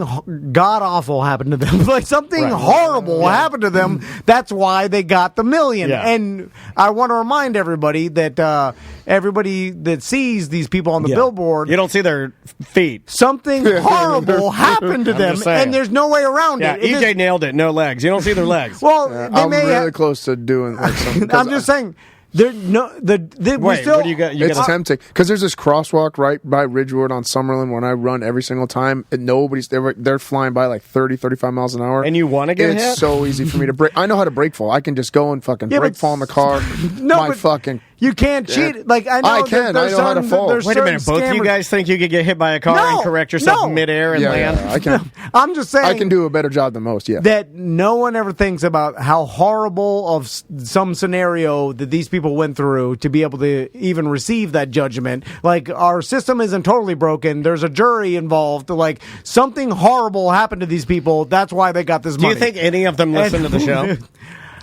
god awful happened to them. Like something Right. horrible happened to them. That's why they got the $1 million. Yeah. And I want to remind everybody that everybody that sees sees these people on the billboard. You don't see their feet. Something horrible happened to them, just saying. and there's no way around Yeah, it. It EJ just- nailed it. No legs. You don't see their legs. well, Yeah, they I'm may. really close to doing like something. I'm just saying. There no we Wait, still. what do you got? It's tempting because there's this crosswalk right by Ridgewood on Summerlin when I run every single time, and nobody's they're flying by like 30, 35 miles an hour. And you want to get It's hit? so easy for me to break. I know how to brake fall. I can just go and fucking Yeah, brake but- fall in the car. No, but fucking. You can't cheat. Like I know I can. There's I know how to certain- fall. there's Wait a minute. certain Both of you scammers- guys think you could get hit by a car No, and correct yourself no. midair and land? I can. I'm just saying. I can do a better job than most. Yeah. That no one ever thinks about how horrible of some scenario that these people went through to be able to even receive that judgment. Like, our system isn't totally broken. There's a jury involved. Like, something horrible happened to these people. That's why they got this Do money. you think any of them listen to the show?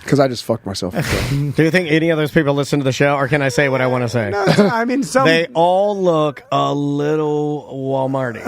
Because I just fucked myself. Do you think any of those people listen to the show, or can I say what I want to say? No, I mean, some. They all look a little Walmarty.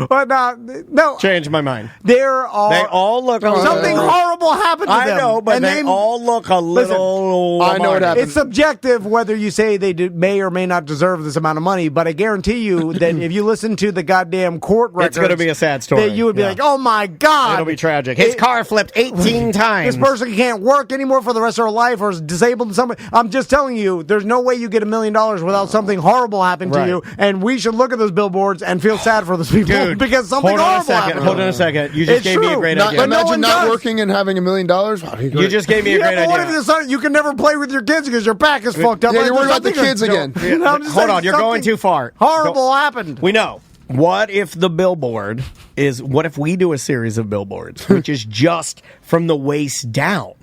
But no. Change my mind. There are. They all look a Something little... horrible happened to I them. know, but And they all look a little I know what Walmarty. happened. It's subjective whether you say they may or may not deserve this amount of money, but I guarantee you that if you listen to the goddamn court records, It's going to be a sad story. that you would be Yeah. like, oh my God. It'll be tragic. His car flipped 18 times. This person can't work anymore for the rest of her life or is disabled in some way. I'm just telling you, there's no way you get $1 million without something horrible happening Right. to you, and we should look at those billboards and feel sad for those people Dude, because something hold on a horrible second. happened. Hold on a second. You just It's gave me a true. great Not, idea. But no imagine one not does. working and having $1 million. You just gave me a Yeah, great but what if idea. the son, you can never play with your kids because your back is fucked up? Yeah, Like, you're worried there's about the something- kids again. You know, I'm just Hold saying on, you're going something too far. Horrible happened. We know. What if the billboard is, what if we do a series of billboards, which is just from the waist down,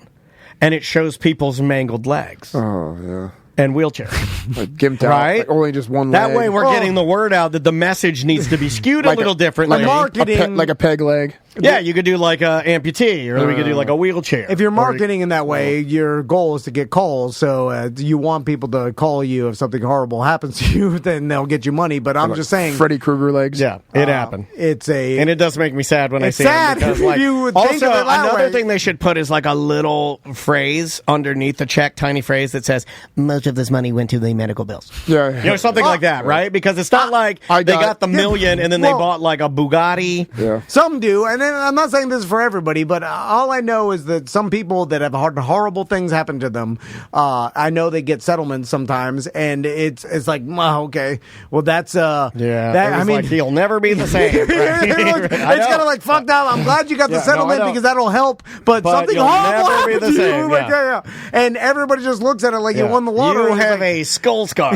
and it shows people's mangled legs Oh, yeah. and wheelchairs? Like gimped out. Right? Like only just one That leg. way we're Oh. getting the word out that the message needs to be skewed a Like little differently. like marketing. like a peg leg. Yeah, you could do like a amputee, or we could do like a wheelchair. If you're marketing in that way, your goal is to get calls. So you want people to call you if something horrible happens to you, then they'll get you money. But I'm just saying, Freddy Krueger legs. yeah, it happened. it's a. And it does make me sad when I It's see sad it. Because, if like, you would also, think of it that another way. thing they should put is like a little phrase underneath the check, tiny phrase that says, most of this money went to the medical bills. Yeah. You know, something like that, right? Because it's not like I they got- got the million and then they well- bought like a Bugatti. Yeah. Some do, and then I'm not saying this is for everybody, but all I know is that some people that have had horrible things happen to them, I know they get settlements sometimes, and it's like, well, okay, well that's Yeah, that, it was I mean, like he'll never be the same. Right? it's I know. kind of like fucked up. I'm glad you got Yeah, the no, settlement I know. because that'll help. But something you'll horrible never be happened the to same, you. Like, yeah. and everybody just looks at it like you won the lottery. You It's have like, a skull scar.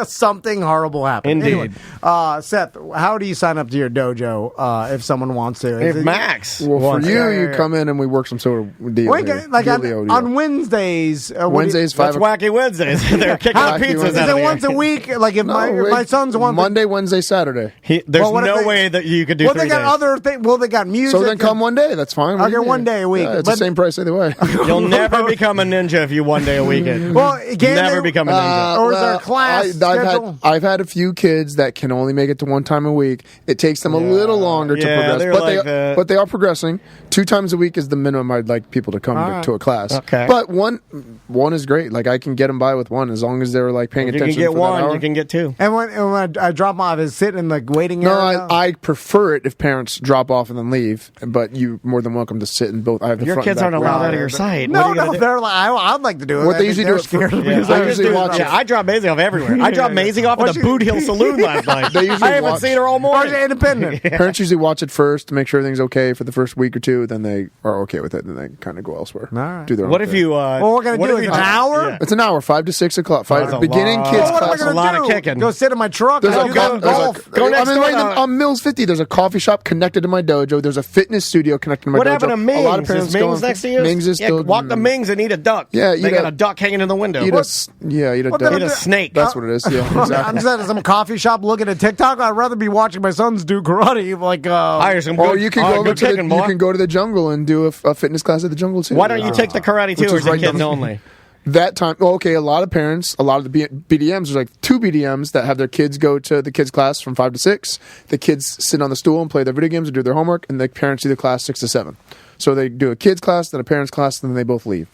something horrible happened. Indeed. Anyway, Seth, how do you sign up to your dojo if someone wants to? If Max Well, for wants you, to. you come in and we work some sort of deal. Wait, here. like Dealio deal. on Wednesdays. Wednesdays, That's 5 Wacky Wednesdays. They're kicking How- the Wacky pizzas Wednesdays. out Is of it the once a air. week? Like if my sons want Monday, Wednesday, Saturday. There's Well, what if no they- way that you could do Well, 3 they got days. other things. Well, they got music. So then come one day. That's fine. Okay, one day a week, Yeah, it's but- the same price either way. You'll never become a ninja if you one day a weekend. Well, can never they- become a ninja. Or is there a class schedule? I've had a few kids that can only make it to one time a week. It takes them a little longer to Yeah, progress, they're but like they that. but they are progressing. 2 times a week is the minimum I'd like people to come to a class. Okay. But one is great. Like I can get them by with one as long as they're like paying If you can attention. get for that one, hour. you can get 2. And when I drop them off, is sitting in the waiting No, area? I prefer it if parents drop off and then leave. But you more than welcome to sit in both. I have the Your front kids and aren't back allowed row. out of your sight. No, What are you no, gonna do? they're like, I'd like to do it. What I they think usually they're do it for- scared Yeah, because I they're usually doing watch something. it. I dropped Maisie off everywhere. I dropped Maisie off Well, at the she- Boot Hill Saloon last night. They usually I haven't watch- seen her all Or morning. is it independent? Parents usually watch it first to make sure everything's okay for the first week or two. Then they are okay with it, and then they kind of go elsewhere. All right. Do their What own if thing. you? Well, we're gonna what do if it you an just- hour? Yeah. It's an hour, 5 to 6 o'clock. That's a Beginning lot. kids Well, what am I class. gonna a lot of do? kicking. Go sit in my truck. There's and a do go- some there's a- golf. Go next I'm in door Wayne, to- on Mills 50. There's a coffee shop connected to my dojo. There's a fitness studio connected to my What dojo. happened to Mings? A lot of parents Is Mings go next to you? Mings is Yeah, still walk to Mings and eat a duck. Yeah, they eat got a- a duck hanging in the window. Eat a What? s- yeah, eat a What the- Eat a snake. That's what it is. Yeah, I'm exactly. just at some coffee shop looking at TikTok. I'd rather be watching my sons do karate. Like, Hire some Or good- you can oh, go over good to the, kicking, you boy. can go to the jungle and do a fitness class at the jungle too. Why don't you take the karate too, Which or is is it right kids down- only? That time, well, okay, a lot of parents, a lot of the BDMs, there's like 2 BDMs that have their kids go to the kids class from 5 to 6. The kids sit on the stool and play their video games and do their homework, and the parents do the class 6 to 7. So they do a kids class, then a parents class, and then they both leave.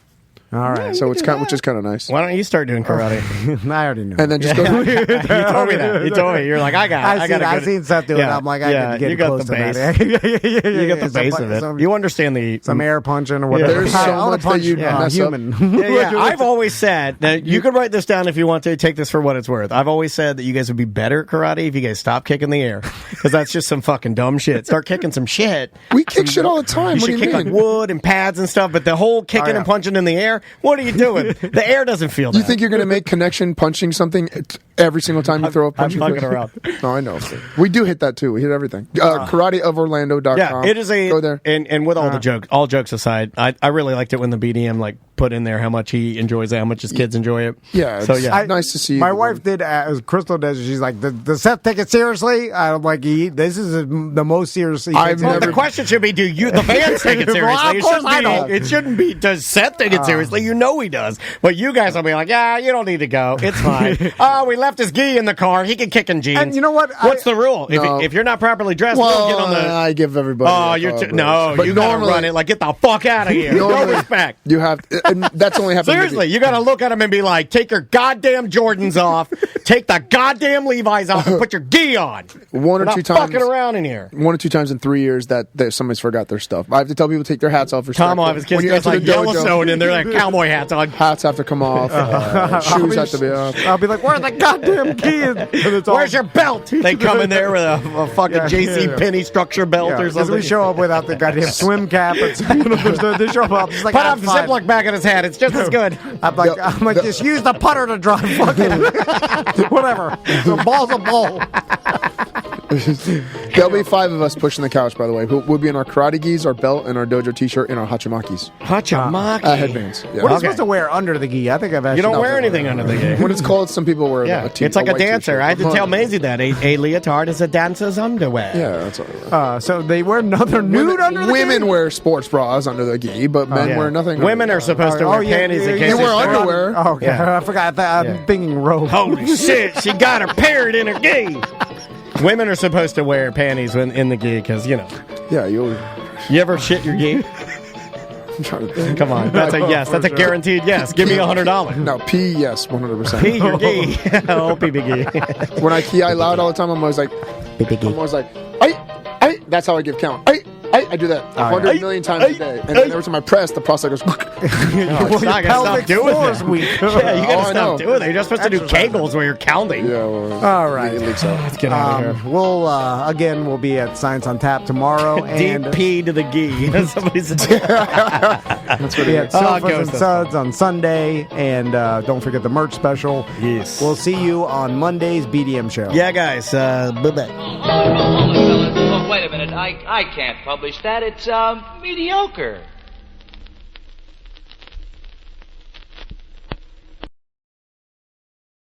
All right. So it's kind, which is kind of nice. Why don't you start doing karate? I already knew. And then just go. You told me that. You told me. You're like, I got it. I've seen Seth do it. I'm like, I can get you got close the to base. that. You got the base of it. You understand the some air punching or whatever. There's so much that you mess human. up. I've always said that you could write this down if you want to. Take this for what it's worth. I've always said that you guys would be better at karate if you guys stop kicking the air, because that's just some fucking dumb shit. Start kicking some shit. We kick shit all the time. You What should do kick you mean? like wood and pads and stuff, but the whole kicking and punching in the air, what are you doing? The air doesn't feel that. You think you're going to make connection punching something every single time you throw a punch? I'm fucking around. No, I know. We do hit that too. We hit everything. KarateofOrlando.com. Yeah, it is a. Go there. And with all the jokes, all jokes aside, I really liked it when the BDM like put in there how much he enjoys it, how much his kids enjoy it. Yeah. So yeah, nice to see. My wife did, as Crystal does. She's like, "Does Seth take it seriously?" I'm like, "This is the most serious." The question should be, do you, the fans, take it seriously? Well, of course I don't. It shouldn't be, does Seth take it seriously? You know he does. But you guys will be like, yeah, you don't need to go. It's fine. Oh, we left his gi in the car. He can kick in jeans. And you know what? What's the rule? No. If you're not properly dressed, Well, don't get on the... I give everybody. Oh, you gotta run it like, get the fuck out of here. No respect. You have, and that's only happened. Seriously, you gotta look at him and be like, take your goddamn Jordans off, take the goddamn Levi's off, and put your gi on. One or We're two not times. fucking around in here. 1 or 2 times in 3 years that somebody's forgot their stuff. I have to tell people to take their hats off. Tom will have his kids When you dressed enter like the dojo, Yellowstone and they're like cowboy hats on. hats have to come off. Shoes have to be off. I'll be like, "Where's the goddamn key?" Where's your belt? They come in there with a fucking J.C. Penney structure belt or Because something. we show up without the goddamn swim cap. They show up just like, Put off the Ziploc back in his hat. It's just as good. I'm like, just use the putter to drive. Fuck it. Whatever. The ball's a ball. There'll be 5 of us pushing the couch, by the way. We'll be in our karate gis, our belt, and our dojo t-shirt, and our hachimakis. Hachimaki. Headbands. Yeah. What are you supposed to wear under the gi? I think I've actually... You don't wear anything under the gi. When it's cold, some people wear It's like a white dancer. t-shirt. I had to tell Maisie that. A leotard is a dancer's underwear. Yeah, that's all right. So they wear another nude under the gi? Women wear sports bras under the gi, but men wear nothing. Women are supposed to wear panties in case You wear they start- underwear. Oh, okay. Yeah. I forgot that. I'm thinking robe. Holy shit, she got her parrot in her gi. Women are supposed to wear panties in the gi because, you know. Yeah, you ever shit your gi? I'm trying to think. Come on. That's a yes. That's a guaranteed yes. Give me $100. No, pee, yes, 100%. Pee your gi. Oh, pee gi. When I key out loud all the time, I'm always like, I. That's how I give count. I do that 100 million times a day. And then every time I press, the process goes. You gotta stop doing that. Yeah, you gotta stop doing that. You're not supposed to do kegels where you're counting. Yeah, well, All right. It leaks out. Let's get out of here. We'll be at Science on Tap tomorrow. Deep And pee to the gi. Somebody said. That's what we it had is. Sofas and Suds on Sunday. And don't forget the merch special. Yes. We'll see you on Monday's BDM show. Yeah, guys. Bye-bye. Oh, wait a minute. I can't publish that. It's mediocre.